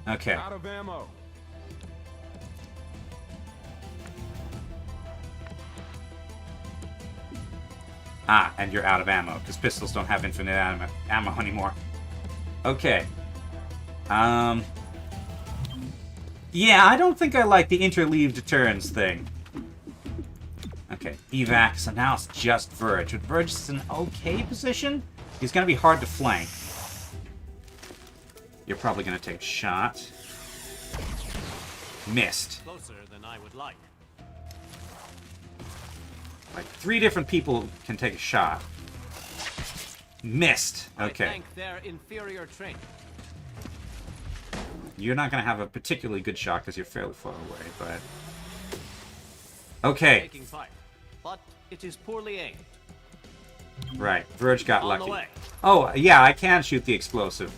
Speaker 1: Okay.
Speaker 16: Out of ammo.
Speaker 1: And you're out of ammo, because pistols don't have infinite ammo anymore. Okay. Yeah, I don't think I like the interleaved turns thing. Okay, evac, so now it's just Verge. But Verge is in an okay position. He's going to be hard to flank. You're probably going to take a shot. Missed.
Speaker 8: Closer than I would like.
Speaker 1: Like 3 different people can take a shot. Missed. Okay.
Speaker 8: I thank their inferior training.
Speaker 1: You're not going to have a particularly good shot because you're fairly far away, but... Okay.
Speaker 8: Taking fire, but it is poorly aimed.
Speaker 1: Right. Verge got
Speaker 8: On
Speaker 1: lucky.
Speaker 8: the way.
Speaker 1: Oh, yeah, I can shoot the explosive.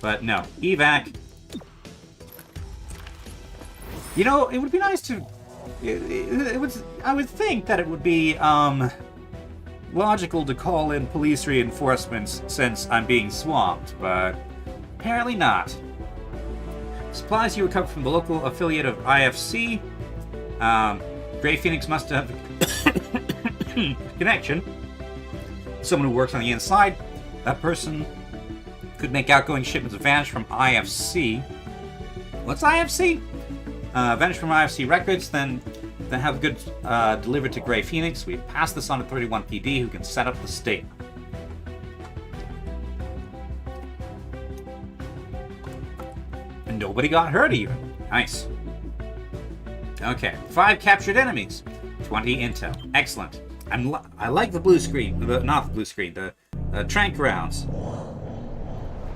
Speaker 1: But no. Evac. You know, it would be nice to... It would, I would think that it would be, logical to call in police reinforcements since I'm being swamped, but apparently not. Supplies you recover from the local affiliate of IFC. Grey Phoenix must have a connection. Someone who works on the inside. That person could make outgoing shipments of Vanish from IFC. What's IFC? Vanish from IFC records, then have goods delivered to Grey Phoenix. We pass this on to 31 PD, who can set up the state. And nobody got hurt even. Nice. Okay, 5 captured enemies, 20 intel. Excellent. I like the blue screen, not the blue screen, the trank rounds.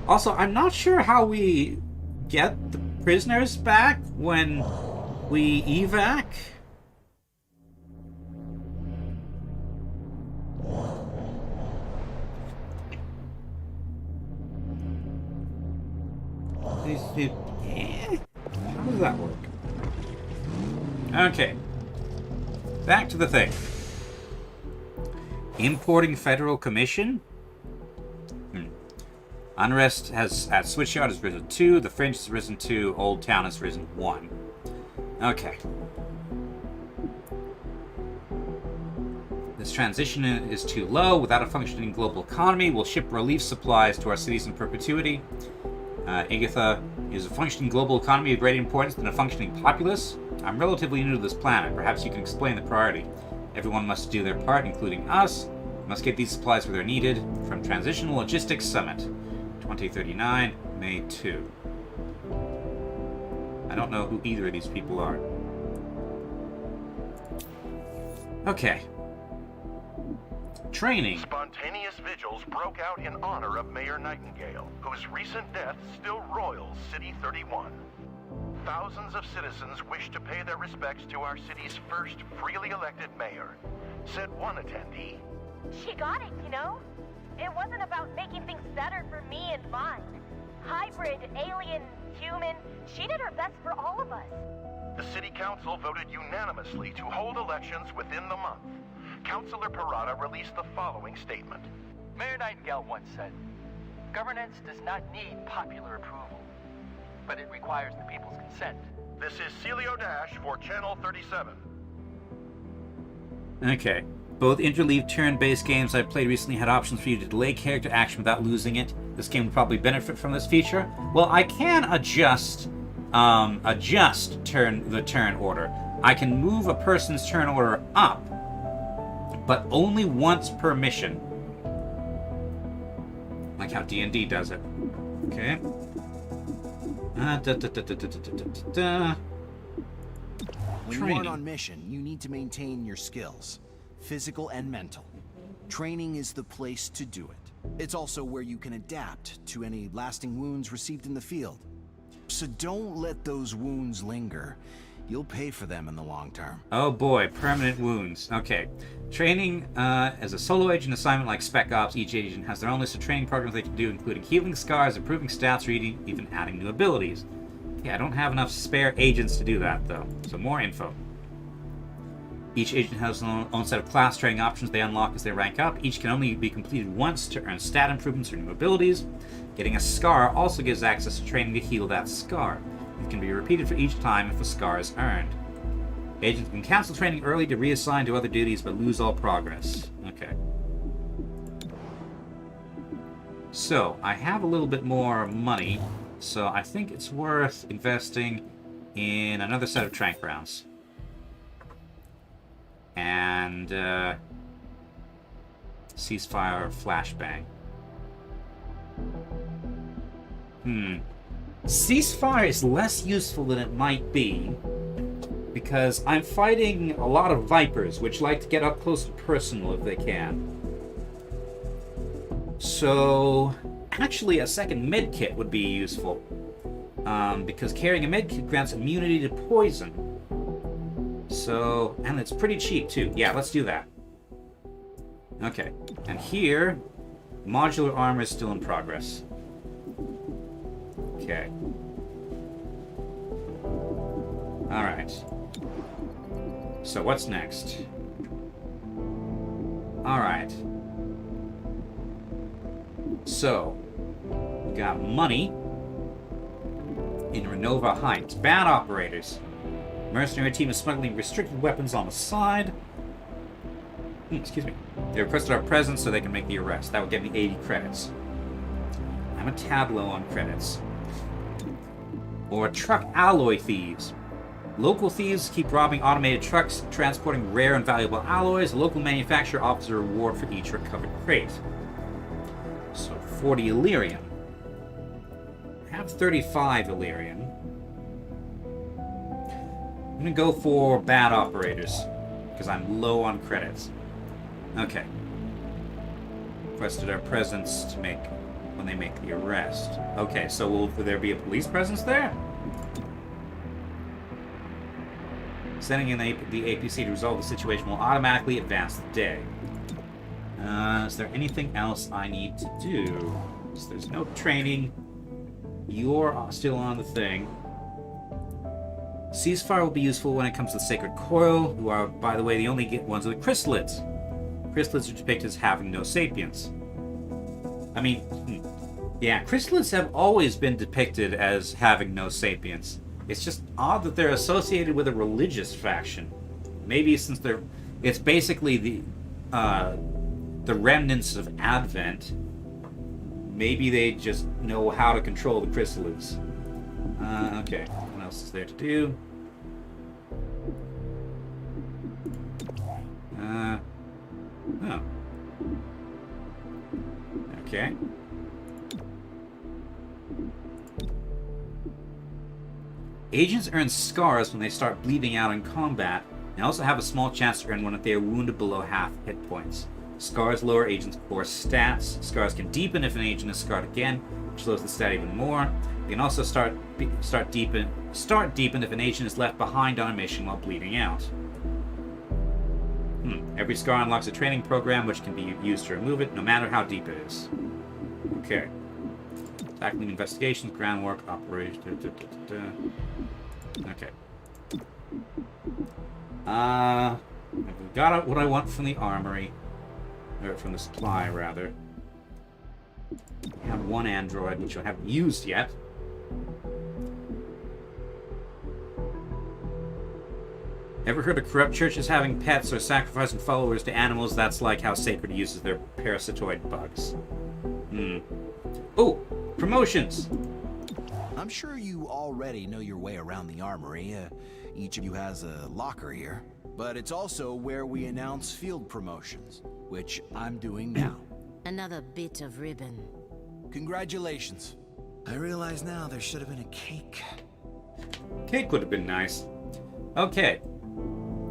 Speaker 1: Also, I'm not sure how we get the prisoners back when we evac. How does that work? Okay. Back to the thing. Importing Federal Commission? Unrest has at Switchyard has risen 2, the Fringe has risen 2, Old Town has risen 1. Okay. This transition is too low. Without a functioning global economy, we'll ship relief supplies to our cities in perpetuity. Agatha, is a functioning global economy of greater importance than a functioning populace? I'm relatively new to this planet. Perhaps you can explain the priority. Everyone must do their part, including us. We must get these supplies where they're needed. From Transitional Logistics Summit, 2039, May 2. I don't know who either of these people are. Okay. Training.
Speaker 12: Spontaneous vigils broke out in honor of Mayor Nightingale, whose recent death still roils City 31. Thousands of citizens wish to pay their respects to our city's first freely elected mayor, said one attendee.
Speaker 17: She got it, you know? It wasn't about making things better for me and mine. Hybrid, alien, human, she did her best for all of us.
Speaker 12: The city council voted unanimously to hold elections within the month. Councilor Parada released the following statement.
Speaker 10: Mayor Nightingale once said, governance does not need popular approval, but it requires the people's consent.
Speaker 12: This is Celio Dash for Channel 37.
Speaker 1: Okay. Both interleave turn-based games I've played recently had options for you to delay character action without losing it. This game would probably benefit from this feature. Well, I can adjust the turn order. I can move a person's turn order up, but only once per mission. Like how D&D does it. Okay.
Speaker 13: When you aren't on mission, you need to maintain your skills, physical and mental. Training is the place to do it. It's also where you can adapt to any lasting wounds received in the field. So don't let those wounds linger. You'll pay for them in the long term.
Speaker 1: Oh boy, permanent wounds. Okay. Training as a solo agent assignment like Spec Ops, each agent has their own list of training programs they can do, including healing scars, improving stats, or even adding new abilities. Okay, I don't have enough spare agents to do that, though. So more info. Each agent has their own set of class training options they unlock as they rank up. Each can only be completed once to earn stat improvements or new abilities. Getting a scar also gives access to training to heal that scar. It can be repeated for each time if a scar is earned. Agents can cancel training early to reassign to other duties but lose all progress. Okay. So, I have a little bit more money, so I think it's worth investing in another set of trank rounds. And, ceasefire or flashbang. Ceasefire is less useful than it might be, because I'm fighting a lot of Vipers, which like to get up close and personal if they can. So, actually, a second med kit would be useful. Because carrying a med kit grants immunity to poison. So, and it's pretty cheap too. Yeah, let's do that. Okay, and here, modular armor is still in progress. Okay. Alright. So what's next? Alright. So, we got money in Renova Heights. Bad operators. Mercenary team is smuggling restricted weapons on the side. Excuse me. They requested our presence so they can make the arrest. That would get me 80 credits. I'm a tad low on credits. Or truck alloy thieves. Local thieves keep robbing automated trucks, transporting rare and valuable alloys. A local manufacturer offers a reward for each recovered crate. So 40 Illyrian. I have 35 Illyrian. I'm gonna go for bad operators, because I'm low on credits. Okay. Requested our presence to make when they make the arrest. Okay, so will there be a police presence there? Sending in the APC to resolve the situation will automatically advance the day. Is there anything else I need to do? So there's no training. You're still on the thing. Ceasefire will be useful when it comes to the Sacred Coil, who are, by the way, the only ones with chrysalids. Chrysalids are depicted as having no sapience. I mean, yeah, chrysalids have always been depicted as having no sapience. It's just odd that they're associated with a religious faction. Maybe since it's basically the remnants of Advent. Maybe they just know how to control the chrysalids. Okay, what else is there to do? Oh. Okay. Agents earn scars when they start bleeding out in combat, and also have a small chance to earn one if they are wounded below half hit points. Scars lower agents' core stats. Scars can deepen if an agent is scarred again, which slows the stat even more. They can also start deepen if an agent is left behind on a mission while bleeding out. Every scar unlocks a training program which can be used to remove it, no matter how deep it is. Okay. Tackling investigations, groundwork, operations. Okay. I've got what I want from the armory. Or from the supply, rather. I have one android, which I haven't used yet. Ever heard of corrupt churches having pets or sacrificing followers to animals? That's like how Sacred uses their parasitoid bugs. Oh! Promotions!
Speaker 13: I'm sure you already know your way around the armory. Each of you has a locker here. But it's also where we announce field promotions, which I'm doing now.
Speaker 2: Another bit of ribbon.
Speaker 13: Congratulations. I realize now there should have been a cake.
Speaker 1: Cake would have been nice. Okay.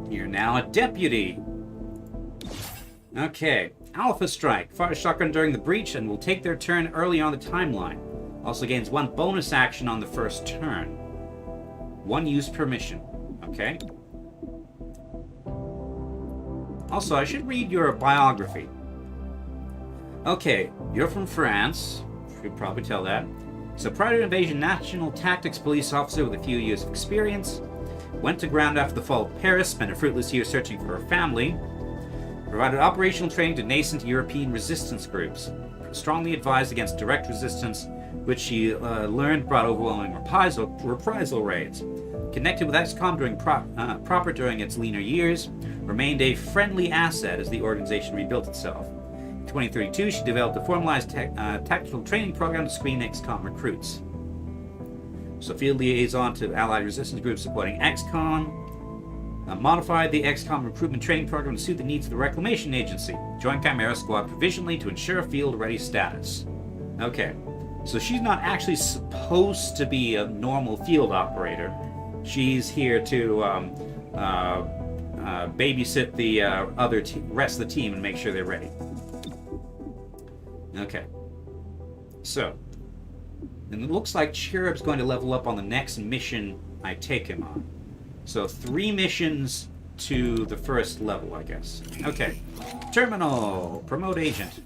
Speaker 1: You're now a deputy. Okay. Alpha Strike. Fire shotgun during the breach and will take their turn early on the timeline. Also gains 1 bonus action on the first turn. 1 use per mission. Okay. Also, I should read your biography. Okay, you're from France. You could probably tell that. So prior to invasion, National Tactics Police officer with a few years of experience. Went to ground after the fall of Paris, spent a fruitless year searching for her family. Provided operational training to nascent European resistance groups. Strongly advised against direct resistance, which she learned brought overwhelming reprisal raids. Connected with XCOM during proper during its leaner years. Remained a friendly asset as the organization rebuilt itself. In 2032, she developed a formalized tactical training program to screen XCOM recruits. So field liaison to allied resistance groups supporting XCOM. Modified the XCOM recruitment training program to suit the needs of the Reclamation Agency. Joined Chimera Squad provisionally to ensure field-ready status. Okay, so she's not actually supposed to be a normal field operator. She's here to babysit the rest of the team and make sure they're ready. Okay. So, and it looks like Cherub's going to level up on the next mission I take him on. So 3 missions to the first level, I guess. Okay. Terminal. Promote agent.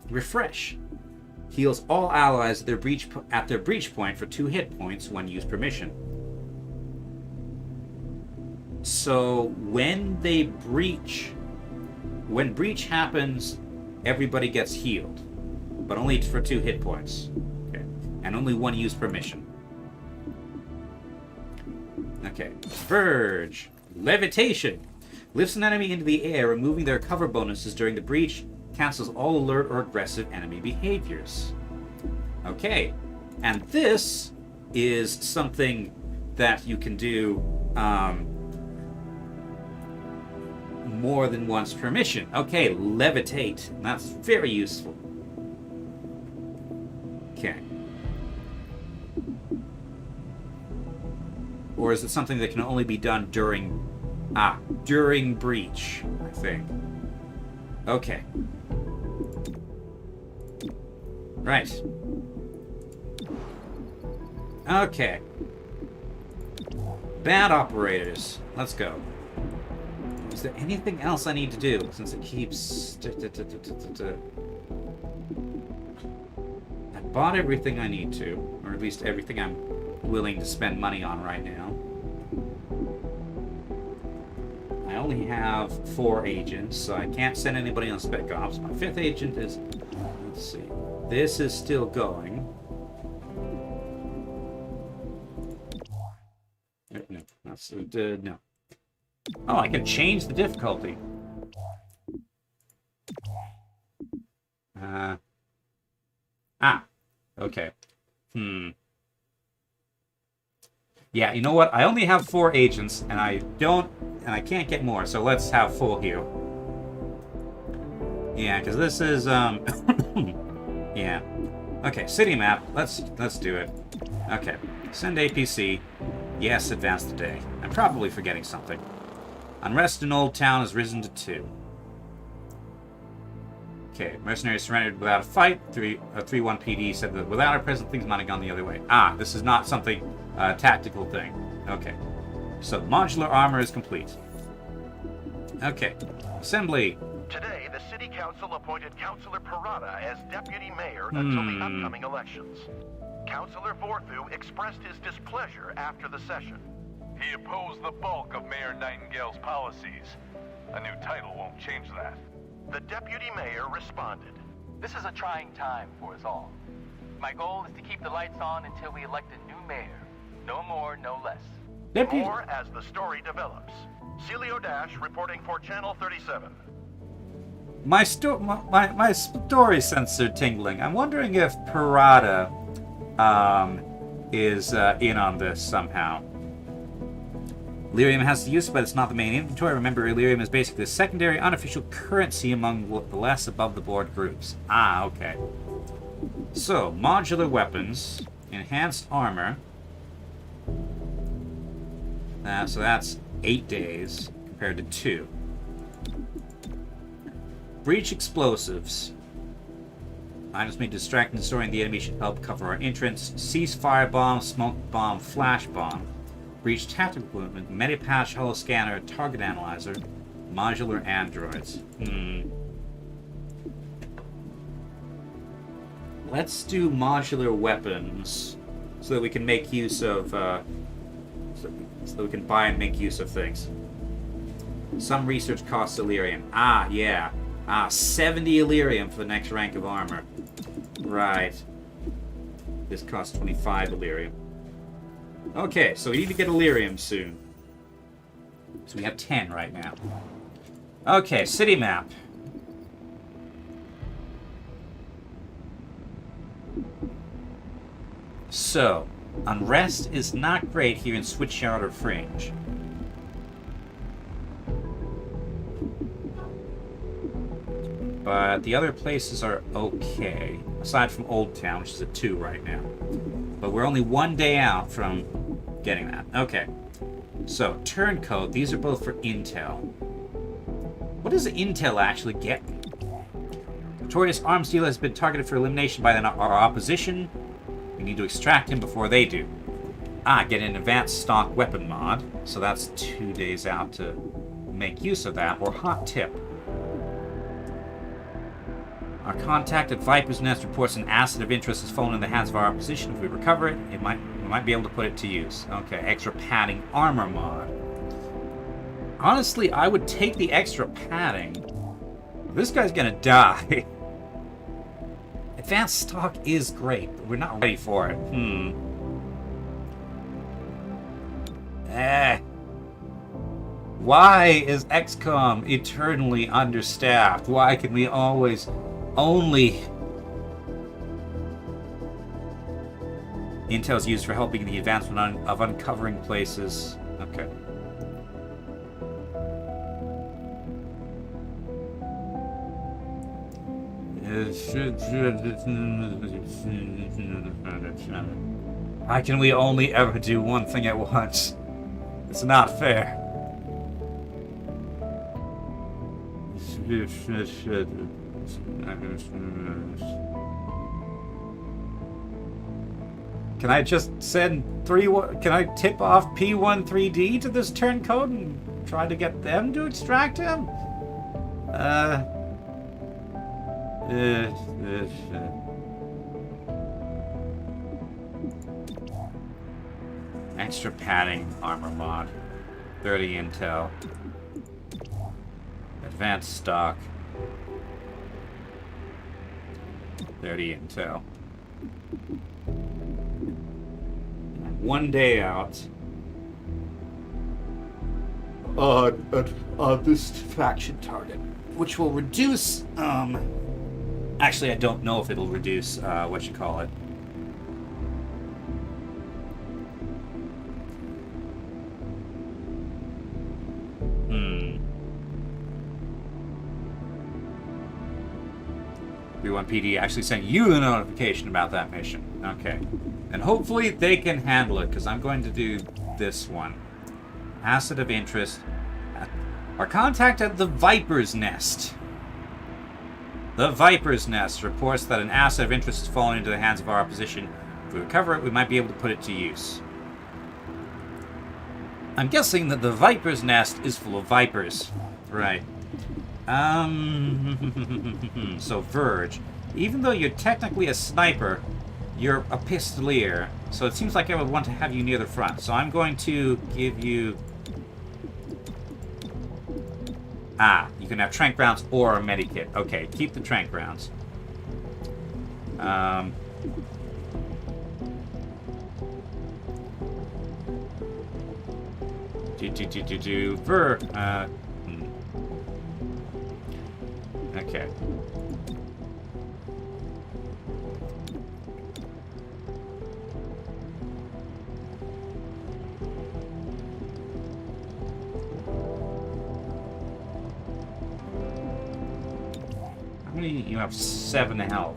Speaker 1: Refresh. Heals all allies at their breach point for 2 hit points when used permission. So when breach happens, everybody gets healed, but only for 2 hit points. Okay. And only 1 used permission. Okay. Verge. Levitation. Lifts an enemy into the air, removing their cover bonuses during the breach. Cancels all alert or aggressive enemy behaviors. Okay. And this is something that you can do more than once per mission. Okay, levitate. That's very useful. Okay. Or is it something that can only be done during breach, I think. Okay. Right. Okay. Bad operators. Let's go. Is there anything else I need to do, since it keeps... I bought everything I need to, or at least everything I'm willing to spend money on right now. I only have 4 agents, so I can't send anybody on spec ops. My 5th agent is... Let's see. This is still going. No, that's... no. Oh, I can change the difficulty. Okay. Yeah, you know what? I only have 4 agents, and I can't get more, so let's have full heal. Yeah, because this is, yeah. Okay, city map. Let's do it. Okay. Send APC. Yes, advance the day. I'm probably forgetting something. Unrest in Old Town has risen to 2. Okay, mercenaries surrendered without a fight. 3-1 PD said that without our presence, things might have gone the other way. This is not something, tactical thing. Okay. So, modular armor is complete. Okay. Assembly.
Speaker 12: Today, the City Council appointed Councilor Parada as Deputy Mayor until the upcoming elections. Councilor Vorthu expressed his displeasure after the session.
Speaker 10: He opposed the bulk of Mayor Nightingale's policies. A new title won't change that.
Speaker 12: The deputy mayor responded.
Speaker 10: This is a trying time for us all. My goal is to keep the lights on until we elect a new mayor. No more, no less.
Speaker 12: More as the story develops. Celio Dash reporting for Channel 37.
Speaker 1: My story sensor tingling. I'm wondering if Parada is in on this somehow. Lyrium has the use, but it's not the main inventory. Remember, Lyrium is basically the secondary, unofficial currency among the less above-the-board groups. Okay. So, modular weapons, enhanced armor. So that's 8 days compared to 2. Breach explosives. Items may distract and destroying the enemy should help cover our entrance. Cease firebomb, smoke bomb, flash bomb. Breach tactical equipment, Medipatch, holo scanner, target analyzer, modular androids. Let's do modular weapons so that we can make use of, so we can buy and make use of things. Some research costs Illyrium. Yeah. 70 Illyrium for the next rank of armor. Right. This costs 25 Illyrium. Okay, so we need to get Illyrium soon. So we have 10 right now. Okay, city map. So, unrest is not great here in Switchyard or Fringe. But the other places are okay, aside from Old Town, which is a 2 right now. But we're only 1 day out from getting that. Okay. So, turncoat, these are both for intel. What does intel actually get me? Notorious arms dealer has been targeted for elimination by our opposition. We need to extract him before they do. Get an advanced stock weapon mod. So that's 2 days out to make use of that. Or hot tip. Our contact at Viper's Nest reports an asset of interest has fallen in the hands of our opposition. If we recover it, we might be able to put it to use. Okay, extra padding armor mod. Honestly, I would take the extra padding. This guy's gonna die. Advanced stock is great, but we're not ready for it. Why is XCOM eternally understaffed? Why can we always only... Intel's used for helping the advancement of uncovering places. Okay. Why can we only ever do one thing at once? It's not fair. Can I just send can I tip off P13D to this turncoat and try to get them to extract him? Extra padding armor mod. 30 intel. Advanced stock. 30 intel. 1 day out. This faction target, which will reduce. Actually, I don't know if it'll reduce. What you call it? PD actually sent you a notification about that mission. Okay. And hopefully they can handle it, because I'm going to do this one. Asset of interest. Our contact at the Viper's Nest. The Viper's Nest reports that an asset of interest has fallen into the hands of our opposition. If we recover it, we might be able to put it to use. I'm guessing that the Viper's Nest is full of vipers. Right. So Verge. Even though you're technically a sniper, you're a pistolier. So it seems like I would want to have you near the front. So I'm going to give you... you can have trank rounds or a medikit. Okay, keep the trank rounds. Okay. How many? You have 7 health.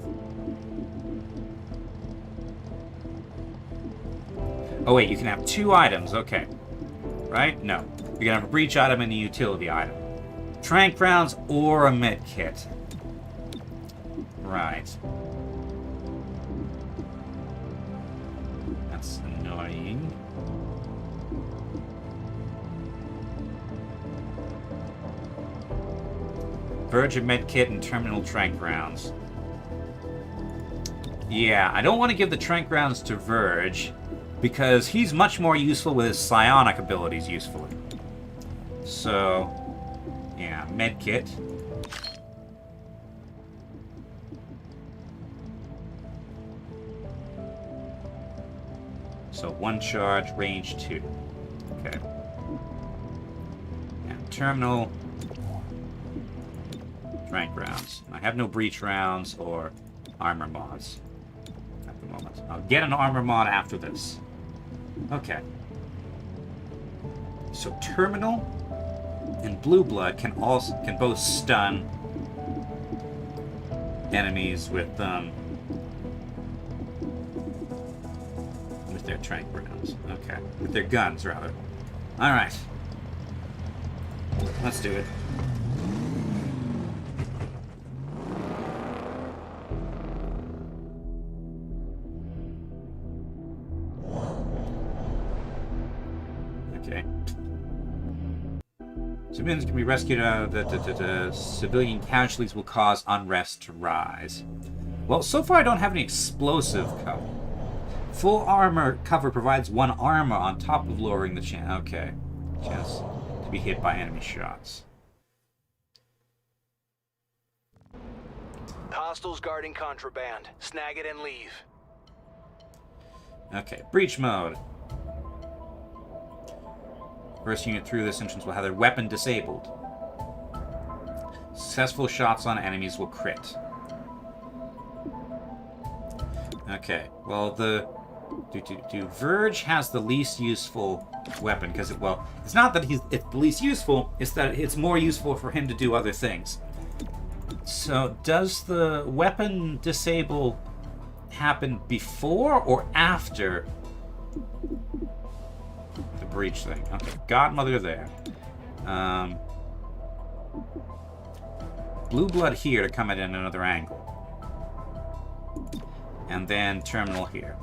Speaker 1: Oh wait, you can have 2 items. Okay. Right? No. You can have a breach item and a utility item. Trank rounds or a med kit. Right. That's annoying. Verge of med kit and terminal trank rounds. Yeah, I don't want to give the trank rounds to Verge because he's much more useful with his psionic abilities usefully. So, yeah, med kit. So 1 charge, range 2. Okay. And terminal trank rounds. I have no breach rounds or armor mods at the moment. I'll get an armor mod after this. Okay. So terminal and blue blood can both stun enemies with their trank rounds. Okay, with their guns rather. All right, let's do it. Okay. Civilians can be rescued. The civilian casualties will cause unrest to rise. Well, so far I don't have any explosive cover. Full armor cover provides 1 armor on top of lowering the chance. Okay. Chance to be hit by enemy shots.
Speaker 5: Hostiles guarding contraband. Snag it and leave.
Speaker 1: Okay, breach mode. First unit through this entrance will have their weapon disabled. Successful shots on enemies will crit. Okay, well, the Verge has the least useful weapon, because it's not that it's the least useful, it's that it's more useful for him to do other things. So, does the weapon disable happen before or after the breach thing? Okay, Godmother there. Blue blood here to come at another angle. And then terminal here.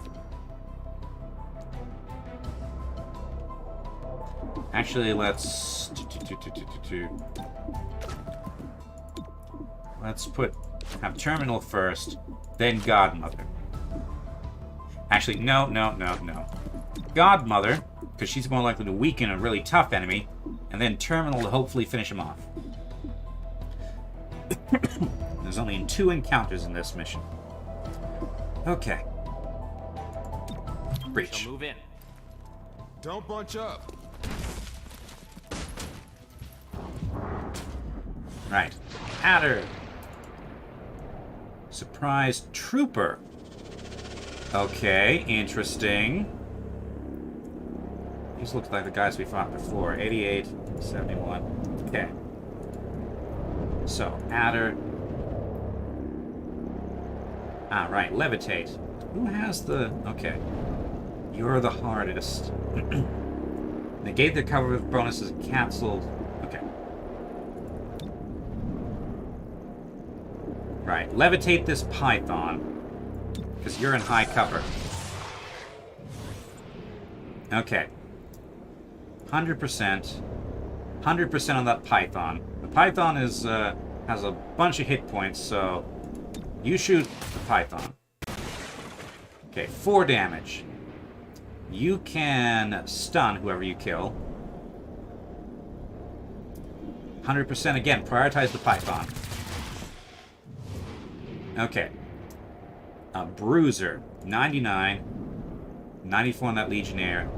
Speaker 1: Actually, let's have terminal first, then Godmother. Actually, no. Godmother, because she's more likely to weaken a really tough enemy, and then terminal to hopefully finish him off. There's only 2 encounters in this mission. Okay. Breach.
Speaker 4: So move in.
Speaker 16: Don't bunch up.
Speaker 1: Right. Adder. Surprise trooper. Okay, interesting. These look like the guys we fought before. 88, 71. Okay. So, Adder. Ah, right. Levitate. Who has the... Okay. You're the hardest. Negate the cover with bonuses canceled. Okay. Right. Levitate this python. Because you're in high cover. Okay. 100%. 100% on that python. The python is has a bunch of hit points, so you shoot the python. Okay, 4 damage. You can stun whoever you kill. 100% again, prioritize the python. Okay. A bruiser, 99. 94 on that legionnaire.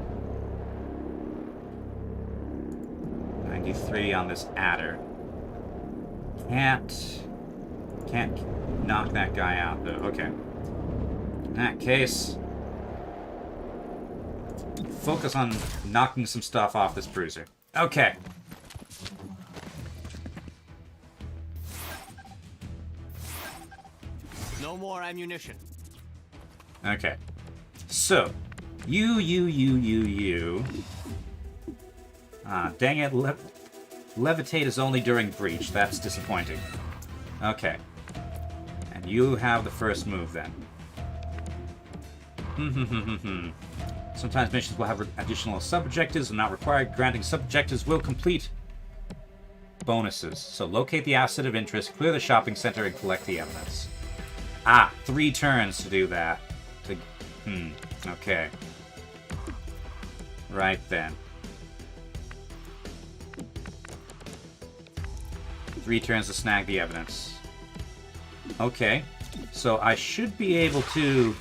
Speaker 1: 93 on this adder. Can't knock that guy out though. Okay. In that case, focus on knocking some stuff off this bruiser. Okay.
Speaker 8: No more ammunition.
Speaker 1: Okay. So, you. Ah, dang it. Levitate is only during breach. That's disappointing. Okay. And you have the first move then. Sometimes missions will have additional sub-objectives and not required. Granting sub-objectives will complete bonuses. So locate the asset of interest, clear the shopping center, and collect the evidence. Ah, 3 turns to do that. Okay. Right then. 3 turns to snag the evidence. Okay. So I should be able to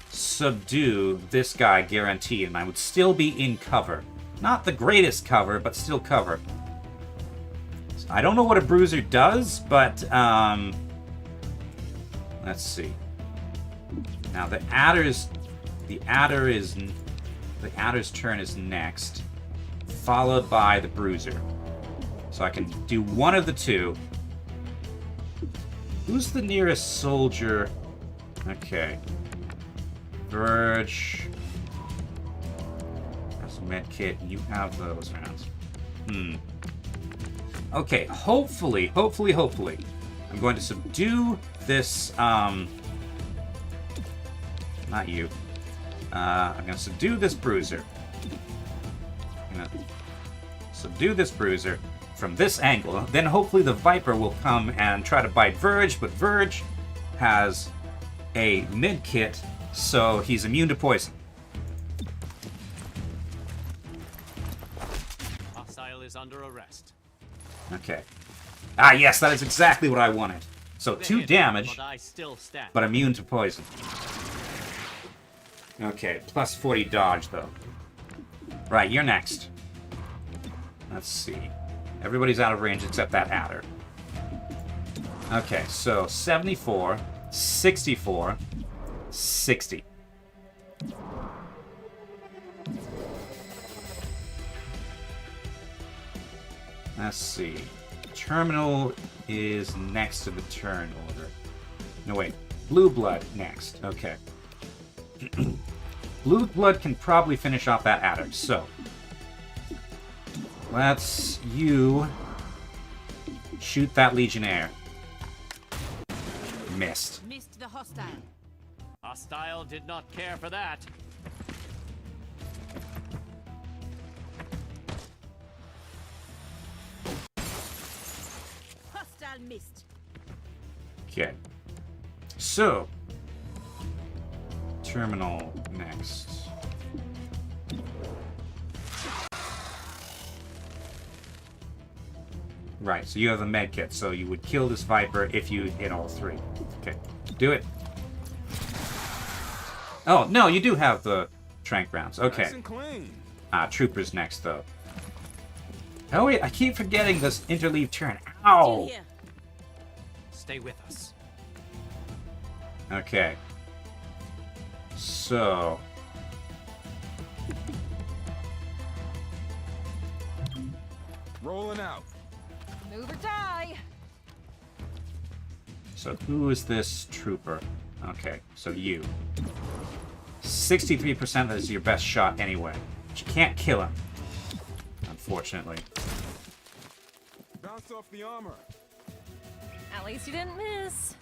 Speaker 1: subdue this guy guaranteed, and I would still be in cover. Not the greatest cover, but still cover. So I don't know what a bruiser does, but let's see. Now the adder's turn is next, followed by the bruiser. So I can do one of the 2. Who's the nearest soldier? Okay. Verge. There's a med kit. You have those rounds. Okay, hopefully, I'm going to subdue this, not you. I'm going to subdue this bruiser. gonna subdue this bruiser from this angle. Then hopefully the Viper will come and try to bite Verge, but Verge has a mid kit, so he's immune to poison.
Speaker 8: Hostile is under arrest.
Speaker 1: Okay. Ah, yes, that is exactly what I wanted. So 2 damage,
Speaker 8: But I still stand.
Speaker 1: but immune to poison. Okay, plus 40 dodge, though. Right, you're next. Let's see. Everybody's out of range except that adder. Okay, so 74, 64, 60. Let's see. Terminal is next to the turn order. No, wait. Blue Blood next. Okay. Blue Blood can probably finish off that adder, so let's you shoot that Legionnaire. Missed.
Speaker 2: Missed the hostile.
Speaker 8: Hostile did not care for that.
Speaker 2: Hostile missed.
Speaker 1: Okay. So, terminal next. Right, so you have the med kit, so you would kill this Viper if you hit all 3. Okay, do it. Oh, no, you do have the trank rounds. Okay.
Speaker 16: Nice and clean.
Speaker 1: Troopers next, though. Oh, wait, I keep forgetting this interleave turn. Ow!
Speaker 8: Stay with us.
Speaker 1: Okay. So...
Speaker 16: Rolling out.
Speaker 3: Move or die.
Speaker 1: So who is this trooper? Okay, so you. 63% that is your best shot anyway. But you can't kill him. Unfortunately.
Speaker 16: Bounce off the armor.
Speaker 3: At least you didn't miss.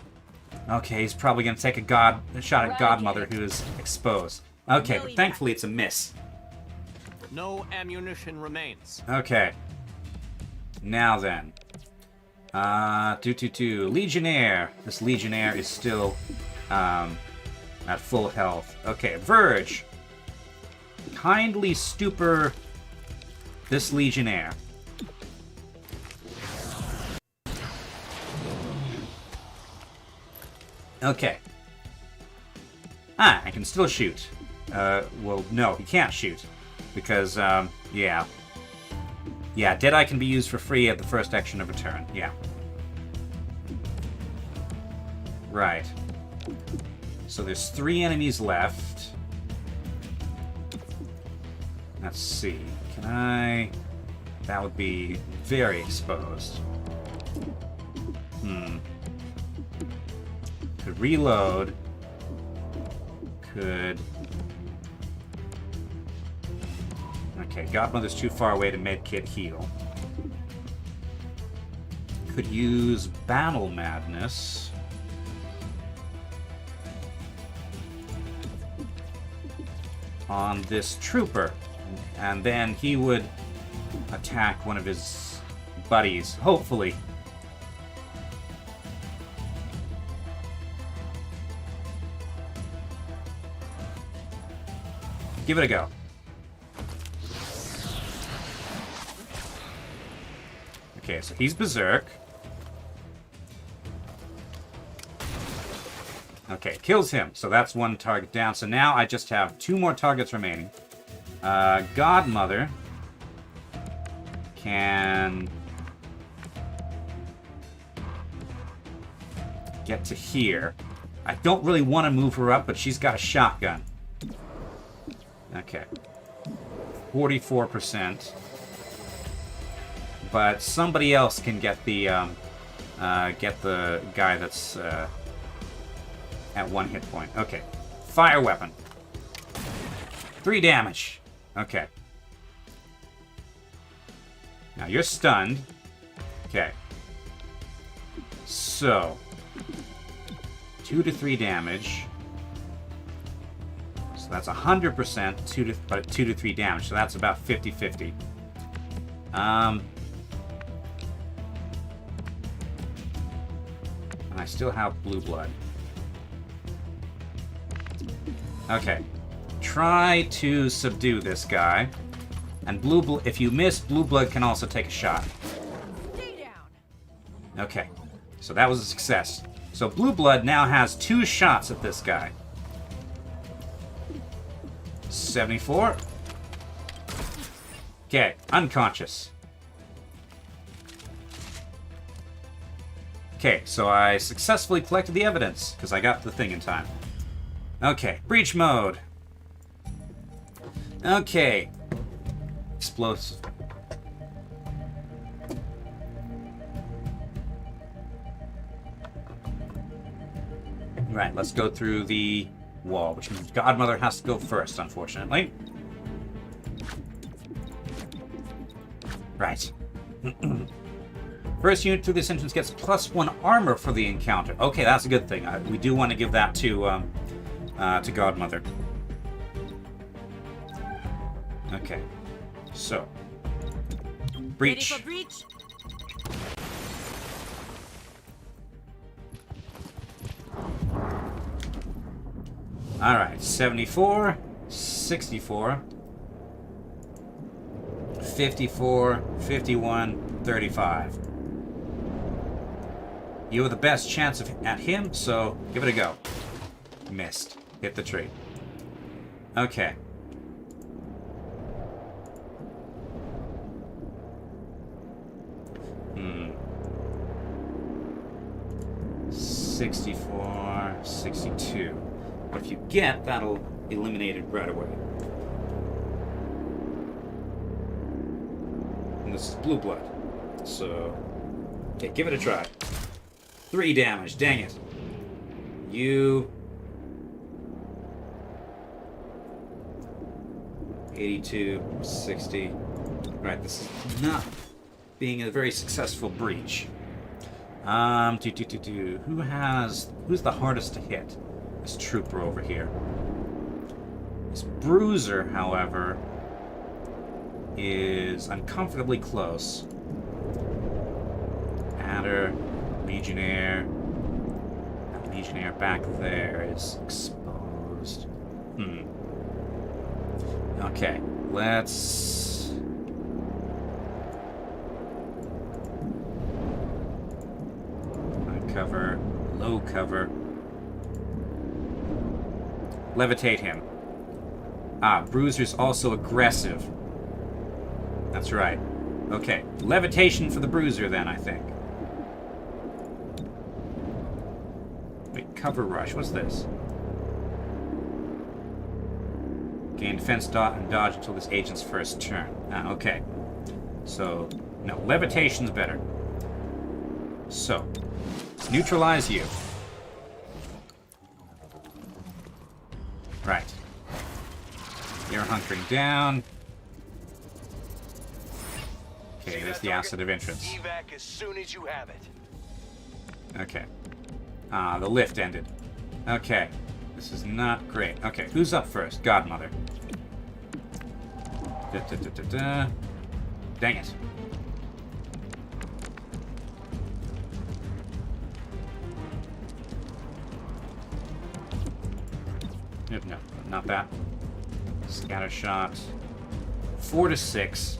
Speaker 1: Okay, he's probably gonna take a shot at Godmother who is exposed. Okay, but thankfully it's a miss.
Speaker 8: No ammunition remains.
Speaker 1: Okay. Now then. Legionnaire. This Legionnaire is still at full health. Okay, Verge. Kindly stupor this Legionnaire. Okay. I can still shoot. Well, no, he can't shoot. Because, yeah. Yeah, Deadeye can be used for free at the first action of a turn. Yeah. Right. So there's 3 enemies left. Let's see. Can I... That would be very exposed. Could reload. Could... Okay, Godmother's too far away to medkit heal. Could use Battle Madness. On this trooper. And then he would attack one of his buddies, hopefully. Give it a go. Okay, so he's Berserk. Okay, kills him. So that's 1 target down. So now I just have 2 more targets remaining. Godmother can get to here. I don't really want to move her up, but she's got a shotgun. Okay. 44%. But somebody else can get the guy that's at 1 hit point. Okay. Fire weapon. 3 damage. Okay. Now you're stunned. Okay. So 2 to 3 damage. So that's 100%, 2 to 3 damage. So that's about 50-50. And I still have blue blood. Okay. Try to subdue this guy. And if you miss, blue blood can also take a shot. Okay. So that was a success. So blue blood now has 2 shots at this guy. 74. Okay, unconscious. Okay, so I successfully collected the evidence, because I got the thing in time. Okay, breach mode. Okay. Explosive. Right, let's go through the wall, which means Godmother has to go first, unfortunately. Right. First unit through this entrance gets +1 armor for the encounter. Okay, that's a good thing. We do want to give that to Godmother. Okay. So. Breach.
Speaker 2: Ready for breach?
Speaker 1: Alright, 74, 64, 54, 51, 35. You have the best chance at him, so give it a go. Missed. Hit the tree. Okay. Hmm. 64, 62. But if you get, that'll eliminate it right away. And this is blue blood. So, okay, give it a try. 3 damage, dang it. You... 82, 60. Right, this is not being a very successful breach. Who's the hardest to hit? This trooper over here. This bruiser, however, is uncomfortably close. Adder, Legionnaire. That Legionnaire back there is exposed. Okay, let's... High cover, low cover. Levitate him. Ah, Bruiser's also aggressive. That's right. Okay, levitation for the Bruiser then, I think. Wait, cover rush, what's this? Gain defense dot and dodge until this agent's first turn. Ah, okay. So, no, levitation's better. So, let's neutralize you. Right. You're hunkering down. Okay, there's the asset of entrance.
Speaker 5: Evac as soon as you have it.
Speaker 1: Okay. Ah, the lift ended. Okay. This is not great. Okay, who's up first? Godmother. Dang it. No, not that. Scatter shot. 4 to 6.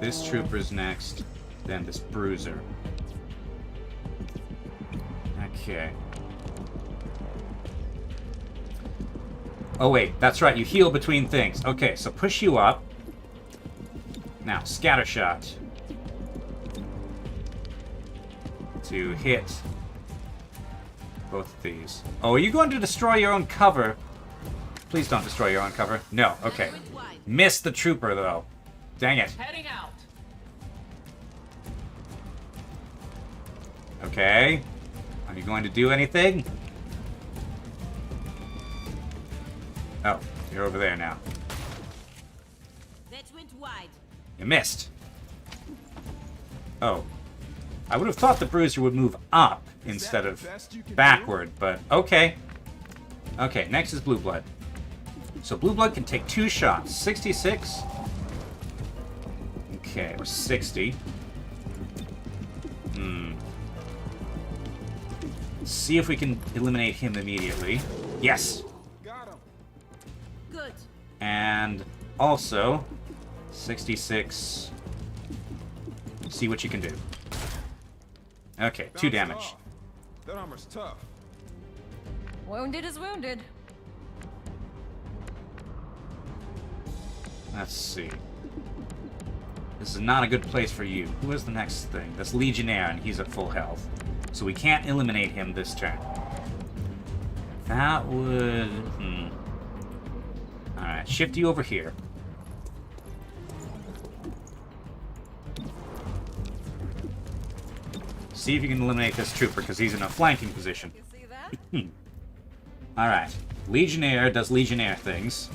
Speaker 1: This trooper's next. Then this Bruiser. Okay. Oh wait, that's right, you heal between things. Okay, so push you up. Now, scatter shot. To hit both of these. Oh, are you going to destroy your own cover? Please don't destroy your own cover. No, okay. Missed the trooper, though. Dang it.
Speaker 4: Heading out.
Speaker 1: Okay. Are you going to do anything? Oh, you're over there now.
Speaker 2: That went wide.
Speaker 1: You missed. Oh. I would have thought the Bruiser would move up instead of backward, but okay. Okay, next is Blue Blood. So Blue Blood can take 2 shots. 66. Okay, or 60. See if we can eliminate him immediately. Yes!
Speaker 16: Got him.
Speaker 2: Good.
Speaker 1: And also, 66. See what you can do. Okay, 2 damage.
Speaker 16: Off. That armor's tough.
Speaker 3: Wounded is wounded.
Speaker 1: Let's see. This is not a good place for you. Who is the next thing? That's Legionnaire, and he's at full health. So we can't eliminate him this turn. That would... Alright, shift you over here. See if you can eliminate this trooper, because he's in a flanking position.
Speaker 3: You see that?
Speaker 1: Alright. Legionnaire does Legionnaire things.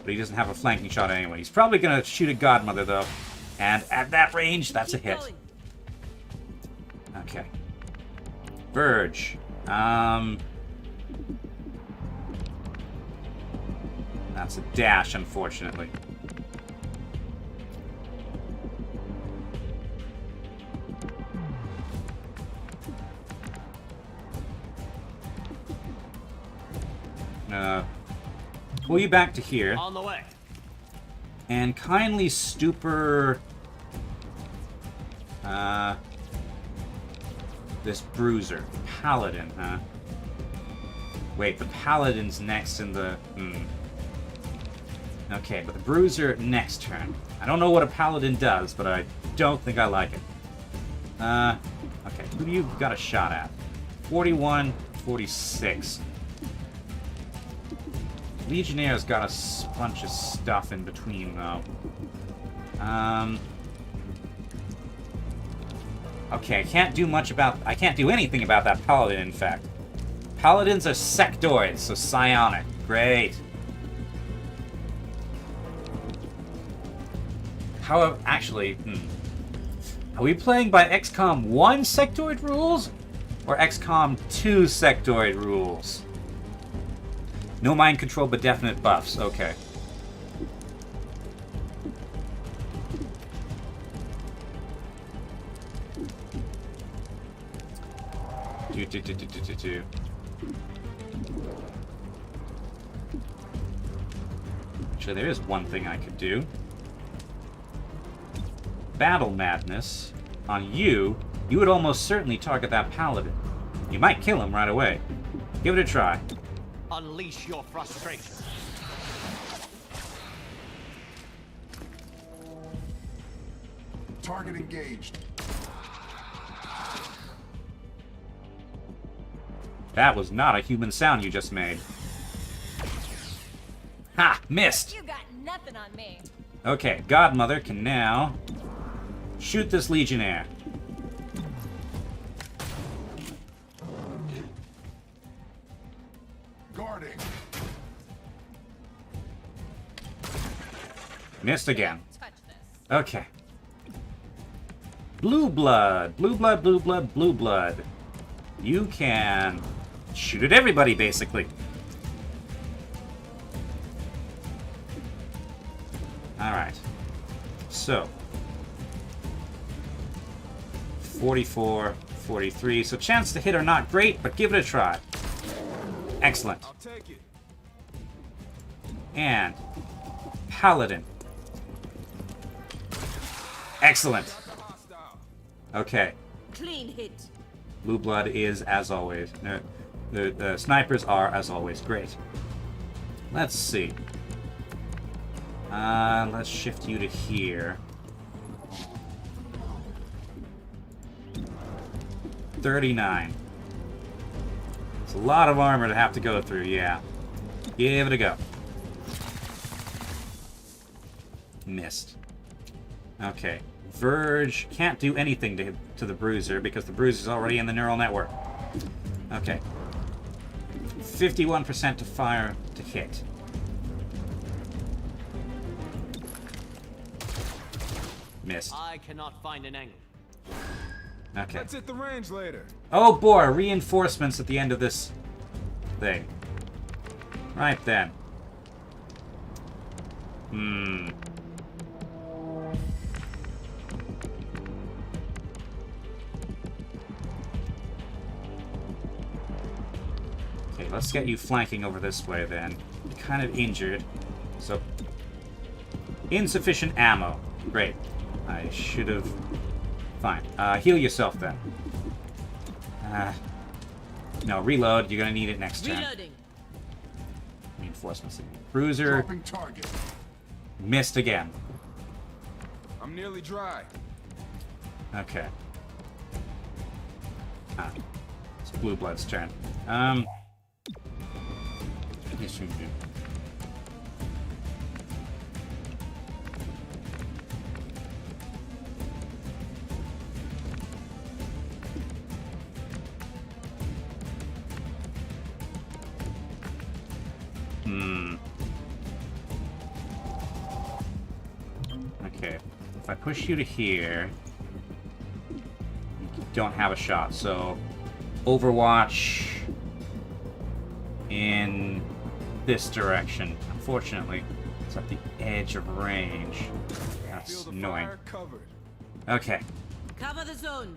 Speaker 1: But he doesn't have a flanking shot anyway. He's probably going to shoot a Godmother, though. And at that range, that's a hit. Okay. Verge. That's a dash, unfortunately. Pull you back to here.
Speaker 8: On the way.
Speaker 1: And kindly stupor... this bruiser. Paladin, huh? Wait, the Paladin's next in the... Okay, but the bruiser next turn. I don't know what a Paladin does, but I don't think I like it. Okay, who do you got a shot at? 41, 46. Legionnaire's got a bunch of stuff in between, though. Okay, I can't do anything about that Paladin, in fact. Paladins are sectoids, so psionic. Great. However, actually, are we playing by XCOM 1 sectoid rules? Or XCOM 2 sectoid rules? No mind control, but definite buffs. Okay. Actually, there is one thing I could do. Battle Madness. On you, you would almost certainly target that Paladin. You might kill him right away. Give it a try.
Speaker 8: Unleash your frustration.
Speaker 11: Target engaged.
Speaker 1: That was not a human sound you just made. Ha! Missed!
Speaker 3: You got nothing on me.
Speaker 1: Okay, Godmother can now shoot this Legionnaire.
Speaker 11: Guarding.
Speaker 1: Missed again.
Speaker 3: Touch this.
Speaker 1: Okay. Blue Blood. Blue Blood, Blue Blood, Blue Blood. You can shoot at everybody, basically. Alright. So. 44, 43. So chance to hit are not great, but give it a try. Excellent.
Speaker 16: I'll take it.
Speaker 1: And Paladin. Excellent. Okay.
Speaker 2: Clean hit.
Speaker 1: Blue Blood is, as always. The snipers are, as always, great. Let's see. Let's shift you to here. 39. It's a lot of armor to have to go through, yeah. Give it a go. Missed. Okay. Verge can't do anything to the Bruiser because the Bruiser's already in the neural network. Okay. 51% to fire to hit. Missed.
Speaker 8: I cannot find an angle.
Speaker 1: Okay.
Speaker 16: Let's hit the range later.
Speaker 1: Oh boy, reinforcements at the end of this thing. Right then. Okay, let's get you flanking over this way then. You're kind of injured. So, insufficient ammo. Great. I should have... Fine. Heal yourself then. No, reload. You're gonna need it next turn.
Speaker 2: Reloading.
Speaker 1: Reinforcements. Cruiser.
Speaker 11: Target.
Speaker 1: Missed again.
Speaker 16: I'm nearly dry.
Speaker 1: Okay. It's Blue Blood's turn. Yes, we do. Okay. If I push you to here, you don't have a shot, so Overwatch in this direction. Unfortunately, it's at the edge of range. That's annoying. Okay.
Speaker 2: Cover the zone.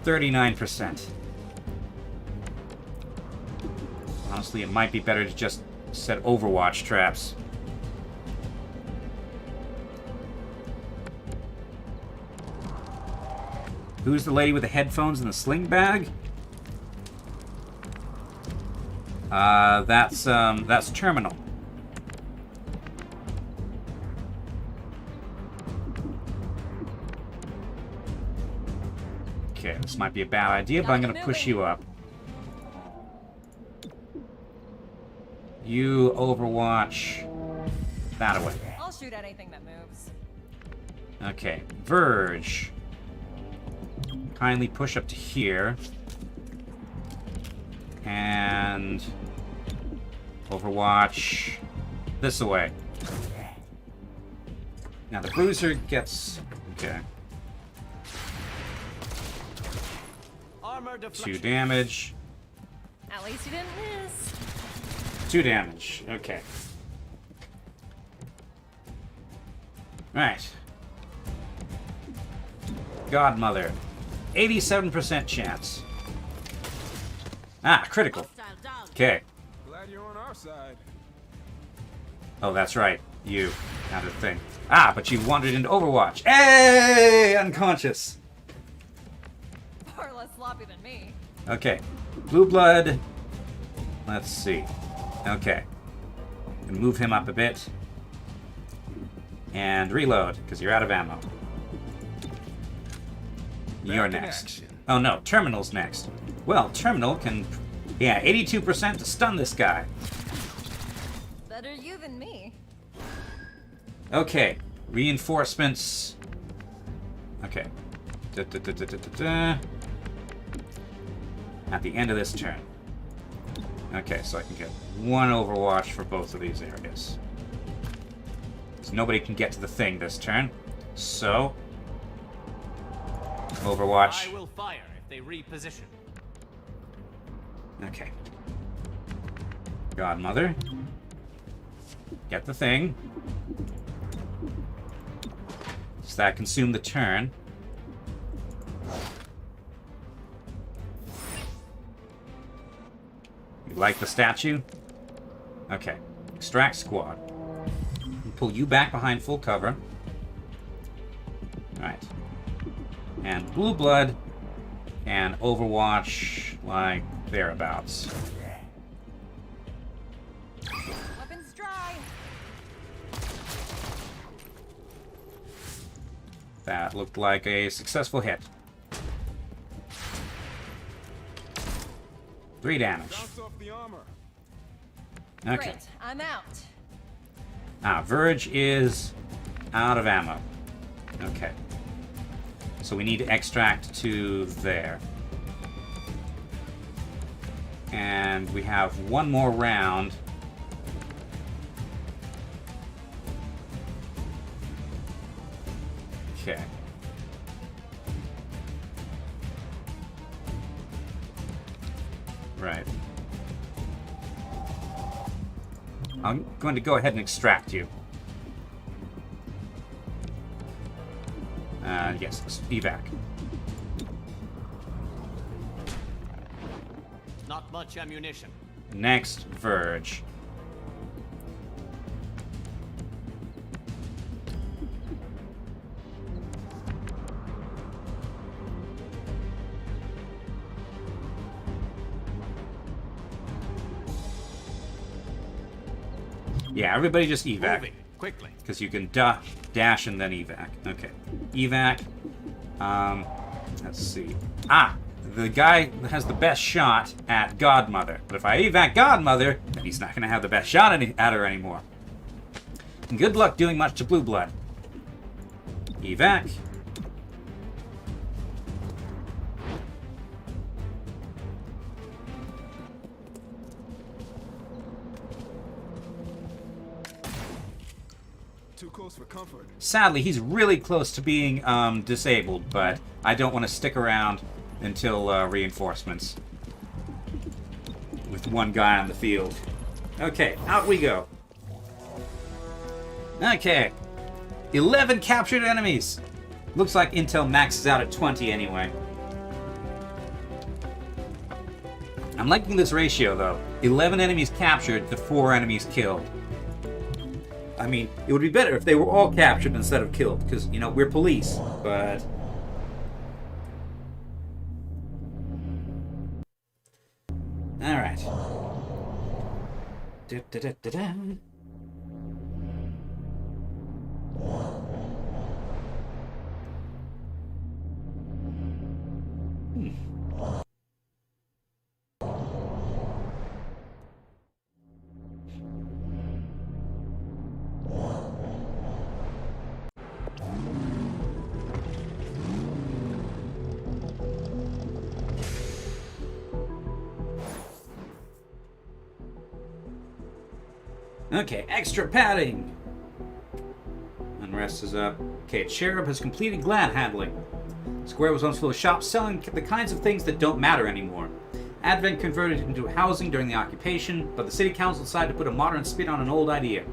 Speaker 1: 39%. Honestly, it might be better to just set Overwatch traps. Who's the lady with the headphones and the sling bag? That's Terminal. Okay, this might be a bad idea, but I'm gonna push you up. You Overwatch that away.
Speaker 3: I'll shoot at anything that moves.
Speaker 1: Okay, Verge. Kindly push up to here. And Overwatch this away. Now the Bruiser gets... Okay. 2 damage.
Speaker 3: At least you didn't miss.
Speaker 1: 2 damage. Okay. Right. Godmother. 87% chance. Ah, critical. Okay.
Speaker 16: Glad you're on our side.
Speaker 1: Oh, that's right. You. Not a thing. Ah, but you wandered into Overwatch. Hey! Unconscious.
Speaker 3: Far less sloppy than me.
Speaker 1: Okay. Blue Blood. Let's see. Okay. And move him up a bit. And reload, because you're out of ammo. You're next. Oh no, Terminal's next. Well, Terminal can... Yeah, 82% to stun this guy.
Speaker 3: Better you than me.
Speaker 1: Okay. Reinforcements. Okay. At the end of this turn. Okay, so I can get 1 Overwatch for both of these areas. So nobody can get to the thing this turn. So... Overwatch.
Speaker 4: I will fire if they reposition.
Speaker 1: Okay. Godmother. Get the thing. Does that consume the turn? You like the statue? Okay. Extract squad. Pull you back behind full cover. Alright. And Blue Blood and Overwatch like thereabouts.
Speaker 3: Weapons dry.
Speaker 1: That looked like a successful hit. 3 damage.
Speaker 16: Bounce off the armor.
Speaker 1: Okay.
Speaker 3: Great, I'm out.
Speaker 1: Ah, Verge is out of ammo. Okay. So we need to extract to there. And we have 1 more round. Okay. Right. I'm going to go ahead and extract you. Yes, evac.
Speaker 8: Not much ammunition.
Speaker 1: Next, Verge. Yeah, everybody just evac.
Speaker 8: Moving, quickly.
Speaker 1: Because you can dash and then evac. Okay. Evac. Let's see. The guy that has the best shot at Godmother. But if I evac Godmother, then he's not going to have the best shot at her anymore. And good luck doing much to Blue Blood. Evac.
Speaker 16: Too close for comfort.
Speaker 1: Sadly, he's really close to being disabled, but I don't want to stick around until reinforcements with one guy on the field. Okay, out we go. Okay. 11 captured enemies. Looks like Intel maxes out at 20 anyway. I'm liking this ratio, though. 11 enemies captured to 4 enemies killed. I mean, it would be better if they were all captured instead of killed, because, you know, we're police, but... Alright. Da-da-da-da-da. Okay, extra padding! Unrest is up. Okay, Cherub has completed glad handling. Square was once full of shops selling the kinds of things that don't matter anymore. Advent converted it into housing during the occupation, but the city council decided to put a modern spin on an old idea.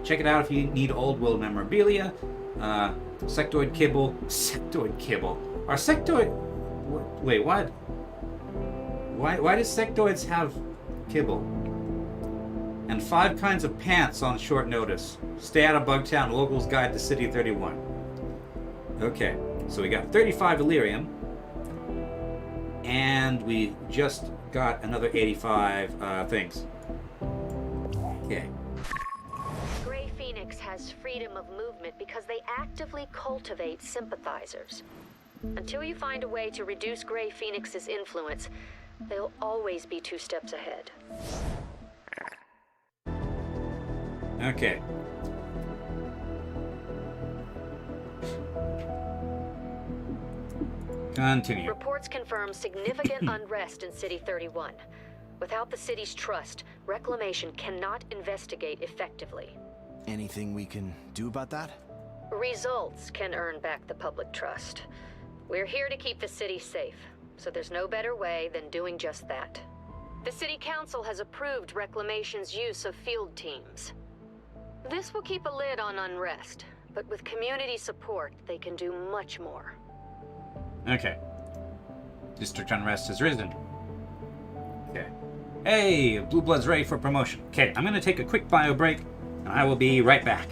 Speaker 1: Check it out if you need old world memorabilia. Sectoid kibble. Sectoid kibble. Are sectoid... Wait, what? Why does sectoids have kibble? And 5 kinds of pants on short notice. Stay out of Bugtown, Locals Guide to City 31. Okay, so we got 35 Illyrium. And we just got another 85 things. Okay.
Speaker 14: Grey Phoenix has freedom of movement because they actively cultivate sympathizers. Until you find a way to reduce Grey Phoenix's influence, they'll always be 2 steps ahead.
Speaker 1: Okay. Continue.
Speaker 14: Reports confirm significant unrest in City 31. Without the city's trust, Reclamation cannot investigate effectively.
Speaker 13: Anything we can do about that?
Speaker 14: Results can earn back the public trust. We're here to keep the city safe, so there's no better way than doing just that. The City Council has approved Reclamation's use of field teams. This will keep a lid on unrest, but with community support, they can do much more.
Speaker 1: Okay. District unrest has risen. Okay. Hey, Blue Blood's ready for promotion. Okay, I'm gonna take a quick bio break, and I will be right back.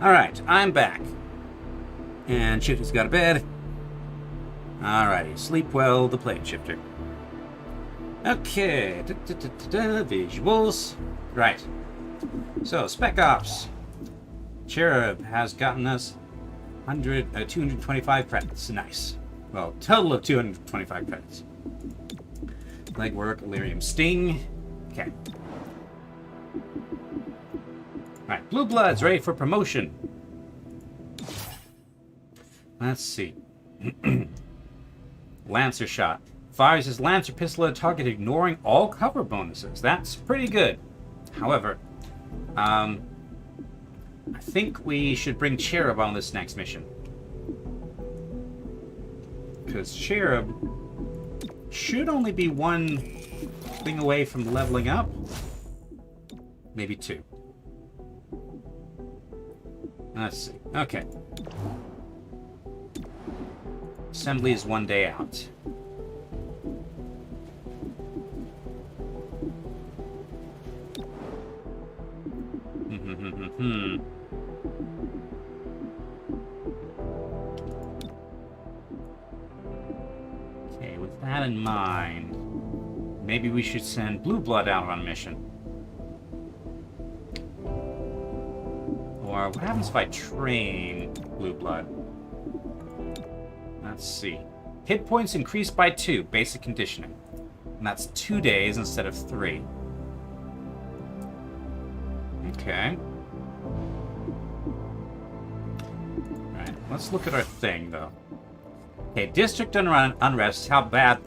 Speaker 1: Alright, I'm back. And Shifter's got a bed. Alrighty, sleep well, the plane shifter. Okay, visuals. Right. So, Spec Ops. Cherub has gotten us 225 credits. Nice. Well, total of 225 credits. Legwork, Illyrium Sting. Okay. Alright, Blue Blood's ready for promotion. Let's see. Lancer Shot. Fires his Lancer pistol at a target, ignoring all cover bonuses. That's pretty good. However, I think we should bring Cherub on this next mission. Because Cherub should only be one thing away from leveling up. Maybe two. Let's see. Okay. Assembly is 1 day out. Okay, with that in mind, maybe we should send Blue Blood out on a mission. Or what happens if I train Blue Blood? Let's see. Hit points increased by 2, basic conditioning. And that's 2 days instead of 3. Okay. Alright, let's look at our thing, though. Okay, district unrest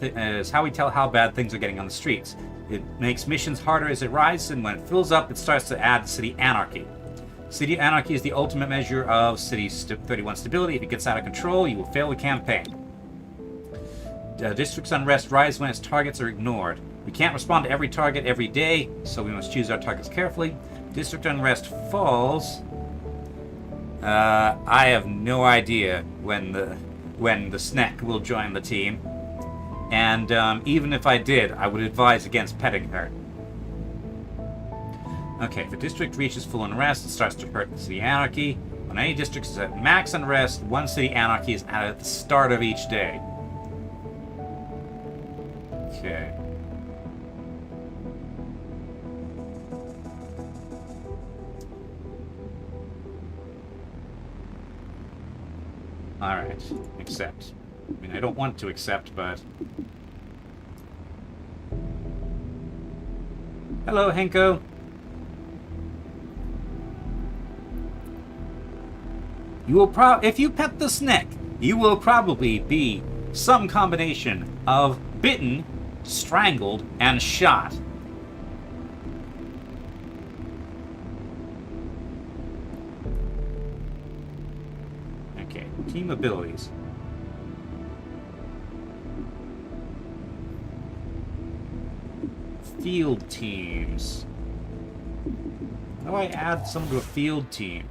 Speaker 1: is how we tell how bad things are getting on the streets. It makes missions harder as it rises, and when it fills up, it starts to add city anarchy. City anarchy is the ultimate measure of City 31 stability. If it gets out of control, you will fail the campaign. District's unrest rises when its targets are ignored. We can't respond to every target every day, so we must choose our targets carefully. District unrest falls. I have no idea when the snack will join the team. And even if I did, I would advise against petting her. Okay, if a district reaches full unrest, it starts to hurt the city anarchy. When any district is at max unrest, 1 city anarchy is added at the start of each day. Okay. Alright, accept. I mean, I don't want to accept, but... Hello, Henko. You will if you pet the snake, you will probably be some combination of bitten, strangled, and shot. Okay, team abilities. Field teams. How do I add someone to a field team?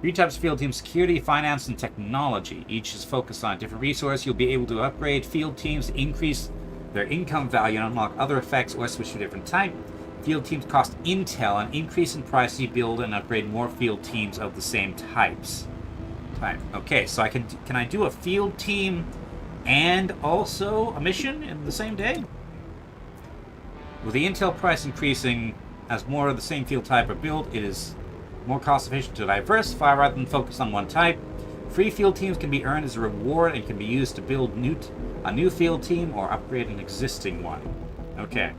Speaker 1: 3 types of field teams: security, finance, and technology. Each is focused on a different resource. You'll be able to upgrade field teams to increase their income value and unlock other effects or switch to a different type. Field teams cost intel and increase in price as you build and upgrade more field teams of the same types. Okay, so can I do a field team and also a mission in the same day? With the intel price increasing as more of the same field type are built, it is more cost efficient to diversify rather than focus on one type. Free field teams can be earned as a reward and can be used to build a new field team or upgrade an existing one. Okay.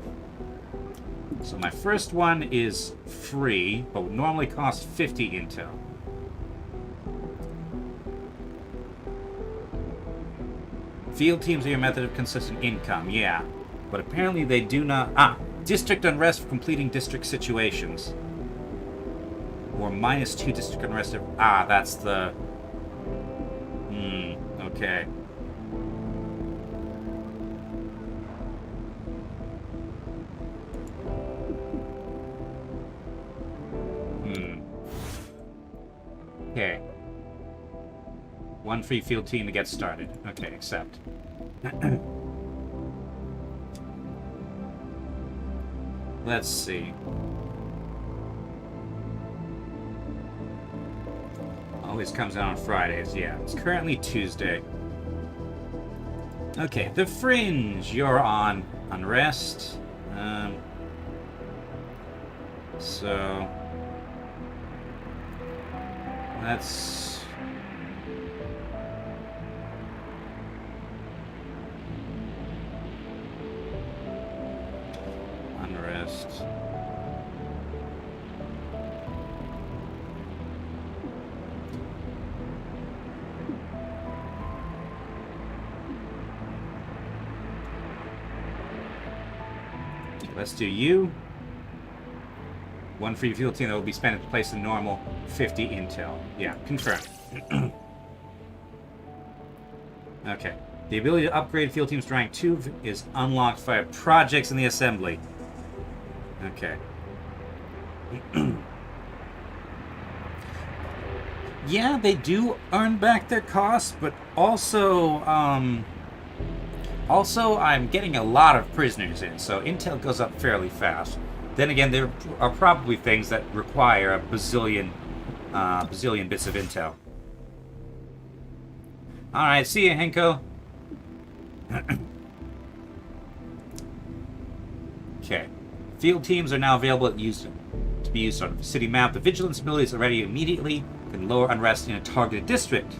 Speaker 1: So my first one is free, but would normally cost 50 intel. Field teams are your method of consistent income, yeah. But apparently they do not... district unrest for completing district situations. Or -2 district unrest. That's the... okay. Okay. 1 free field team to get started. Okay, accept. Let's see. Always comes out on Fridays, yeah. It's currently Tuesday. Okay, The Fringe, you're on Unrest. So that's Unrest. Let's do you. One free field team that will be spent in place of normal 50 intel. Yeah, confirmed. Okay. The ability to upgrade field teams to rank 2 is unlocked via projects in the assembly. Okay. Yeah, they do earn back their costs, but also, I'm getting a lot of prisoners in, so intel goes up fairly fast. Then again, there are probably things that require a bazillion bits of intel. Alright, see ya, Henko. Okay. Field teams are now available to be used on the city map. The vigilance abilities are ready immediately. Can lower unrest in a targeted district.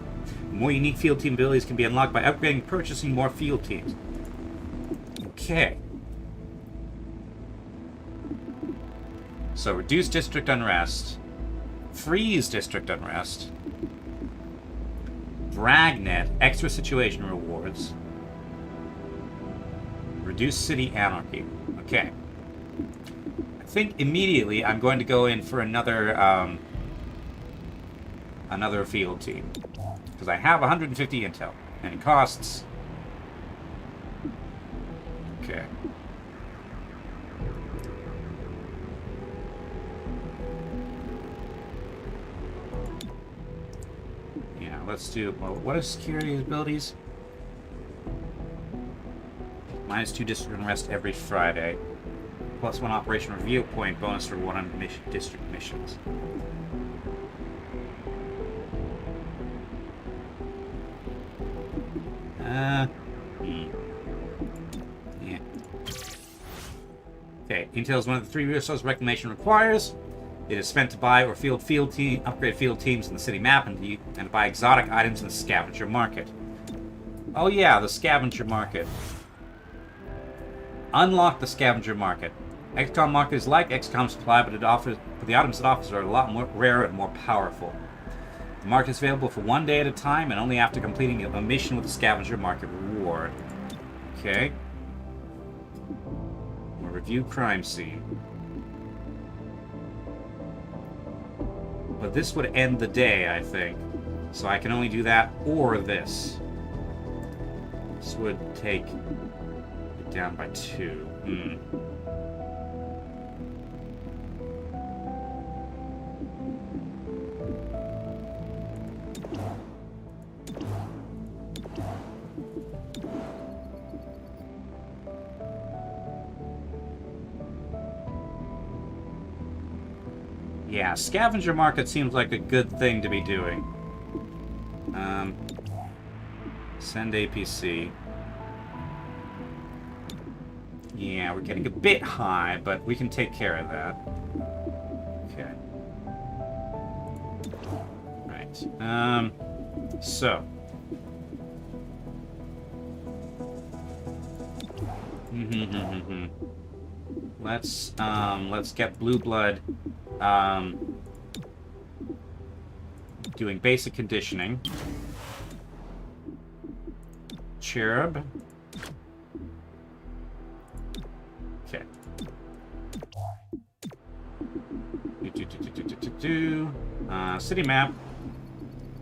Speaker 1: More unique field team abilities can be unlocked by upgrading and purchasing more field teams. Okay. So reduce district unrest, freeze district unrest, dragnet, extra situation rewards, reduce city anarchy. Okay. I think immediately I'm going to go in for another field team. Because I have 150 intel, and it costs... Okay. Yeah, let's do... Well, what are security abilities? -2 district unrest every Friday. +1 operation review point bonus for 1 district missions. Yeah. Okay, intel is one of the 3 resources reclamation requires. It is spent to buy or upgrade field teams in the city map and to buy exotic items in the scavenger market. Oh yeah, the scavenger market. Unlock the scavenger market. XCOM market is like XCOM supply, but the items it offers are a lot more rarer and more powerful. The market is available for 1 day at a time and only after completing a mission with the scavenger market reward. Okay. We'll review crime scene. But this would end the day, I think. So I can only do that or this. This would take it down by 2. Yeah, scavenger market seems like a good thing to be doing. Send APC. Yeah, we're getting a bit high, but we can take care of that. Okay. Right. So. Let's get Blue Blood doing basic conditioning. Cherub. Okay. City map.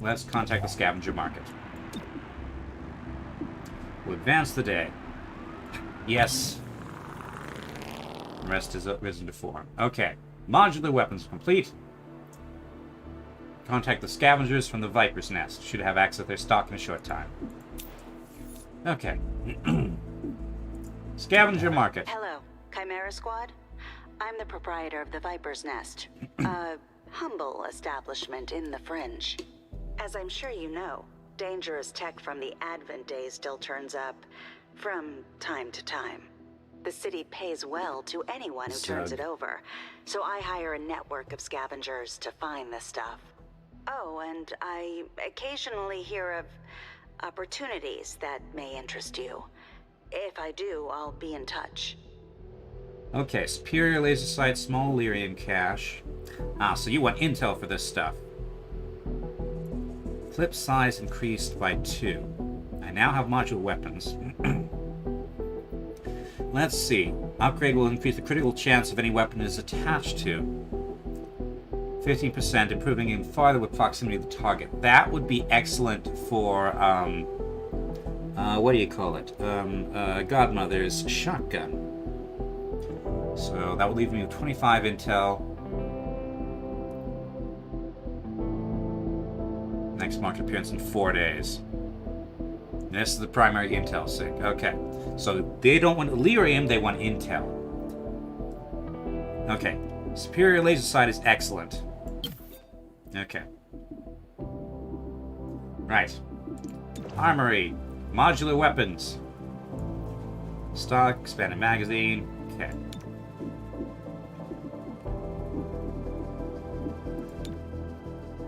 Speaker 1: Let's contact the scavenger market. We'll advance the day. Yes. The rest is risen to form. Okay. Modular weapons complete. Contact the scavengers from the Viper's Nest. Should have access to their stock in a short time. Okay. Scavenger market.
Speaker 18: Hello, Chimera Squad. I'm the proprietor of the Viper's Nest. A humble establishment in the Fringe. As I'm sure you know, dangerous tech from the Advent days still turns up from time to time. The city pays well to anyone who turns it over, so I hire a network of scavengers to find this stuff. Oh, and I occasionally hear of opportunities that may interest you. If I do, I'll be in touch.
Speaker 1: Okay, superior laser sight, small lyrium cache. Ah, so you want intel for this stuff. Clip size increased by 2. I now have modular weapons. Let's see. Upgrade will increase the critical chance of any weapon is attached to. 15%, improving even farther with proximity to the target. That would be excellent for, what do you call it? Godmother's shotgun. So that would leave me with 25 intel. Next market appearance in 4 days. And this is the primary intel sig. Okay. So they don't want lyrium, they want intel. Okay. Superior laser sight is excellent. Okay. Right. Armory. Modular weapons. Stock, expanded magazine. Okay.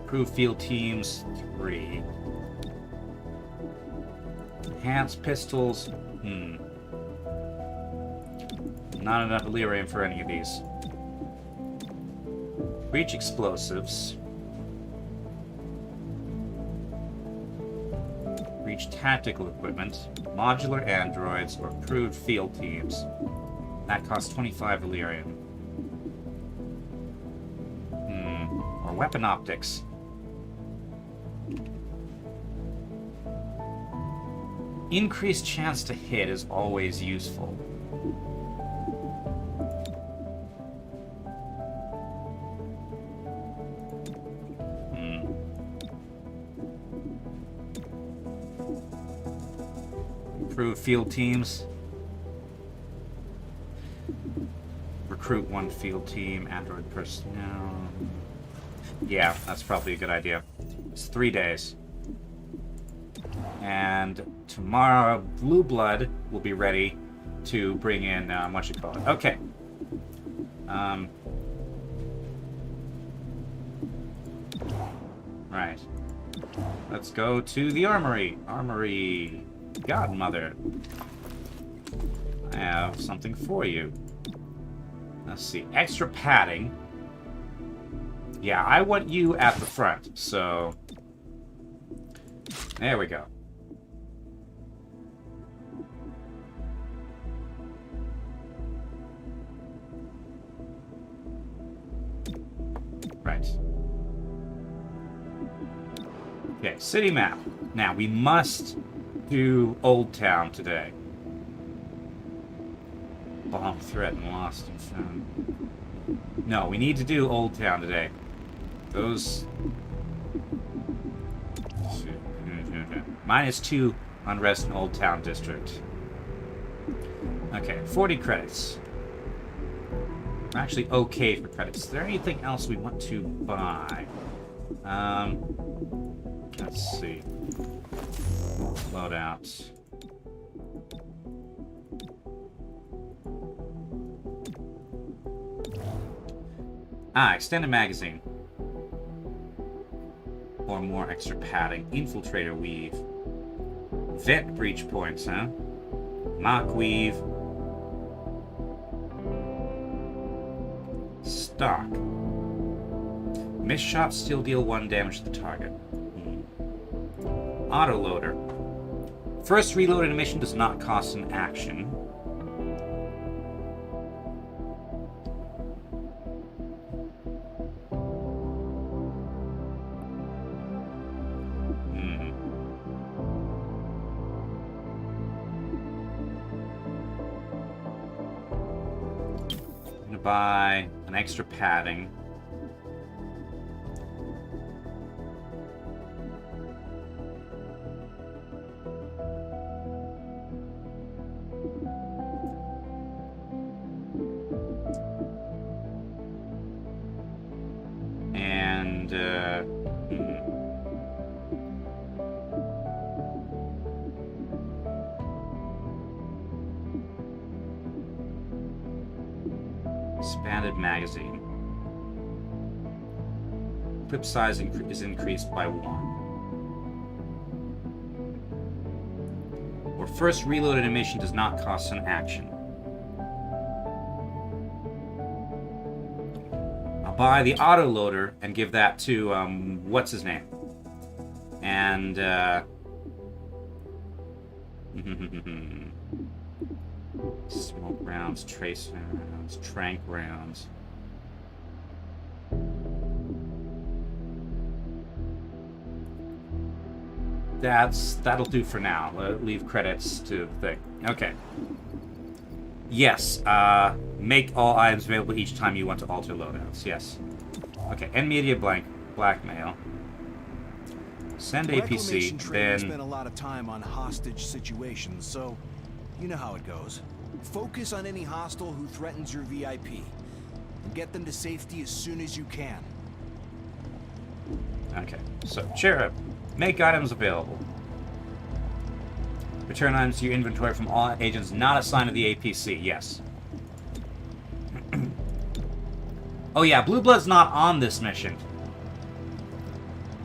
Speaker 1: Improved field teams, 3. Enhanced pistols, Not enough lyrium for any of these. Breach explosives. Breach tactical equipment. Modular androids or improved field teams. That costs 25 lyrium. Or weapon optics. Increased chance to hit is always useful. Improve field teams. Recruit 1 field team, android personnel. Yeah, that's probably a good idea. It's 3 days. And tomorrow, Blue Blood will be ready to bring in, what you call it. Okay. Right. Let's go to the armory. Armory. Godmother. I have something for you. Let's see. Extra padding. Yeah, I want you at the front, so... There we go. Right. Okay, city map. Now, we must do Old Town today. Bomb threat and lost and found. No, we need to do Old Town today. Those... -2 unrest in Old Town District. Okay, 40 credits. We're actually okay for credits. Is there anything else we want to buy? Let's see. Loadouts. Extended magazine. Or more extra padding. Infiltrator weave. Vet breach points, huh? Mock weave. Stock. Missed shots still deal 1 damage to the target. Autoloader. First reload in a mission does not cost an action. Buy an extra padding. And Expanded magazine. Clip size is increased by 1. Or first reload animation does not cost an action. I'll buy the autoloader and give that to, what's his name? And, smoke rounds, trace rounds, trank rounds. That'll do for now. Leave credits to the thing. Okay. Yes, make all items available each time you want to alter loadouts. Yes. Okay, end media blackmail. Send APC, then...
Speaker 13: spend a lot of time on hostage situations, so you know how it goes. Focus on any hostile who threatens your VIP, and get them to safety as soon as you can.
Speaker 1: Okay, so Cherub, make items available. Return items to your inventory from all agents not assigned to the APC. Yes. Oh yeah, Blue Blood's not on this mission.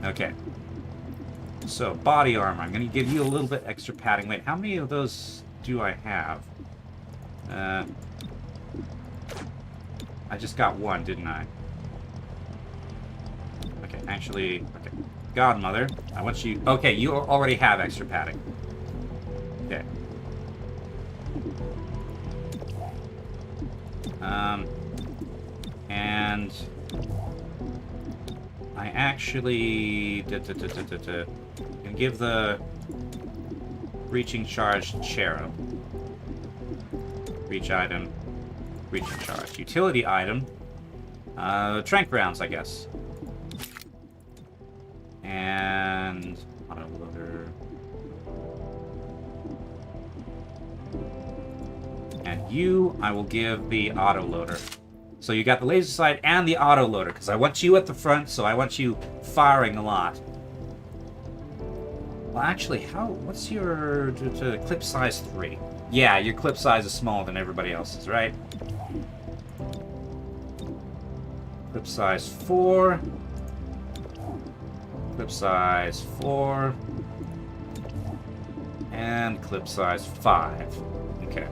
Speaker 1: Okay. So, body armor. I'm going to give you a little bit extra padding. Wait, how many of those do I have? I just got one, didn't I? Okay, actually... Okay. Godmother, I want you... Okay, you already have extra padding. Okay. And... I actually... can give the... Reaching charge to Cherub. Reach item. Reaching charge. Utility item. Trank rounds, I guess. And... Autoloader. And you, I will give the autoloader. So you got the laser sight and the autoloader, because I want you at the front, so I want you firing a lot. Well, actually, what's your clip size 3? Yeah, your clip size is smaller than everybody else's, right? Clip size 4. Clip size 4. And clip size 5. Okay.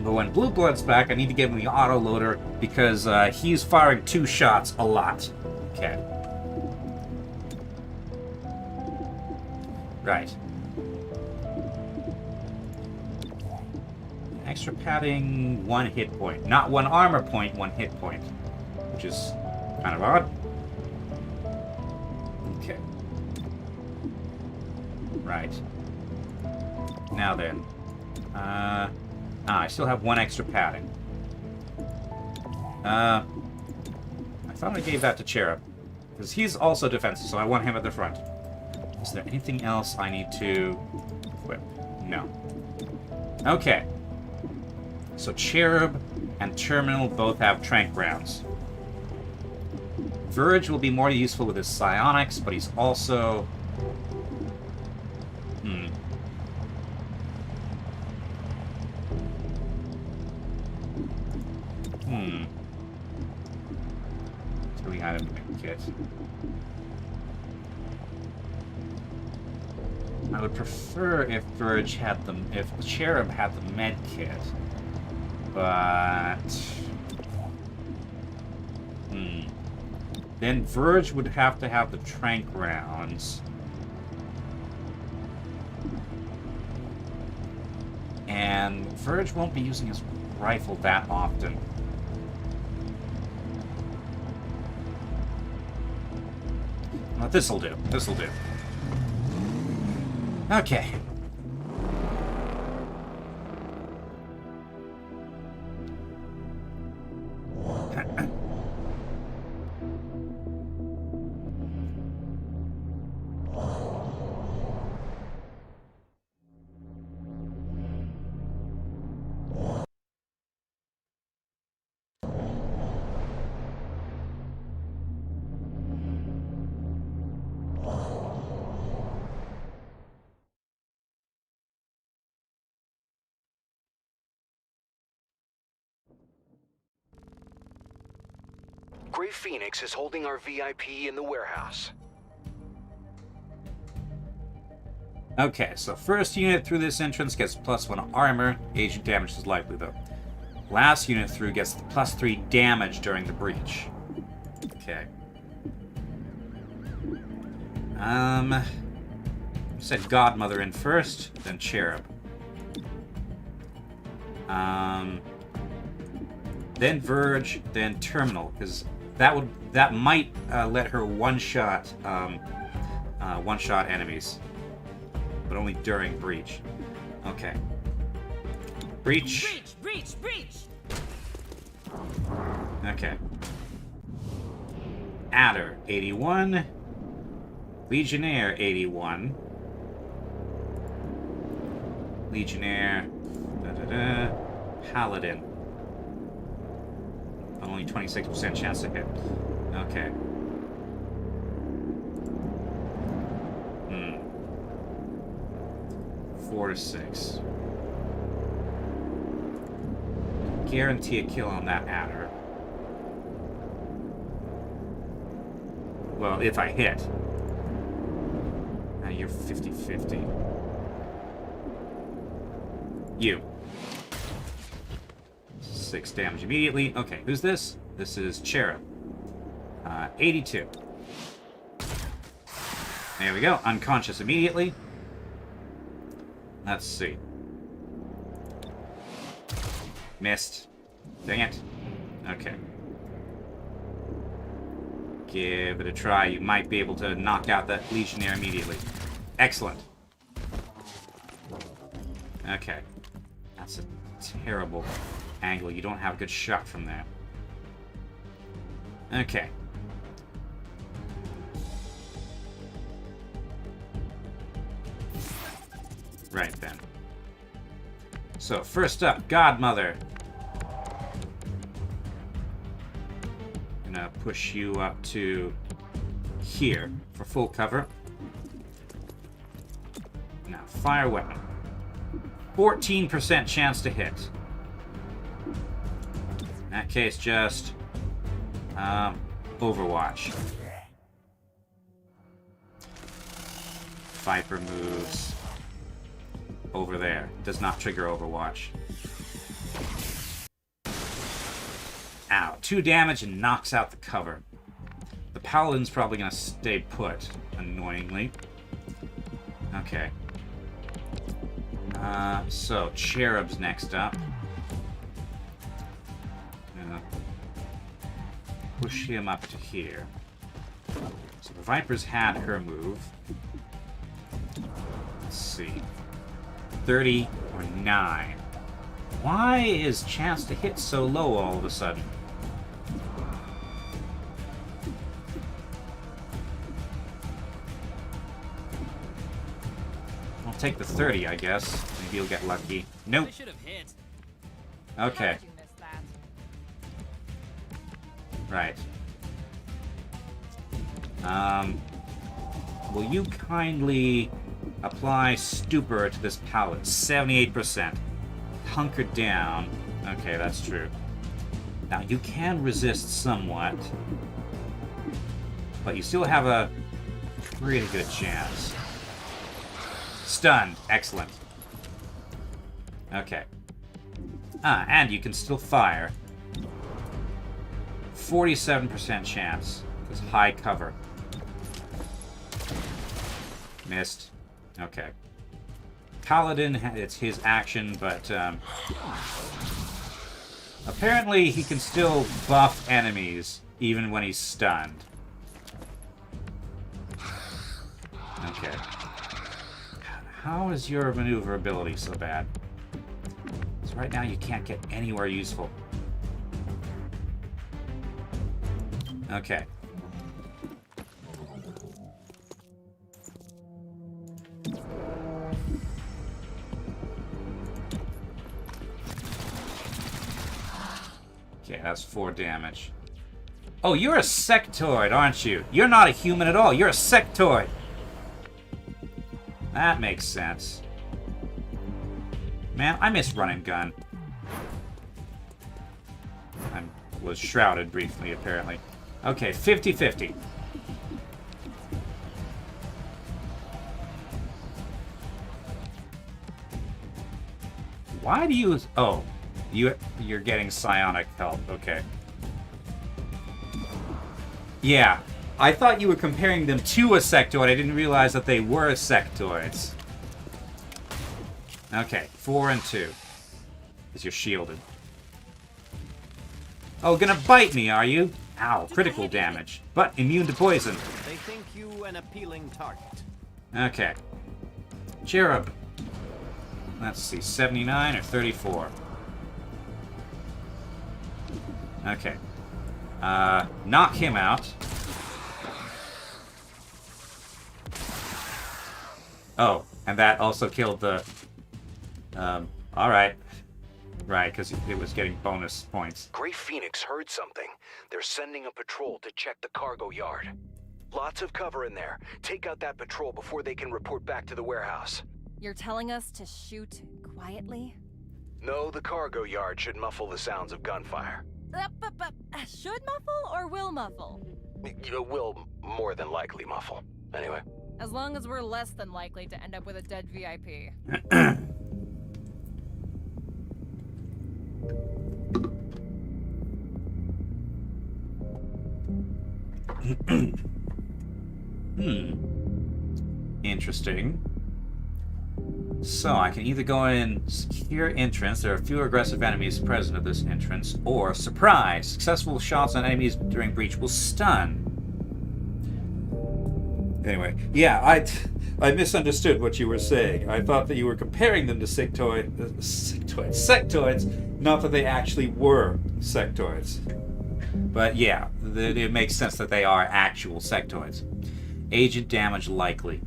Speaker 1: But when Blue Blood's back, I need to give him the autoloader because he's firing 2 shots a lot. Okay. Right. Extra padding, 1 hit point. Not 1 armor point, 1 hit point. Which is kind of odd. Okay. Right. Now then. I still have 1 extra padding. I thought I gave that to Cherub. Because he's also defensive, so I want him at the front. Is there anything else I need to equip? No. Okay. So Cherub and Terminal both have trank rounds. Verge will be more useful with his psionics, but he's also... So we had him in the kit. I would prefer if Verge had if Cherub had the med kit, but then Verge would have to have the trank rounds, and Verge won't be using his rifle that often. Well, this'll do. This'll do. Okay.
Speaker 5: Gray Phoenix is holding our VIP in the warehouse.
Speaker 1: Okay, so first unit through this entrance gets +1 armor. Agent damage is likely, though. Last unit through gets +3 damage during the breach. Okay. Said Godmother in first, then Cherub. Then Verge, then Terminal, because that might let her one-shot enemies, but only during breach. Okay. Breach.
Speaker 2: Breach!
Speaker 1: Okay. Adder, 81. Legionnaire, 81. Legionnaire. Paladin. Only 26% chance to hit. Okay. 4 to 6. Guarantee a kill on that adder. Well, if I hit. Now you're 50-50. You. 6 damage immediately. Okay, who's this? This is Cherub. 82. There we go. Unconscious immediately. Let's see. Missed. Dang it. Okay. Give it a try. You might be able to knock out that Legionnaire immediately. Excellent. Okay. That's a terrible angle. You don't have a good shot from there. Okay. Right then. So, first up, Godmother. Gonna push you up to here for full cover. Now, fire weapon. 14% chance to hit. In that case, just Overwatch. Viper moves over there. Does not trigger Overwatch. Ow. 2 damage and knocks out the cover. The Paladin's probably going to stay put, annoyingly. Okay. So, Cherub's next up. Gonna push him up to here. So the Viper's had her move. Let's see. 30 or 9. Why is chance to hit so low all of a sudden? I'll take the 30, I guess. Maybe you'll get lucky. Nope. Okay. Right. Will you kindly apply Stupor to this Paladin? 78%. Hunker down. Okay, that's true. Now, you can resist somewhat, but you still have a pretty good chance. Stunned. Excellent. Okay. And you can still fire. 47% chance. Because high cover. Missed. Okay. Paladin, it's his action, but apparently he can still buff enemies even when he's stunned. Okay. How is your maneuverability so bad? Because right now you can't get anywhere useful. Okay. Okay, that's 4 damage. Oh, you're a sectoid, aren't you? You're not a human at all. You're a sectoid. That makes sense. Man, I miss run and gun. I was shrouded briefly, apparently. Okay, 50-50. Why do you... Oh, you're getting psionic help. Okay. Yeah, I thought you were comparing them to a sectoid. I didn't realize that they were sectoids. Okay, 4 and 2. Because you're shielded. Oh, gonna bite me, are you? Ow, critical damage. But immune to poison.
Speaker 8: They think you an appealing target.
Speaker 1: Okay. Cherub. Let's see, 79 or 34. Okay. Knock him out. Oh, and that also killed the... alright. Right, because it was getting bonus points.
Speaker 5: Grey Phoenix heard something. They're sending a patrol to check the cargo yard. Lots of cover in there. Take out that patrol before they can report back to the warehouse.
Speaker 3: You're telling us to shoot quietly?
Speaker 5: No, the cargo yard should muffle the sounds of gunfire.
Speaker 3: Should muffle or will muffle?
Speaker 5: You will more than likely muffle. Anyway.
Speaker 3: As long as we're less than likely to end up with a dead VIP.
Speaker 1: Interesting. So, I can either go in secure entrance, there are fewer aggressive enemies present at this entrance, or surprise, successful shots on enemies during breach will stun. Anyway, yeah, I misunderstood what you were saying. I thought that you were comparing them to sectoids, not that they actually were sectoids. But yeah, it makes sense that they are actual sectoids. Agent damage likely.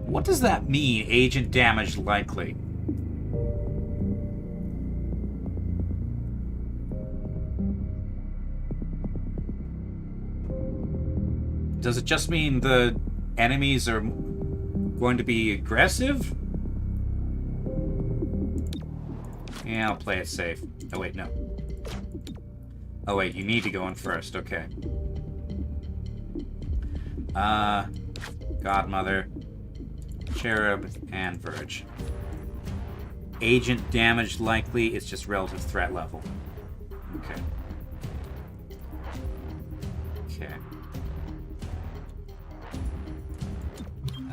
Speaker 1: What does that mean, agent damage likely? Does it just mean the enemies are going to be aggressive? Yeah, I'll play it safe. Oh wait, no. Oh wait, you need to go in first, okay. Godmother, Cherub, and Verge. Agent damage likely, it's just relative threat level. Okay. Okay.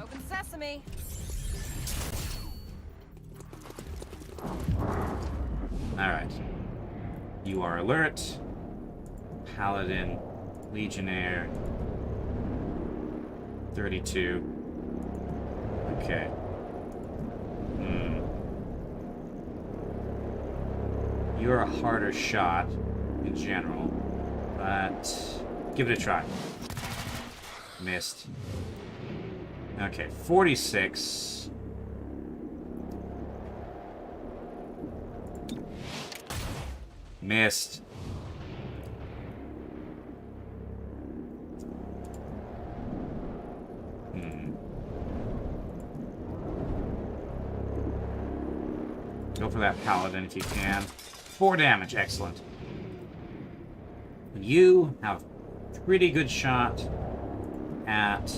Speaker 3: Open sesame.
Speaker 1: Alright. You are alert. Paladin, Legionnaire, 32. Okay. You're a harder shot in general, but give it a try. Missed. Okay, 46. Missed. Go for that paladin if you can. 4 damage, excellent. And you have pretty good shot at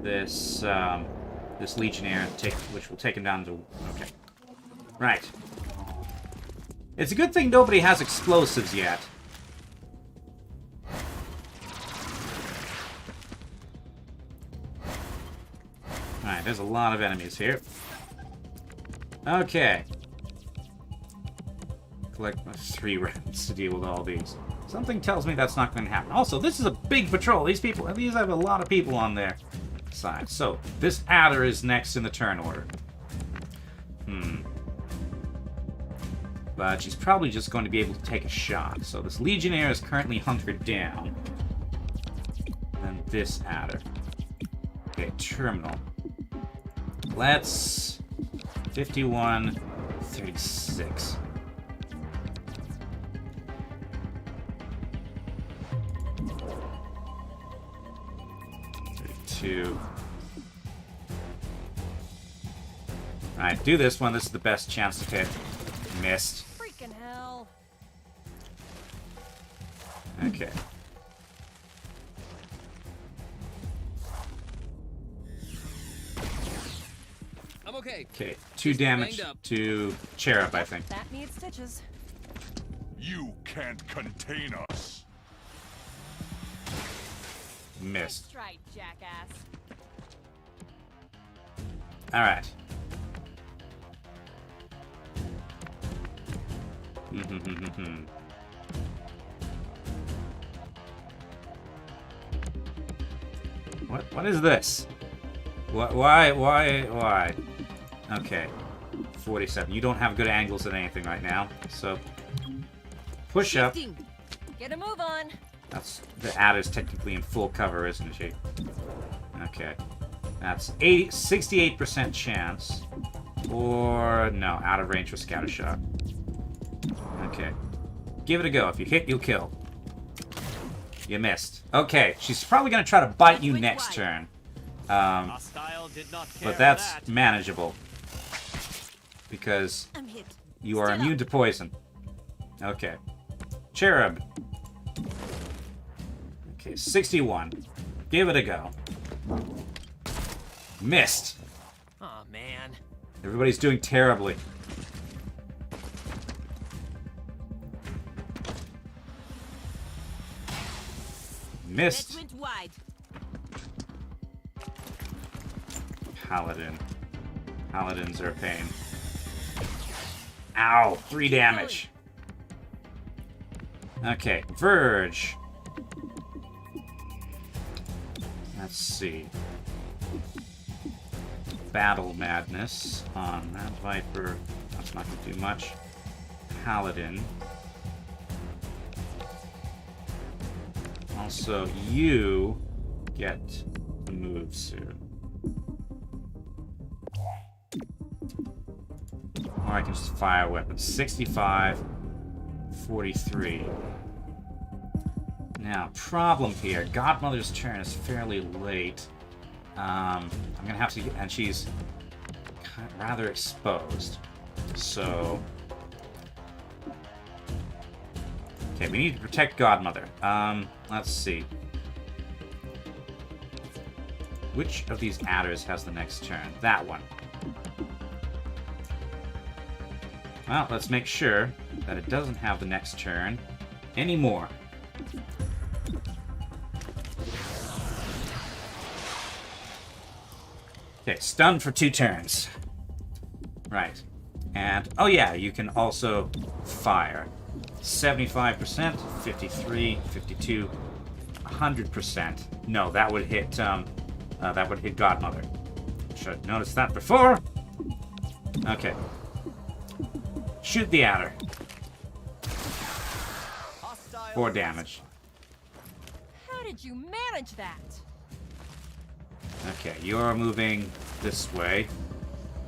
Speaker 1: this this legionnaire, which will take him down to... Okay. Right. It's a good thing nobody has explosives yet. Alright, there's a lot of enemies here. Okay. Collect 3 rounds to deal with all these. Something tells me that's not going to happen. Also, this is a big patrol. These have a lot of people on their side. So, this adder is next in the turn order. But she's probably just going to be able to take a shot. So this Legionnaire is currently hunkered down. And then this adder. Okay, terminal. Let's... 51, 36. to... Alright, do this one. This is the best chance to hit. Missed.
Speaker 3: Freaking hell.
Speaker 1: Okay.
Speaker 4: I'm okay.
Speaker 1: Okay, 2 damage to Cherub, I think.
Speaker 3: That needs stitches.
Speaker 19: You can't contain us.
Speaker 1: Missed.
Speaker 3: That's right, jackass.
Speaker 1: Alright. What is this? Why? Okay. 47. You don't have good angles at anything right now, so push up.
Speaker 3: Get a move on.
Speaker 1: That's the adder's technically in full cover, isn't she? Okay. That's 68% chance. Or no, out of range for scatter shot. Okay. Give it a go. If you hit, you'll kill. You missed. Okay, she's probably gonna try to bite you next turn. But that's manageable. Because you are immune to poison. Okay. Cherub. Okay, 61. Give it a go. Missed.
Speaker 4: Oh man.
Speaker 1: Everybody's doing terribly. Missed.
Speaker 2: Went wide.
Speaker 1: Paladin. Paladins are a pain. Ow! 3 damage. Okay, Verge. Let's see. Battle Madness on that Viper. That's not going to do much. Paladin. Also, you get the move soon. Or I can just fire weapons. 65, 43. Now, problem here. Godmother's turn is fairly late. I'm gonna have to get, and she's rather exposed. So, okay, we need to protect Godmother. Let's see. Which of these adders has the next turn? That one. Well, let's make sure that it doesn't have the next turn anymore. Okay, stunned for 2 turns. Right. And, oh yeah, you can also fire. 75%, 53, 52, 100%. No, that would hit Godmother. Should have noticed that before. Okay. Shoot the adder. 4 damage.
Speaker 3: How did you manage that?
Speaker 1: Okay, you're moving this way.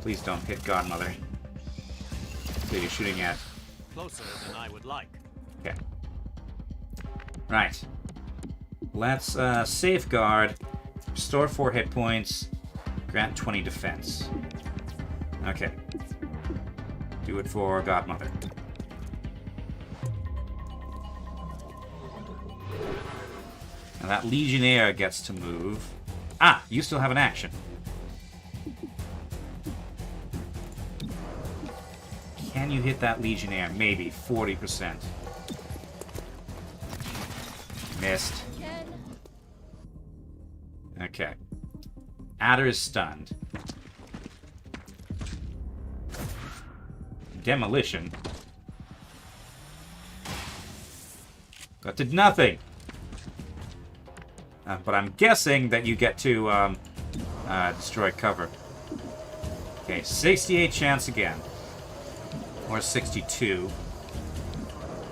Speaker 1: Please don't hit Godmother. So you're shooting at...
Speaker 8: Closer than I would like.
Speaker 1: Okay. Right. Let's safeguard. Restore 4 hit points. Grant 20 defense. Okay. Do it for Godmother. Now that Legionnaire gets to move. Ah, you still have an action. Can you hit that Legionnaire? Maybe. 40%. Missed. Okay. Adder is stunned. Demolition. That did nothing. But I'm guessing that you get to destroy cover. Okay, 68 chance again. Or 62.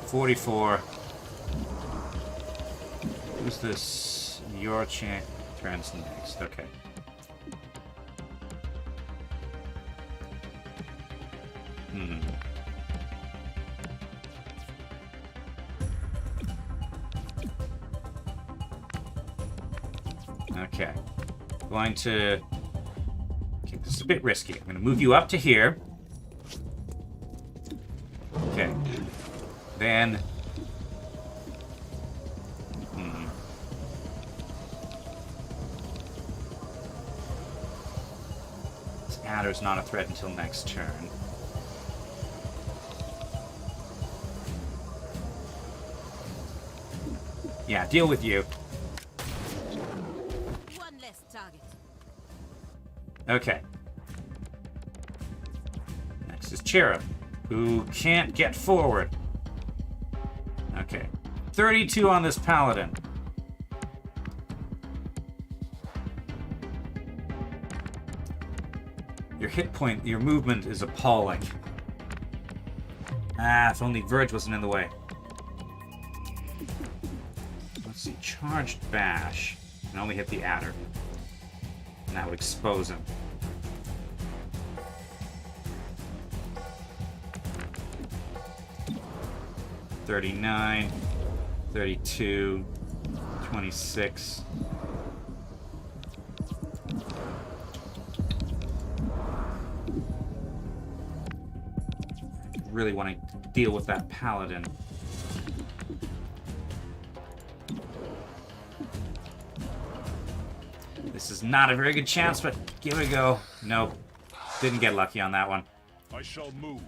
Speaker 1: 44. Who's this? Your turn's next. Okay. Okay. going to... Okay, this is a bit risky. I'm going to move you up to here. Okay. Then... This adder's not a threat until next turn. Yeah, deal with you.
Speaker 2: One less target.
Speaker 1: Okay. Next is Cherub, who can't get forward. Okay. 32 on this Paladin. Your hit point, your movement is appalling. Ah, if only Verge wasn't in the way. Let's see, charged bash. Can only hit the adder. And that would expose him. $39, 32, 26. Really want to deal with that Paladin. This is not a very good chance, but give it a go. Nope. Didn't get lucky on that one.
Speaker 19: I shall move.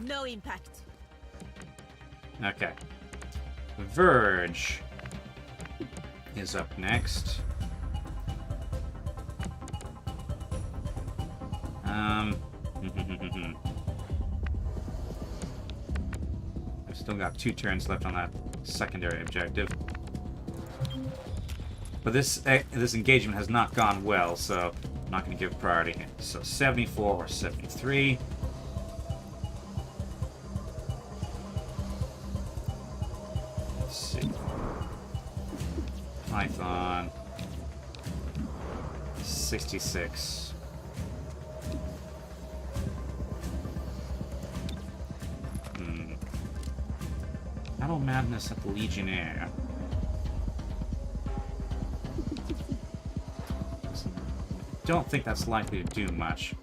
Speaker 2: No impact.
Speaker 1: Okay. Verge is up next. I've still got 2 turns left on that secondary objective. But this engagement has not gone well, so I'm not going to give priority. So 74 or 73. Let's see. Python. 66. Battle Madness at the Legionnaire. Don't think that's likely to do much.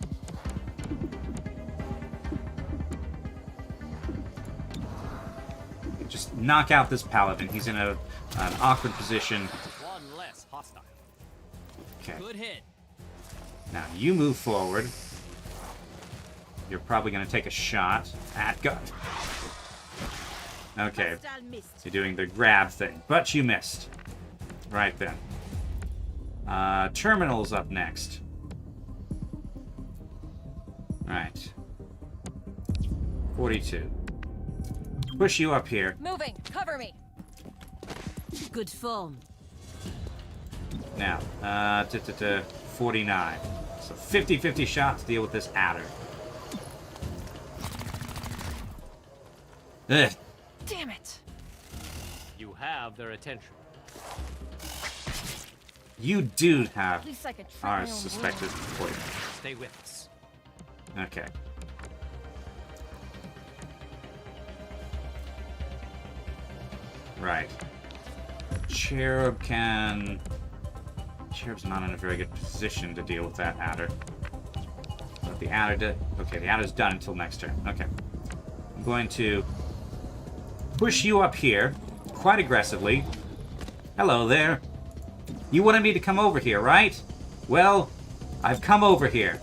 Speaker 1: Just knock out this Paladin. He's in an awkward position.
Speaker 8: One less hostile.
Speaker 1: Okay.
Speaker 8: Good hit.
Speaker 1: Now you move forward. You're probably going to take a shot at gun. Okay. You're doing the grab thing, but you missed. Right then. Terminal's up next. Right. 42. Push you up here.
Speaker 3: Moving. Cover me.
Speaker 2: Good form.
Speaker 1: Now, 49. So 50-50 shots to deal with this adder. Ugh.
Speaker 3: Damn it.
Speaker 8: You have their attention.
Speaker 1: You do have
Speaker 3: At least I could try
Speaker 1: our
Speaker 3: my own
Speaker 1: suspected poison.
Speaker 8: Stay with us.
Speaker 1: Okay. Right. Cherub's not in a very good position to deal with that adder. But the adder did. Okay, the adder's done until next turn. Okay. I'm going to push you up here quite aggressively. Hello there. You wanted me to come over here, right? Well, I've come over here.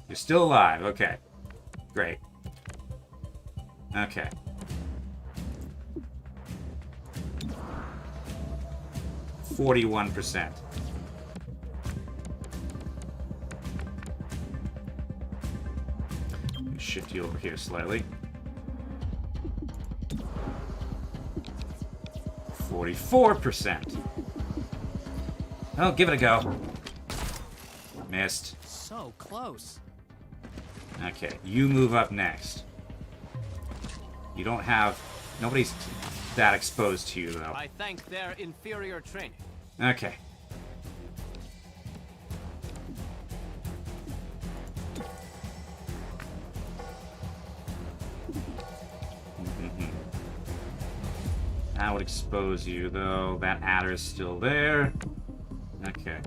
Speaker 1: You're still alive. Okay. Great. Okay. %. Shift you over here slightly. 44%. Oh, give it a go. Missed.
Speaker 8: So close.
Speaker 1: Okay, you move up next. You don't have... Nobody's that exposed to you, though.
Speaker 8: I thank their inferior training.
Speaker 1: Okay. That would expose you, though. That adder is still there. Okay.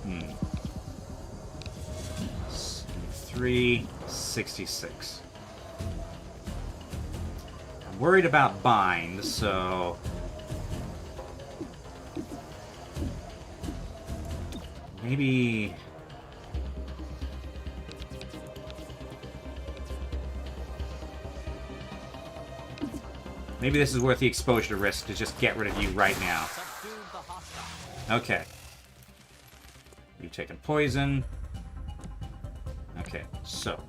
Speaker 1: Hmm. 366. I'm worried about bind, so... maybe... maybe this is worth the exposure risk to just get rid of you right now. Okay. You've taken poison. Okay, so.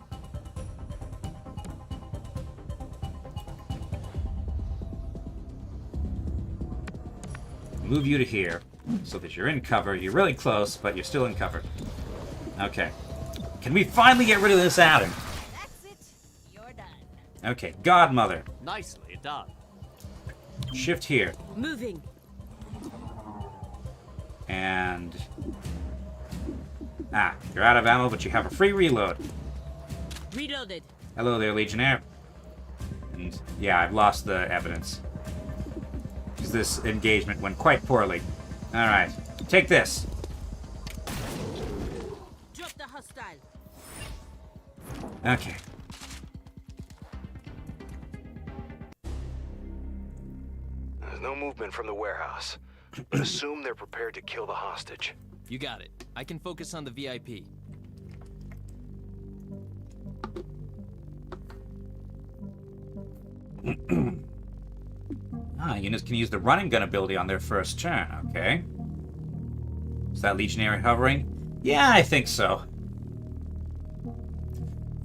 Speaker 1: Move you to here, so that you're in cover. You're really close, but you're still in cover. Okay. Can we finally get rid of this Adam?
Speaker 2: That's it. You're done.
Speaker 1: Okay, Godmother.
Speaker 8: Nicely done.
Speaker 1: Shift here.
Speaker 2: Moving.
Speaker 1: And... ah, you're out of ammo, but you have a free reload.
Speaker 2: Reloaded.
Speaker 1: Hello there, Legionnaire. And yeah, I've lost the evidence. Because this engagement went quite poorly. Alright, take this.
Speaker 2: Drop the hostile.
Speaker 1: Okay.
Speaker 5: There's no movement from the warehouse, but assume they're prepared to kill the hostage.
Speaker 4: You got it. I can focus on the VIP.
Speaker 1: Units can use the running gun ability on their first turn. Okay. Is that Legionary hovering? Yeah, I think so.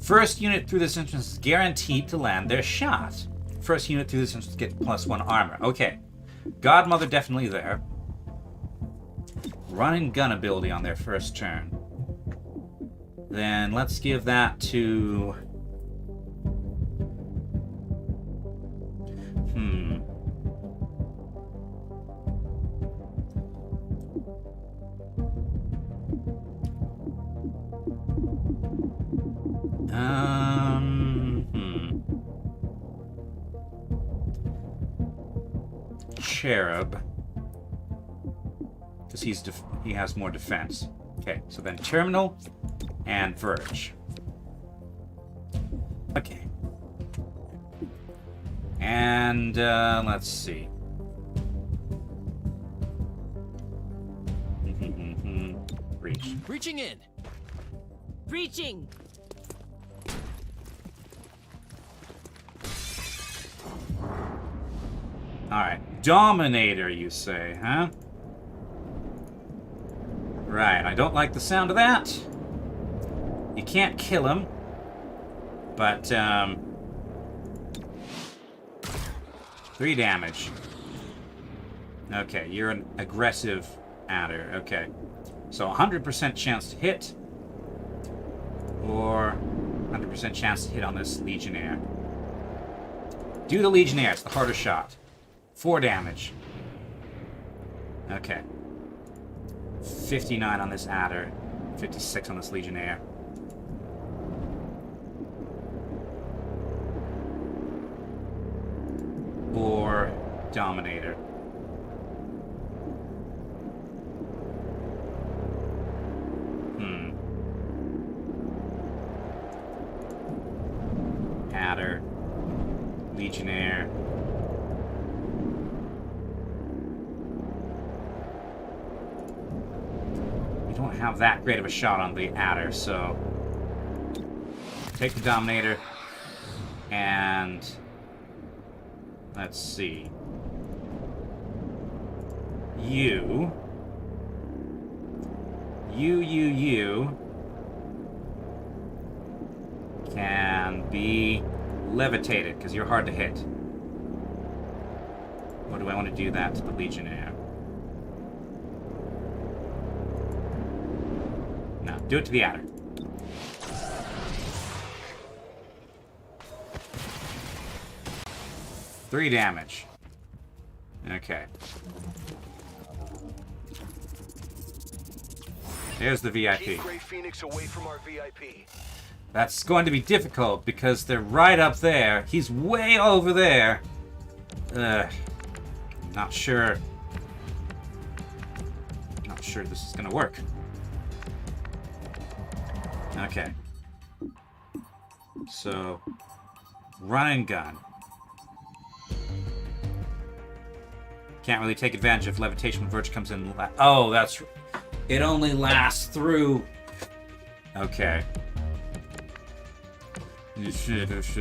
Speaker 1: First unit through this entrance is guaranteed to land their shot. First unit through this entrance gets +1 armor. Okay. Godmother definitely there. Run and gun ability on their first turn. Then let's give that to... Cherub, because he has more defense. Okay, so then Terminal and Verge. Okay, and let's see. Reach.
Speaker 4: Reaching in.
Speaker 2: Breaching.
Speaker 1: Alright. Dominator, you say, huh? Right, I don't like the sound of that. You can't kill him. But, 3 damage. Okay, you're an aggressive adder. Okay. So 100% chance to hit. Or 100% chance to hit on this Legionnaire. Do the Legionnaire, it's the harder shot. 4 damage. Okay. 59 on this adder. 56 on this Legionnaire. Or Dominator. Adder. Legionnaire. We don't have that great of a shot on the adder, so take the Dominator and let's see. You can be levitated because you're hard to hit. Or do I want to do that to the Legionnaire? No, do it to the adder. Three damage. Okay. There's the VIP.
Speaker 5: Keep Grey Phoenix away from our VIP.
Speaker 1: That's going to be difficult because they're right up there. He's way over there. Not sure. Not sure this is gonna work. Okay. So, run and gun. Can't really take advantage of levitation when Verge comes in. Oh, that's... It only lasts through... Okay. This is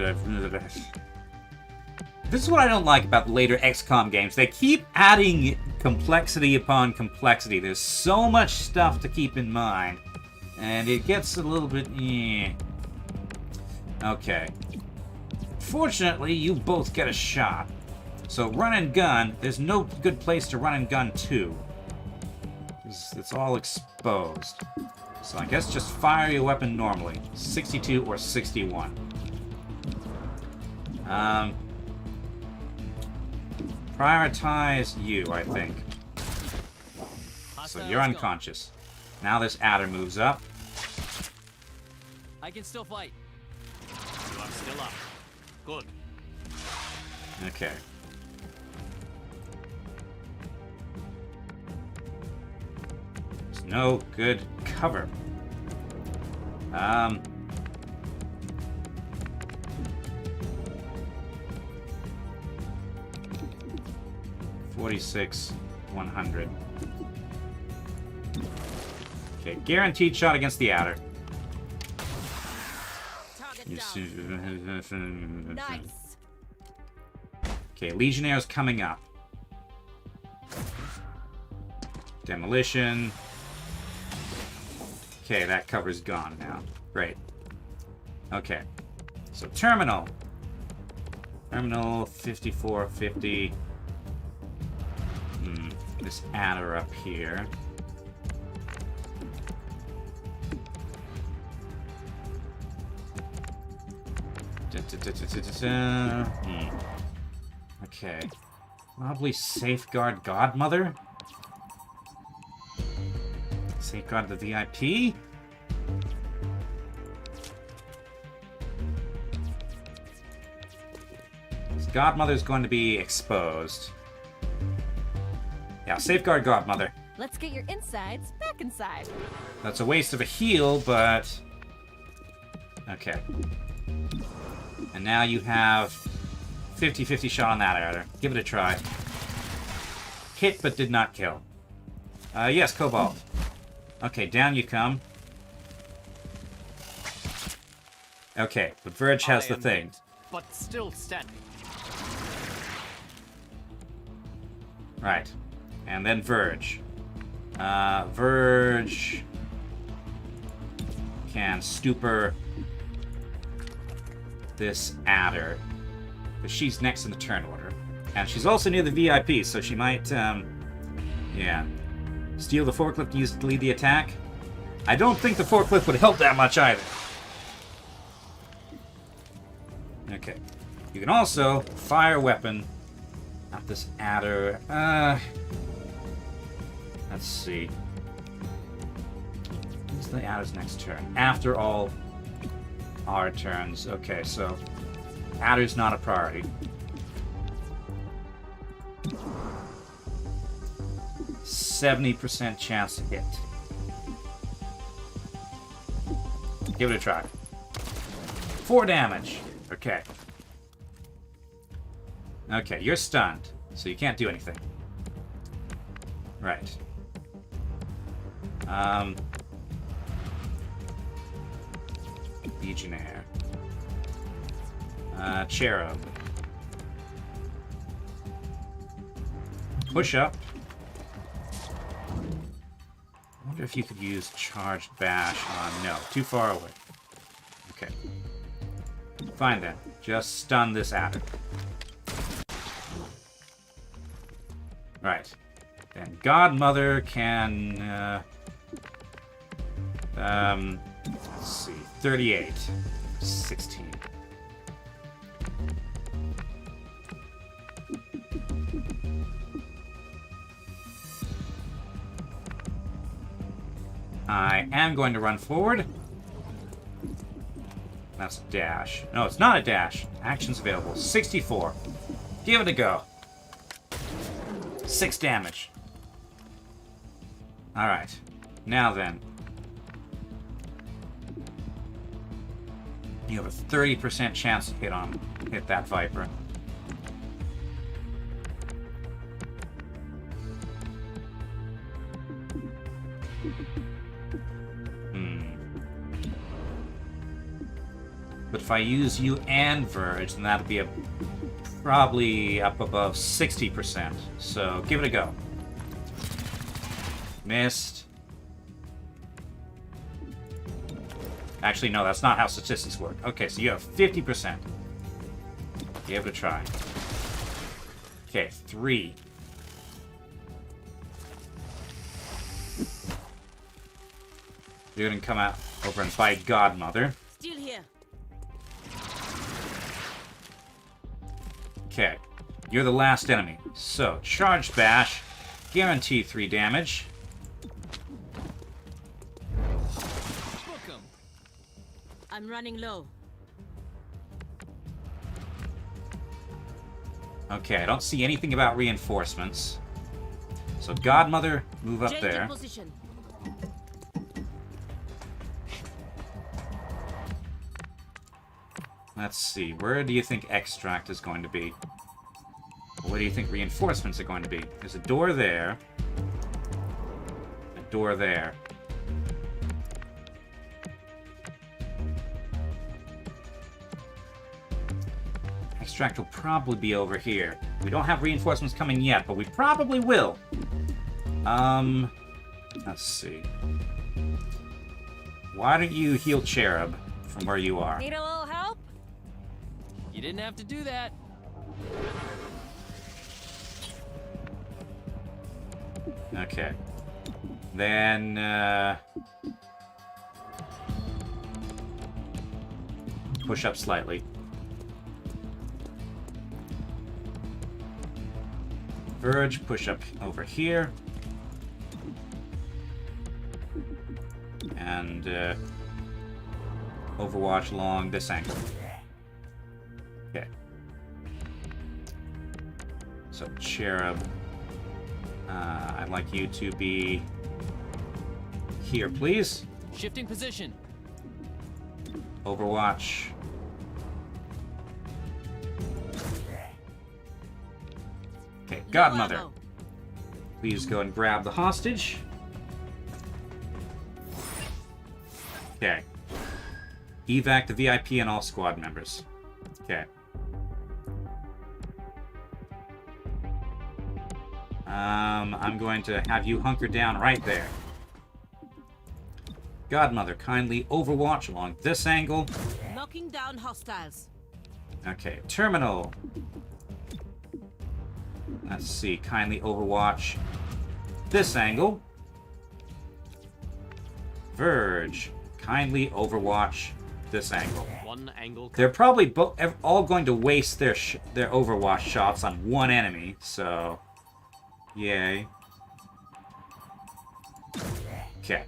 Speaker 1: what I don't like about the later XCOM games. They keep adding complexity upon complexity. There's so much stuff to keep in mind. And it gets a little bit... Okay. Fortunately, you both get a shot. So run and gun, there's no good place to run and gun to. It's all exposed. So I guess just fire your weapon normally. 62 or 61. Prioritize you, I think. So you're unconscious. Now this adder moves up.
Speaker 4: I can still fight. You are still up. Good.
Speaker 1: Okay. There's no good cover. 46, 100. Okay, guaranteed shot against the adder.
Speaker 2: Nice.
Speaker 1: Okay, Legionnaires coming up. Demolition. Okay, that cover's gone now. Great. Okay. So terminal. Terminal 5450. This adder up here. Okay. Probably safeguard Godmother. Safeguard the VIP. Godmother's going to be exposed. Yeah, safeguard Godmother.
Speaker 3: Let's get your insides back inside.
Speaker 1: That's a waste of a heal, but... Okay. And now you have 50-50 shot on that adder. Give it a try. Hit, but did not kill. Yes, Cobalt. Okay, down you come. Okay, but Verge has the thing.
Speaker 8: Dead, but still standing.
Speaker 1: Right. And then Verge. Verge can stupor this adder. But she's next in the turn order. And she's also near the VIP, so she might, yeah. Steal the forklift used to lead the attack. I don't think the forklift would help that much either. Okay. You can also fire a weapon at this adder. Let's see. What's the adder's next turn? After all our turns. Okay, so adder's not a priority. 70% chance to hit. Give it a try. 4 damage. Okay. Okay, you're stunned, so you can't do anything. Right. Legionnaire. Cherub. Push up. I wonder if you could use charged bash on... No, too far away. Okay. Fine then. Just stun this adder. Right. Then Godmother can... let's see. 38. 16. I am going to run forward. That's a dash. No, it's not a dash. Actions available. 64. Give it a go. 6 damage. Alright. Now then. You have a 30% chance to hit that Viper. But if I use you and Verge, then that'll be probably up above 60%. So give it a go. Missed. Actually, no, that's not how statistics work. Okay, so you have 50%. Give it a try. Okay, 3. You're gonna come out over and fight Godmother.
Speaker 2: Still here.
Speaker 1: Okay, you're the last enemy. So, charge bash, guarantee 3 damage.
Speaker 2: I'm running low.
Speaker 1: Okay, I don't see anything about reinforcements. So, Godmother, move up there.
Speaker 2: Position.
Speaker 1: Let's see, where do you think extract is going to be? Where do you think reinforcements are going to be? There's a door there. A door there. Extract will probably be over here. We don't have reinforcements coming yet, but we probably will. Let's see. Why don't you heal Cherub from where you are?
Speaker 3: Need a little help?
Speaker 4: You didn't have to do that.
Speaker 1: Okay. Then, push up slightly. Verge, push up over here. And, Overwatch along this angle. Okay. So, Cherub. I'd like you to be here, please.
Speaker 4: Shifting position.
Speaker 1: Overwatch. Okay, Godmother. Please go and grab the hostage. Okay. Evac the VIP and all squad members. Okay. I'm going to have you hunker down right there. Godmother, kindly overwatch along this angle.
Speaker 2: Knocking down hostiles.
Speaker 1: Okay, Terminal. Let's see, kindly overwatch this angle. Verge, kindly overwatch this angle.
Speaker 8: One angle.
Speaker 1: They're probably all going to waste their overwatch shots on one enemy, so yay. Okay.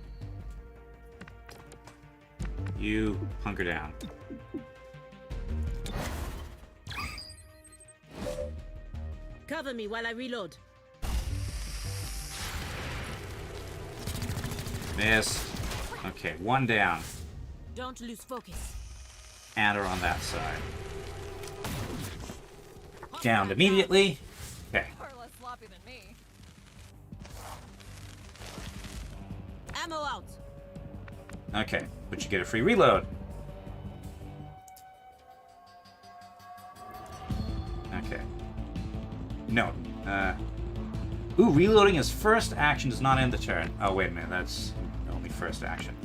Speaker 1: You hunker down.
Speaker 2: Cover me while I reload.
Speaker 1: Missed. Okay, 1 down.
Speaker 2: Don't lose focus.
Speaker 1: And are on that side. Downed immediately. Okay.
Speaker 3: Far less sloppy than me.
Speaker 2: Ammo out.
Speaker 1: Okay, but you get a free reload. Okay. No. Ooh, reloading his first action does not end the turn. Oh, wait a minute. That's only first action.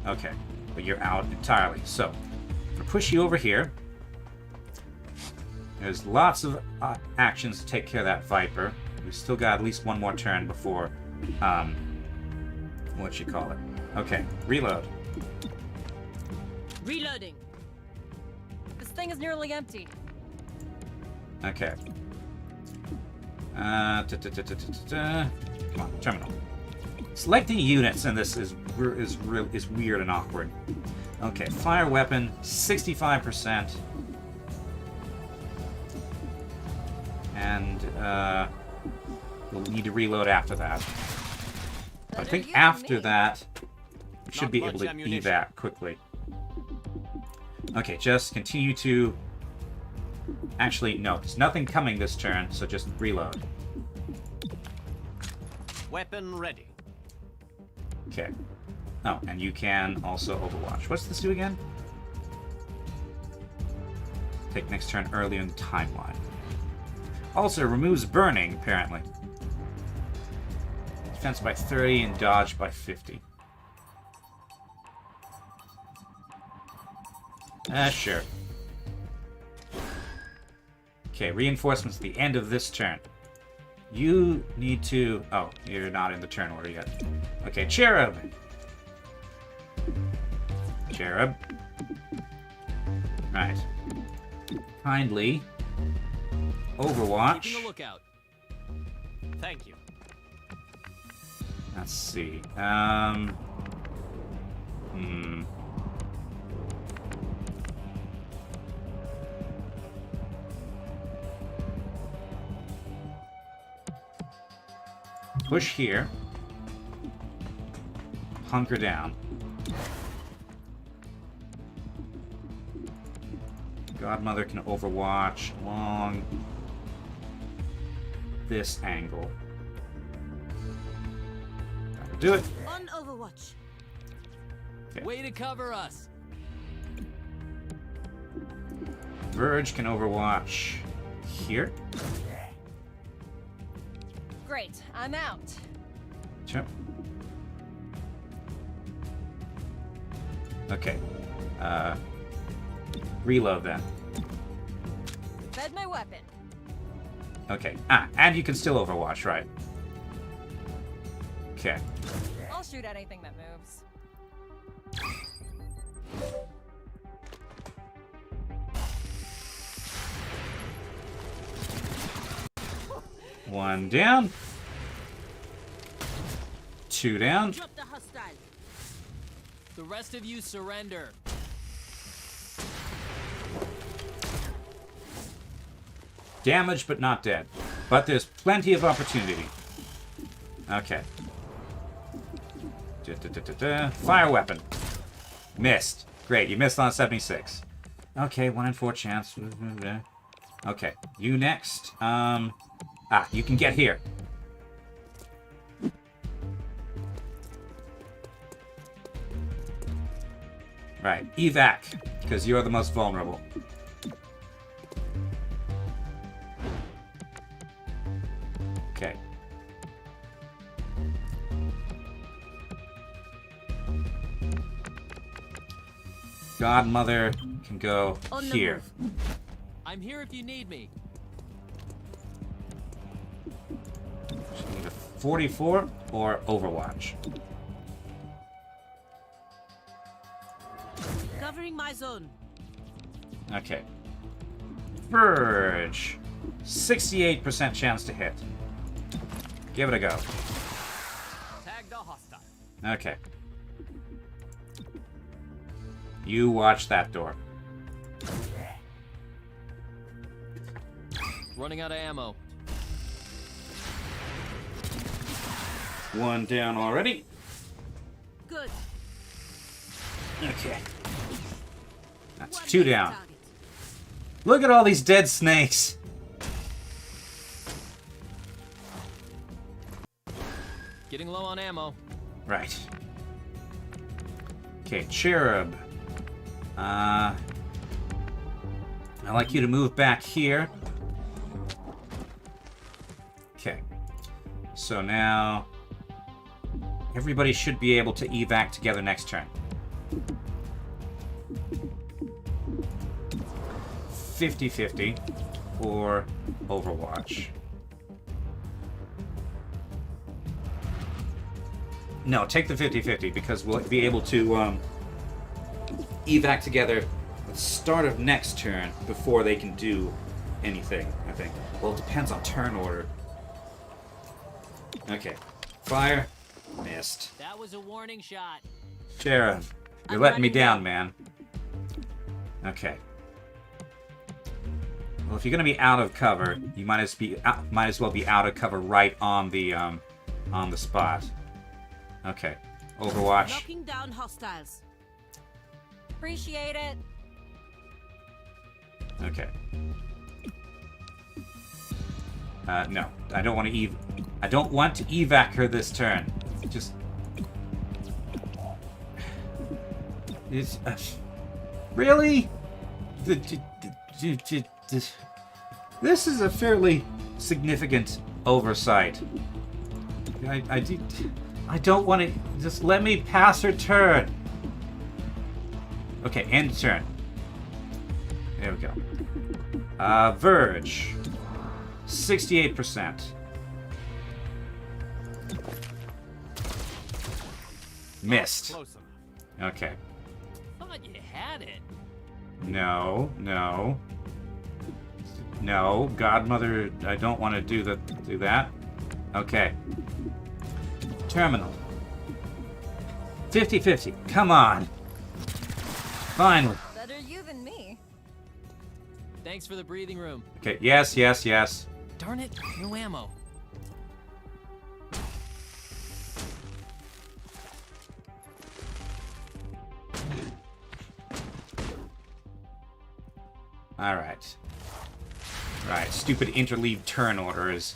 Speaker 1: Okay. But you're out entirely. So, to push you over here, there's lots of actions to take care of that Viper. We've still got at least one more turn before, what you call it. Okay, reload.
Speaker 2: Reloading.
Speaker 3: This thing is nearly empty.
Speaker 1: Okay. Come on, terminal. Selecting units in this is weird and awkward. Okay, fire weapon, 65%. And, we'll need to reload after that. But I think after that, we should be able to evac quickly. Okay, just continue to... Actually, no, there's nothing coming this turn, so just reload.
Speaker 8: Weapon ready.
Speaker 1: Okay. Oh, and you can also overwatch. What's this do again? Take next turn earlier in the timeline. Also, removes burning, apparently. Defense by 30 and dodge by 50. Sure. Okay, reinforcements at the end of this turn. You need to... Oh, you're not in the turn order yet. Okay, Cherub. Cherub. Right. Kindly overwatch.
Speaker 4: Keeping a lookout. Thank you.
Speaker 1: Let's see. Push here. Hunker down. Godmother can overwatch along this angle. That'll do it.
Speaker 2: On Overwatch.
Speaker 1: Okay.
Speaker 4: Way to cover us.
Speaker 1: Verge can overwatch here.
Speaker 3: Great, I'm out.
Speaker 1: Sure. Okay. Reload then.
Speaker 3: Fed my weapon.
Speaker 1: Okay. And you can still overwatch, right? Okay.
Speaker 3: I'll shoot at anything that moves.
Speaker 1: One down. Two down.
Speaker 2: Drop the hostile.
Speaker 4: The rest of you surrender.
Speaker 1: Damaged but not dead. But there's plenty of opportunity. Okay. Fire weapon. Missed. Great, you missed on 76. Okay, 1 in 4 chance. Okay, you next. You can get here. Right, evac, because you're the most vulnerable. Okay. Godmother can go here.
Speaker 4: I'm here if you need me.
Speaker 1: She need a 44 or Overwatch.
Speaker 2: Covering my zone.
Speaker 1: Okay. Verge. 68% chance to hit. Give it a go.
Speaker 4: Tag the hostile.
Speaker 1: Okay. You watch that door.
Speaker 4: Running out of ammo.
Speaker 1: One down already.
Speaker 2: Good.
Speaker 1: Okay. That's 2 down. Look at all these dead snakes.
Speaker 4: Getting low on ammo.
Speaker 1: Right. Okay, Cherub. I'd like you to move back here. Okay. So now everybody should be able to evac together next turn. 50-50 or Overwatch. No, take the 50-50 because we'll be able to evac together at the start of next turn before they can do anything, I think. Well, it depends on turn order. Okay. Fire. Missed.
Speaker 4: That was a warning shot.
Speaker 1: Sheriff. You're letting me down, man. Okay. Well, if you're gonna be out of cover, you might as well be out of cover right on the spot. Okay. Overwatch.
Speaker 2: Knocking down hostiles.
Speaker 3: Appreciate it.
Speaker 1: Okay. No, I don't want to I don't want to evac her this turn. Just. It's really. This is a fairly significant oversight. I don't want to. Just let me pass her turn. Okay, end turn. There we go. Verge. 68%. Missed. Okay.
Speaker 4: Thought you had it.
Speaker 1: No. No, Godmother, I don't want to do that. Okay. Terminal. 50-50. Come on. Finally.
Speaker 3: Better you than me.
Speaker 4: Thanks for the breathing room.
Speaker 1: Okay, yes.
Speaker 4: Darn it, no ammo.
Speaker 1: Alright. Right, stupid interleave turn order is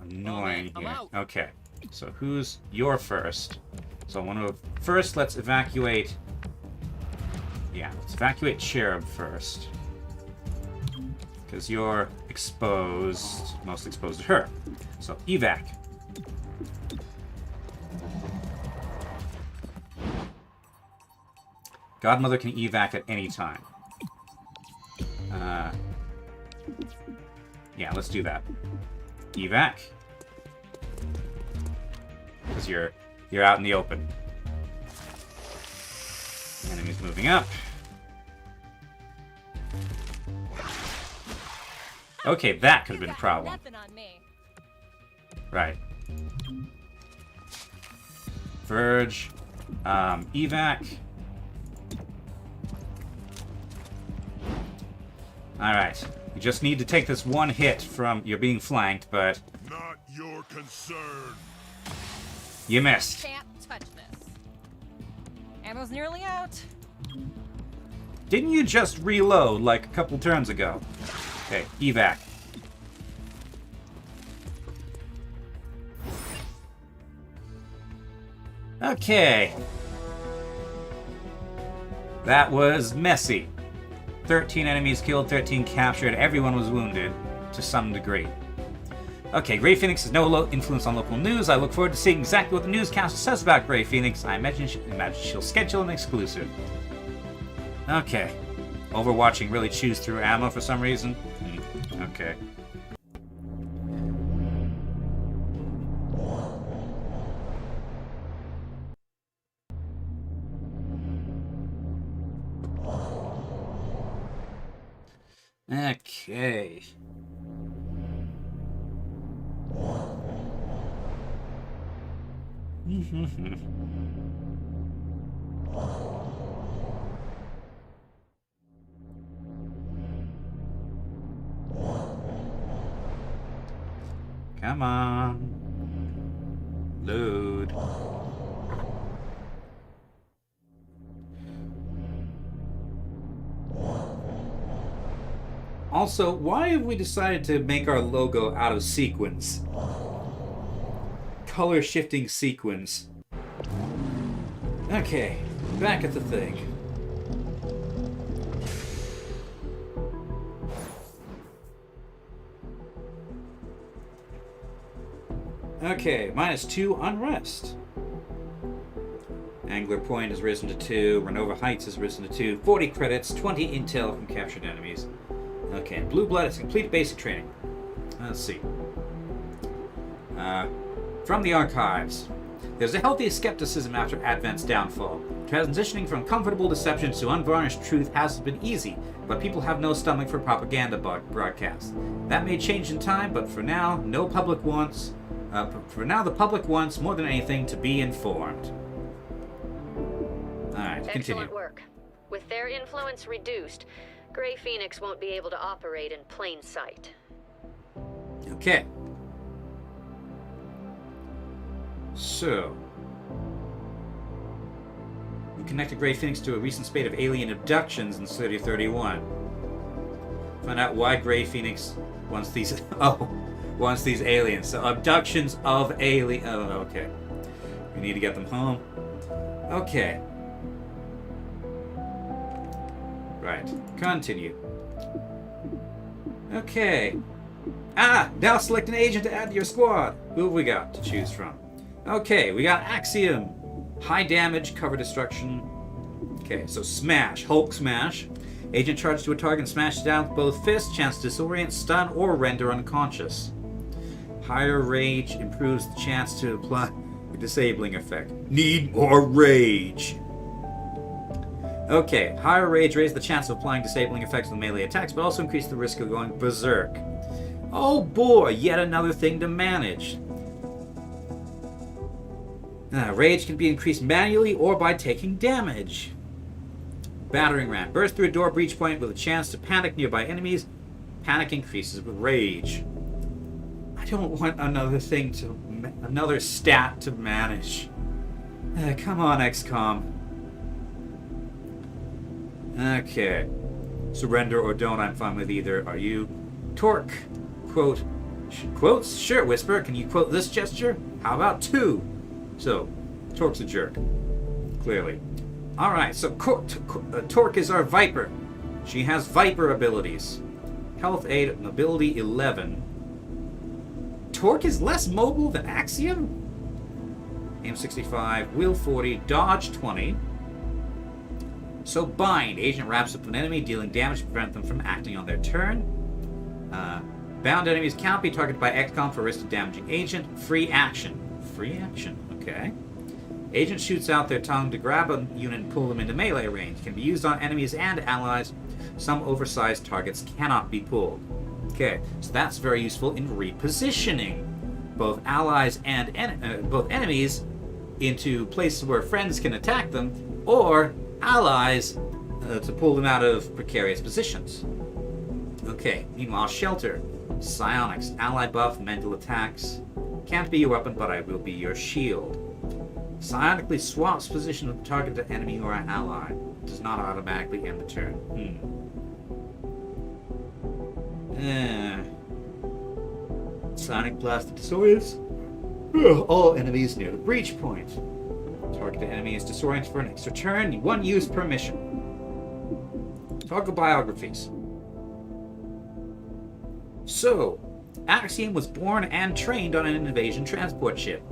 Speaker 1: annoying
Speaker 4: I'm
Speaker 1: here.
Speaker 4: out.
Speaker 1: Okay, so you're first. So I want to first let's evacuate. Yeah, let's evacuate Cherub first. Because you're exposed, most exposed to her. So evac. Godmother can evac at any time. Yeah, let's do that. Evac. Because you're out in the open. Enemies moving up. Okay, that could have been a problem.
Speaker 3: Nothing on me.
Speaker 1: Right. Verge. Evac. Alright. You just need to take this one hit from... You're being flanked, but...
Speaker 19: Not your concern.
Speaker 1: You missed.
Speaker 3: Can't touch this. Ammo's nearly out.
Speaker 1: Didn't you just reload like a couple turns ago? Okay, evac. Okay. That was messy. 13 enemies killed, 13 captured, everyone was wounded to some degree. Okay, Grey Phoenix has no influence on local news. I look forward to seeing exactly what the newscaster says about Grey Phoenix. I imagine she'll schedule an exclusive. Okay. Overwatching really chews through ammo for some reason. Okay. Okay. Come on. Load. Also, why have we decided to make our logo out of sequins? Color shifting sequins. Okay, back at the thing. Okay, -2 unrest. Angler point has risen to 2. Renova Heights has risen to 2. 40 credits, 20 intel from captured enemies. Okay, Blue Blood has completed basic training. Let's see. From the archives. There's a healthy skepticism after Advent's downfall. Transitioning from comfortable deception to unvarnished truth hasn't been easy, but people have no stomach for propaganda broadcasts. That may change in time, but for now, the public wants more than anything to be informed. Alright, continue.
Speaker 14: Excellent work. With their influence reduced, Grey Phoenix won't be able to operate in plain sight.
Speaker 1: Okay. So, we connected Grey Phoenix to a recent spate of alien abductions in City 31. Find out why Grey Phoenix wants these. Wants these aliens. So abductions of alien. Oh, okay. We need to get them home. Okay. Right. Continue. Okay. Now select an agent to add to your squad. Who have we got to choose from? Okay, we got Axiom. High damage, cover destruction. Okay, so smash. Hulk smash. Agent charges to a target and smashes down with both fists. Chance to disorient, stun, or render unconscious. Higher rage improves the chance to apply a disabling effect. Need more rage. Okay, higher rage raises the chance of applying disabling effects with melee attacks, but also increases the risk of going berserk. Oh boy, yet another thing to manage. Rage can be increased manually or by taking damage. Battering ram. Burst through a door breach point with a chance to panic nearby enemies. Panic increases with rage. I don't want another stat to manage. Come on, XCOM. Okay. Surrender or don't, I'm fine with either. Are you? Torque. Quote. Quotes? Sure, Whisper. Can you quote this gesture? How about 2? So, Torque's a jerk. Clearly. Alright, so Torque is our Viper. She has Viper abilities. Health 8, Mobility 11. Torque is less mobile than Axiom? Aim 65, Will 40, Dodge 20. So Bind. Agent wraps up an enemy, dealing damage to prevent them from acting on their turn. Bound enemies cannot be targeted by XCOM for risk of damaging agent. Free action. Free action, okay. Agent shoots out their tongue to grab a unit and pull them into melee range. Can be used on enemies and allies. Some oversized targets cannot be pulled. Okay, so that's very useful in repositioning both allies and both enemies into places where friends can attack them, or allies to pull them out of precarious positions. Okay, meanwhile, Shelter. Psionics. Ally buff, mental attacks. Can't be your weapon, but I will be your shield. Psionically swaps position of the targeted enemy or ally. Does not automatically end the turn. Sonic blast disorients all enemies near the breach point. Targeted enemy is disoriented for an extra turn. 1 use per mission. Talk of biographies. So, Axiom was born and trained on an invasion transport ship.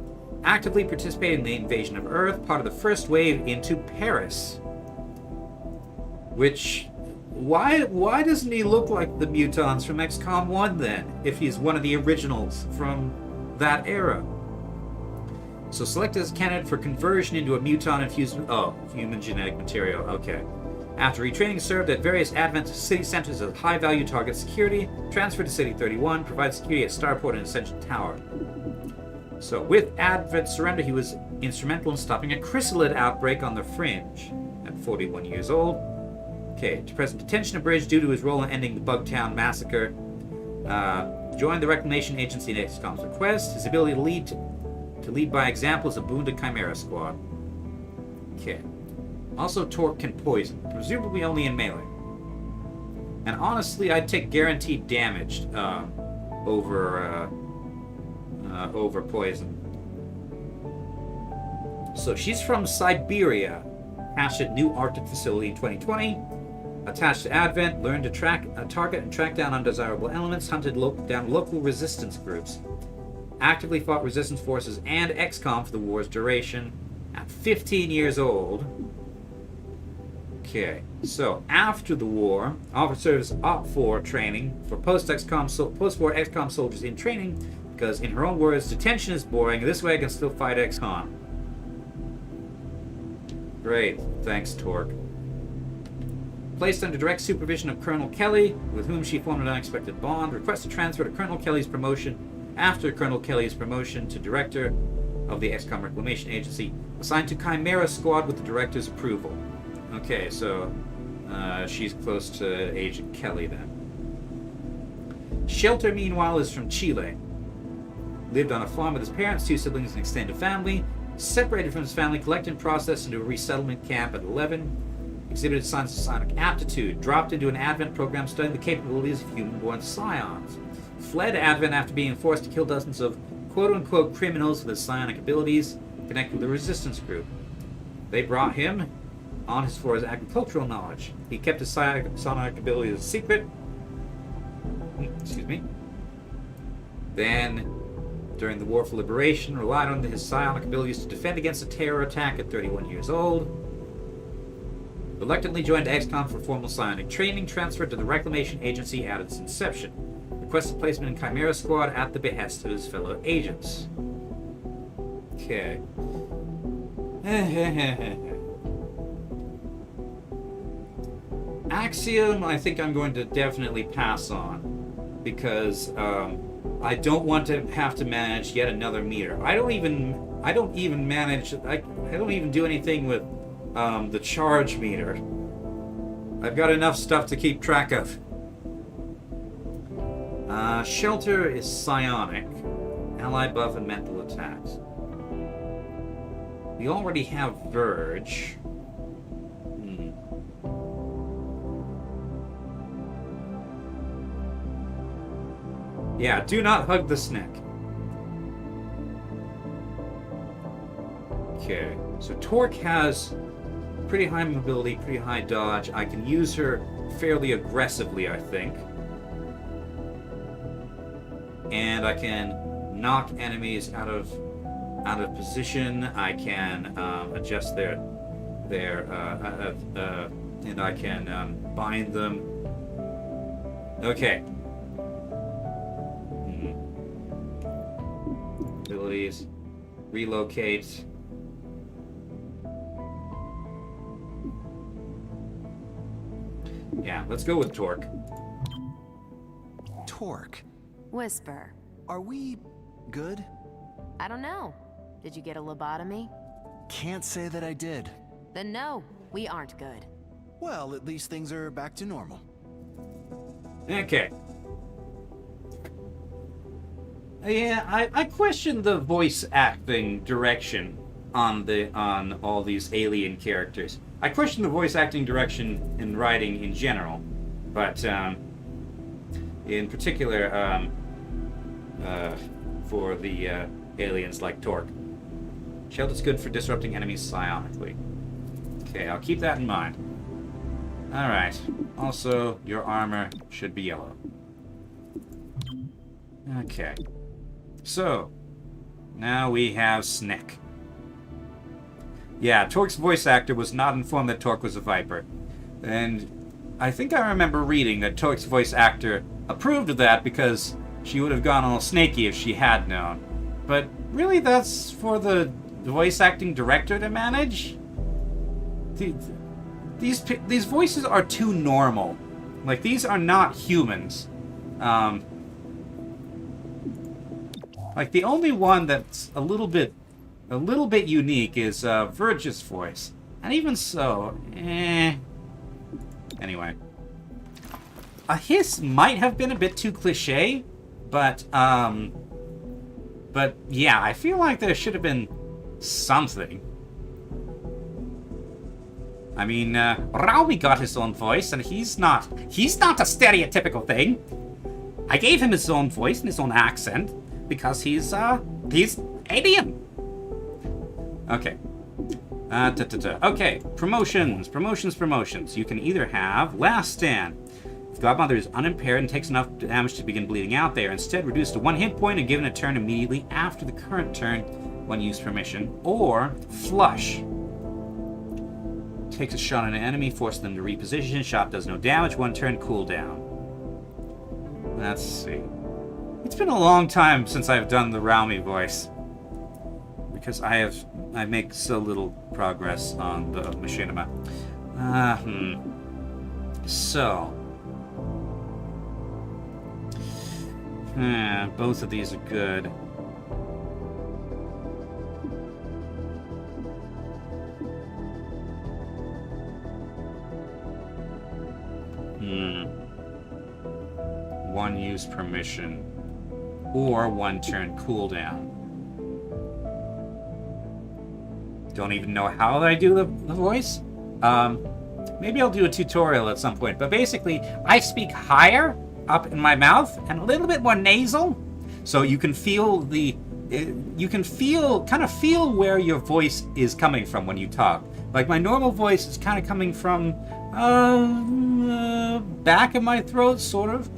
Speaker 1: Actively participated in the invasion of Earth, part of the first wave into Paris. Which, why doesn't he look like the mutons from XCOM 1 then, if he's one of the originals from that era? So select as candidate for conversion into a muton infused with, human genetic material, okay. After retraining, served at various Advent city centers as high-value target security, transferred to City 31, provides security at Starport and Ascension Tower. So, with Advent surrender, he was instrumental in stopping a chrysalid outbreak on the Fringe at 41 years old. Okay, to present detention abridged due to his role in ending the Bugtown massacre. Joined the Reclamation Agency at XCOM's request. His ability to lead by example is a boon to Chimera Squad. Okay. Also, Torque can poison, presumably only in melee. And honestly, I'd take guaranteed damage over poison. So she's from Siberia, hatched at new Arctic facility in 2020. Attached to Advent, learned to track a target and track down undesirable elements, hunted down local resistance groups. Actively fought resistance forces and XCOM for the war's duration. At 15 years old. Okay, so after the war, officers opt for training for post-war XCOM soldiers in training, because in her own words, detention is boring. This way I can still fight XCOM. Great, thanks, Torque. Placed under direct supervision of Colonel Kelly, with whom she formed an unexpected bond. Requested transfer to Colonel Kelly's promotion. After Colonel Kelly's promotion to Director, of the XCOM Reclamation Agency, assigned to Chimera Squad with the director's approval. Okay, so she's close to Agent Kelly then. Shelter, meanwhile, is from Chile. Lived on a farm with his parents, 2 siblings, and extended family. Separated from his family, collected and processed into a resettlement camp at 11. Exhibited signs of psionic aptitude. Dropped into an Advent program studying the capabilities of human-born scions. Fled Advent after being forced to kill dozens of quote-unquote criminals with his psionic abilities, connected with the resistance group. They brought him on for his agricultural knowledge. He kept his psionic abilities a secret. Excuse me. Then, during the War for Liberation, relied on his psionic abilities to defend against a terror attack at 31 years old. Reluctantly joined XCOM for formal psionic training, transferred to the Reclamation Agency at its inception. Requested placement in Chimera Squad at the behest of his fellow agents. Okay. Axiom, I think I'm going to definitely pass on. Because, I don't want to have to manage yet another meter. I don't even do anything with the charge meter. I've got enough stuff to keep track of. Shelter is psionic, ally buff and mental attacks. We already have Verge. Yeah, do not hug the snake. Okay, so Torque has pretty high mobility, pretty high dodge. I can use her fairly aggressively, I think. And I can knock enemies out of position. I can adjust their and I can bind them. Okay. Abilities, relocate. Yeah, let's go with Torque.
Speaker 13: Torque?
Speaker 20: Whisper.
Speaker 13: Are we good?
Speaker 20: I don't know. Did you get a lobotomy?
Speaker 13: Can't say that I did.
Speaker 20: Then no, we aren't good.
Speaker 13: Well, at least things are back to normal.
Speaker 1: Okay. Yeah, I question the voice acting direction on all these alien characters. I question the voice acting direction in writing in general, but in particular for the aliens like Torque. Shelter's good for disrupting enemies psionically. Okay, I'll keep that in mind. Alright. Also, your armor should be yellow. Okay. So, now we have Snick. Yeah, Torque's voice actor was not informed that Torque was a Viper. And I think I remember reading that Torque's voice actor approved of that because she would have gone all snaky if she had known. But really, that's for the voice acting director to manage? These voices are too normal. Like, these are not humans. Like, the only one that's a little bit unique is Verge's voice. And even so, Anyway. A hiss might have been a bit too cliche, but yeah, I feel like there should have been something. I mean, Raomi got his own voice, and he's not a stereotypical thing. I gave him his own voice and his own accent because he's alien. Okay. Okay, promotions. You can either have Last Stand. If Godmother is unimpaired and takes enough damage to begin bleeding out, they are instead reduced to 1 hit point and given a turn immediately after the current turn when used permission. Or Flush. Takes a shot on an enemy, forces them to reposition. Shot does no damage, 1 turn cooldown. Let's see. It's been a long time since I've done the Raomi voice. Because I make so little progress on the machinima. So. Both of these are good. 1 use permission, or 1 turn cooldown. Don't even know how I do the voice. Maybe I'll do a tutorial at some point. But basically, I speak higher up in my mouth and a little bit more nasal, so you can feel kind of feel where your voice is coming from when you talk. Like my normal voice is kind of coming from back of my throat, sort of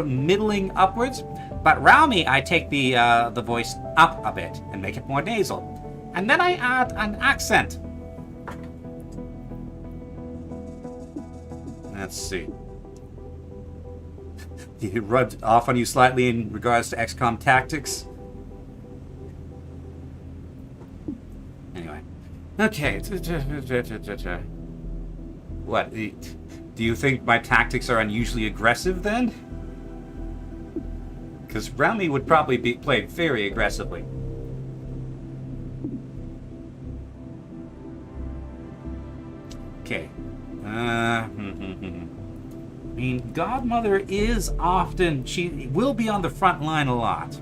Speaker 1: middling upwards. But around me, I take the voice up a bit and make it more nasal, and then I add an accent. Let's see. He rubbed off on you slightly in regards to XCOM tactics. Anyway. Okay. What? Do you think my tactics are unusually aggressive then? Because Brownie would probably be played very aggressively. Okay. I mean, Godmother is often... She will be on the front line a lot.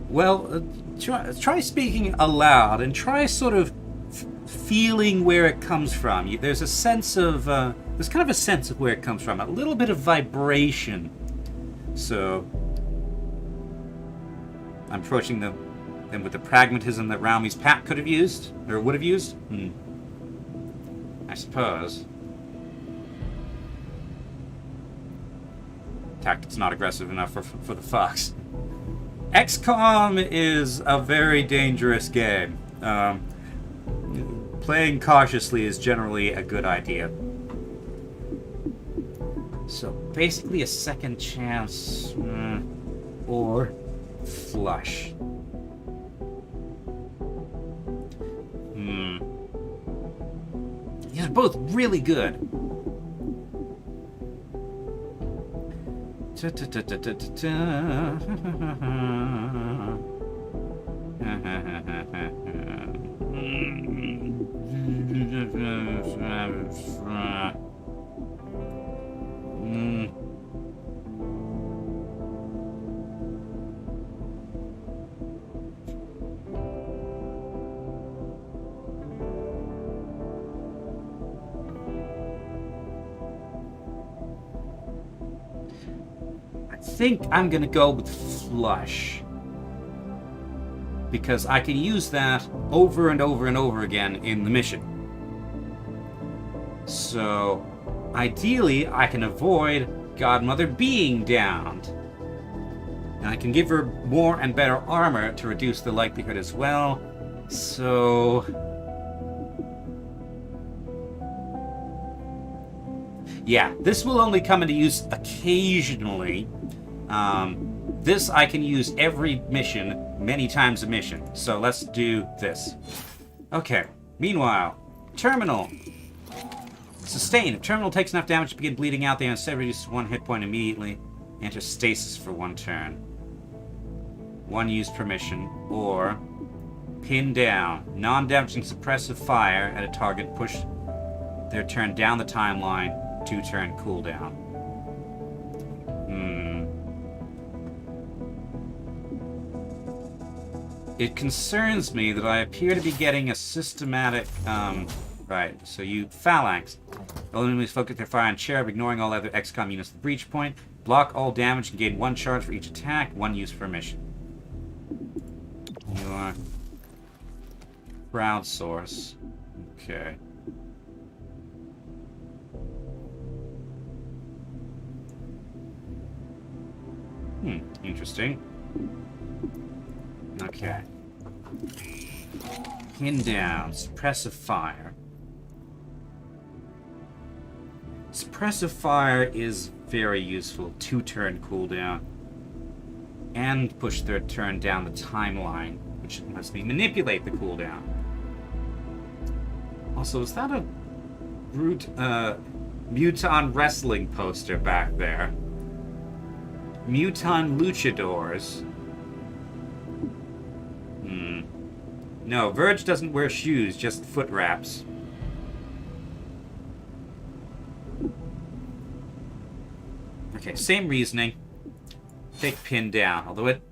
Speaker 1: Well, try speaking aloud and try sort of feeling where it comes from. There's a sense of... there's kind of a sense of where it comes from. A little bit of vibration. So... I'm approaching them with the pragmatism that Raumie's Pat could have used, or would have used. I suppose. Tactics not aggressive enough for the fox. XCOM is a very dangerous game. Playing cautiously is generally a good idea. So basically a second chance, or flush. These are both really good. I think I'm gonna go with flush, because I can use that over and over and over again in the mission. So ideally I can avoid Godmother being downed, and I can give her more and better armor to reduce the likelihood as well. So yeah, this will only come into use occasionally. This I can use every mission, many times a mission. So let's do this. Okay, meanwhile, Terminal. Sustain. If Terminal takes enough damage to begin bleeding out, they instead reduce 1 hit point immediately. Enter stasis for 1 turn. 1 use permission, or pin down. Non-damaging suppressive fire at a target. Push their turn down the timeline. 2 turn cooldown. It concerns me that I appear to be getting a systematic, right, so you phalanx. Enemies focus their fire on Cherub, ignoring all other XCOM units at the breach point. Block all damage and gain 1 charge for each attack, 1 use per mission. You are crowdsource. Okay. Interesting. Okay. Pin down. Suppressive fire. Suppressive fire is very useful. 2 turn cooldown. And push their turn down the timeline, which lets me manipulate the cooldown. Also, is that a brute, Muton wrestling poster back there? Muton luchadors. No, Verge doesn't wear shoes, just foot wraps. Okay, same reasoning. Take pin down. Although it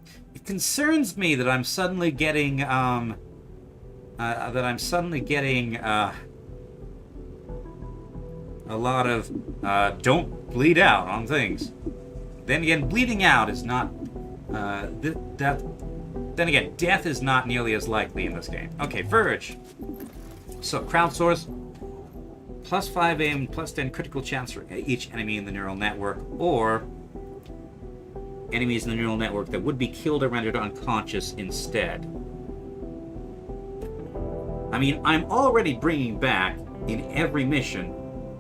Speaker 1: concerns me that I'm suddenly getting a lot of don't bleed out on things. Then again, bleeding out is not then again, death is not nearly as likely in this game. Okay, Verge. So crowdsource, +5 aim, +10 critical chance for each enemy in the neural network, or enemies in the neural network that would be killed or rendered unconscious instead. I mean, I'm already bringing back in every mission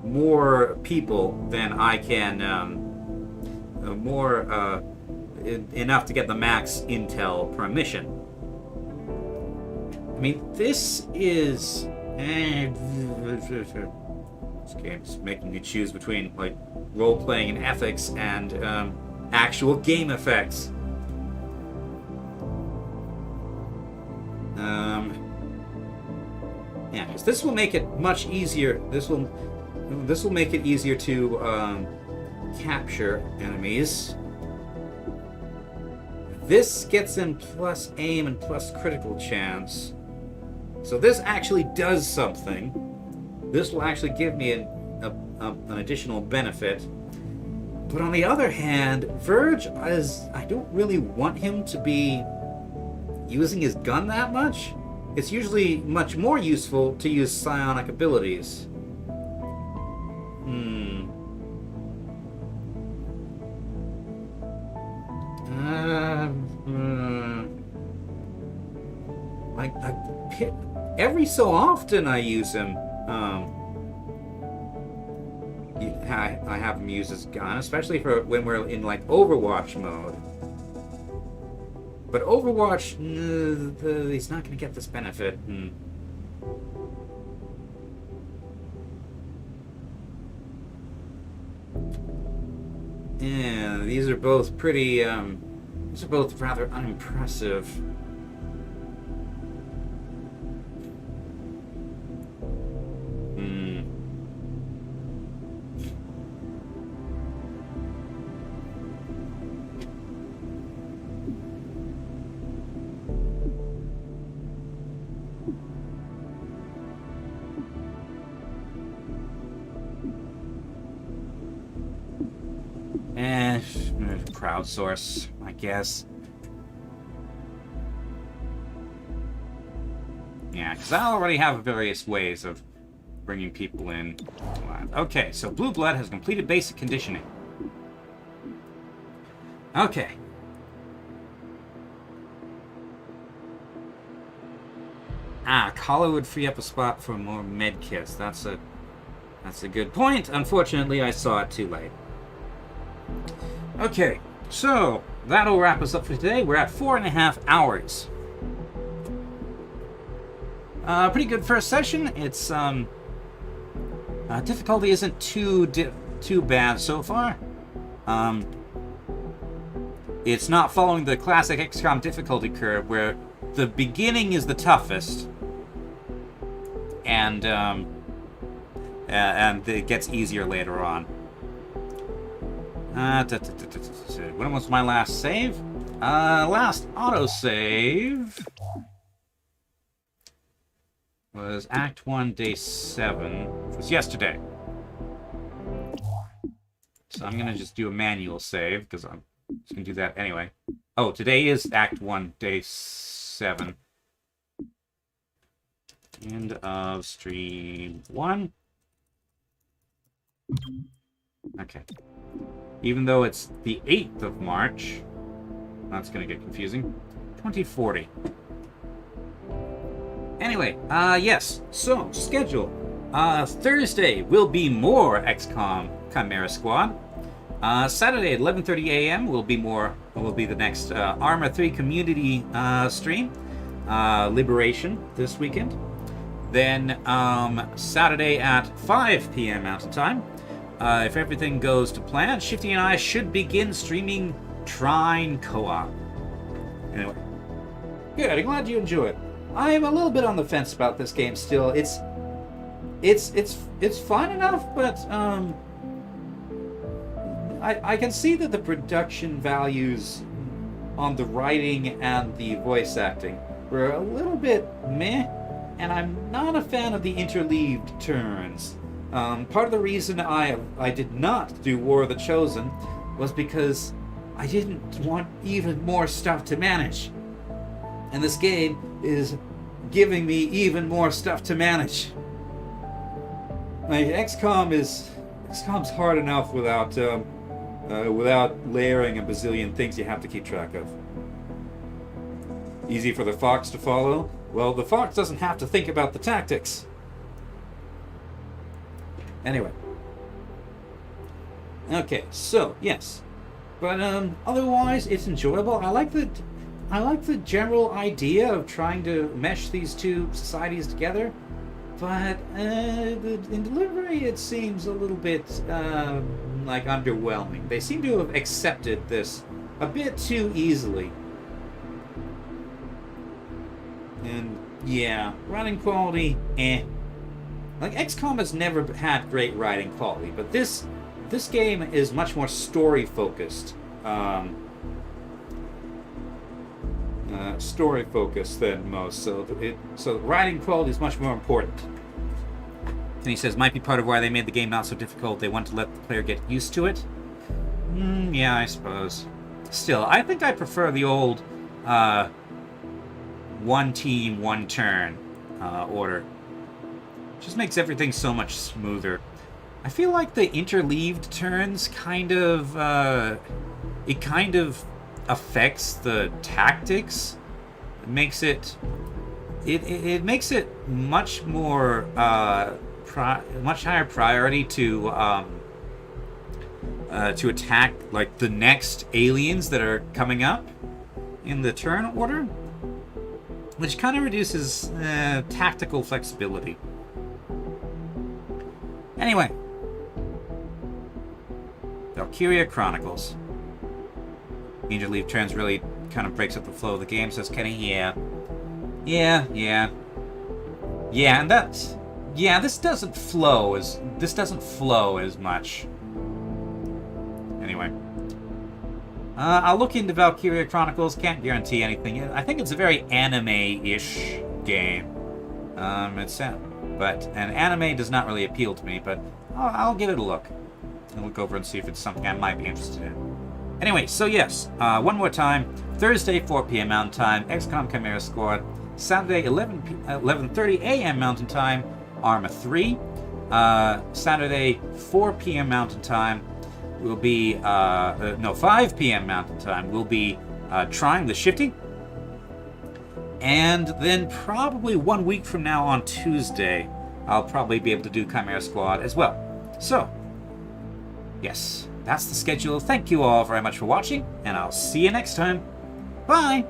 Speaker 1: more people than I can, enough to get the max intel per mission. I mean, this is... this game's making me choose between, like, role-playing and ethics and, actual game effects. Yeah, because this will make it much easier. This will make it easier to capture enemies. This gets them plus aim and plus critical chance. So this actually does something. This will actually give me an additional benefit. But on the other hand, Verge I don't really want him to be using his gun that much. It's usually much more useful to use psionic abilities. Like, every so often I use him. I have him use his gun, especially for when we're in, like, Overwatch mode. But Overwatch, he's not going to get this benefit. Yeah, these are both pretty, these are both rather unimpressive. Crowdsource, I guess. Yeah, because I already have various ways of bringing people in. Okay, so Blue Blood has completed basic conditioning. Okay. Kala would free up a spot for more med kits. That's a good point. Unfortunately, I saw it too late. Okay, so that'll wrap us up for today. We're at 4.5 hours. Pretty good first session. It's difficulty isn't too bad so far. It's not following the classic XCOM difficulty curve where the beginning is the toughest, and it gets easier later on. When was my last save? Last autosave was Act 1, Day 7, which was yesterday. So I'm gonna just do a manual save, because I'm just gonna do that anyway. Oh, today is Act 1, Day 7. End of Stream 1. Okay. Even though it's the 8th of March, that's going to get confusing. 2040. Anyway, yes. So, schedule. Thursday will be more XCOM Chimera Squad. Saturday at 11:30 a.m. will be the next Arma 3 community stream. Liberation this weekend. Then Saturday at 5 p.m. Mountain Time. If everything goes to plan, Shifty and I should begin streaming Trine Co-op. Anyway. Good, I'm glad you enjoy it. I'm a little bit on the fence about this game still. It's fun enough, but I can see that the production values on the writing and the voice acting were a little bit meh, and I'm not a fan of the interleaved turns. Part of the reason I did not do War of the Chosen was because I didn't want even more stuff to manage. And this game is giving me even more stuff to manage. Like, XCOM's hard enough without layering a bazillion things you have to keep track of. Easy for the fox to follow? Well, the fox doesn't have to think about the tactics. Anyway. Okay, so, yes. But, otherwise, it's enjoyable. I like the general idea of trying to mesh these two societies together. But, in delivery, it seems a little bit, like, underwhelming. They seem to have accepted this a bit too easily. And, yeah, writing quality, eh. Like, XCOM has never had great writing quality, but this game is much more story-focused. Story-focused than most, so the writing quality is much more important. And he says, might be part of why they made the game not so difficult. They want to let the player get used to it. Yeah, I suppose. Still, I think I prefer the old one team, one turn order. Just makes everything so much smoother. I feel like the interleaved turns kind of affects the tactics. It makes it makes it much more much higher priority to attack like the next aliens that are coming up in the turn order, which kind of reduces tactical flexibility. Anyway, Valkyria Chronicles. Interleave turns really kind of breaks up the flow of the game, says Kenny. Yeah, and this doesn't flow as much. Anyway, I'll look into Valkyria Chronicles. Can't guarantee anything. I think it's a very anime-ish game. But an anime does not really appeal to me. But I'll give it a look. I'll look over and see if it's something I might be interested in. Anyway, so yes, one more time. Thursday, 4 p.m. Mountain Time, XCOM Chimera Squad. Saturday, 11:30 a.m. Mountain Time, Arma 3. Saturday, 4 p.m. Mountain Time will be 5 p.m. Mountain Time. We'll be trying the Shifty. And then probably 1 week from now on Tuesday, I'll probably be able to do Chimera Squad as well. So, yes, that's the schedule. Thank you all very much for watching, and I'll see you next time. Bye!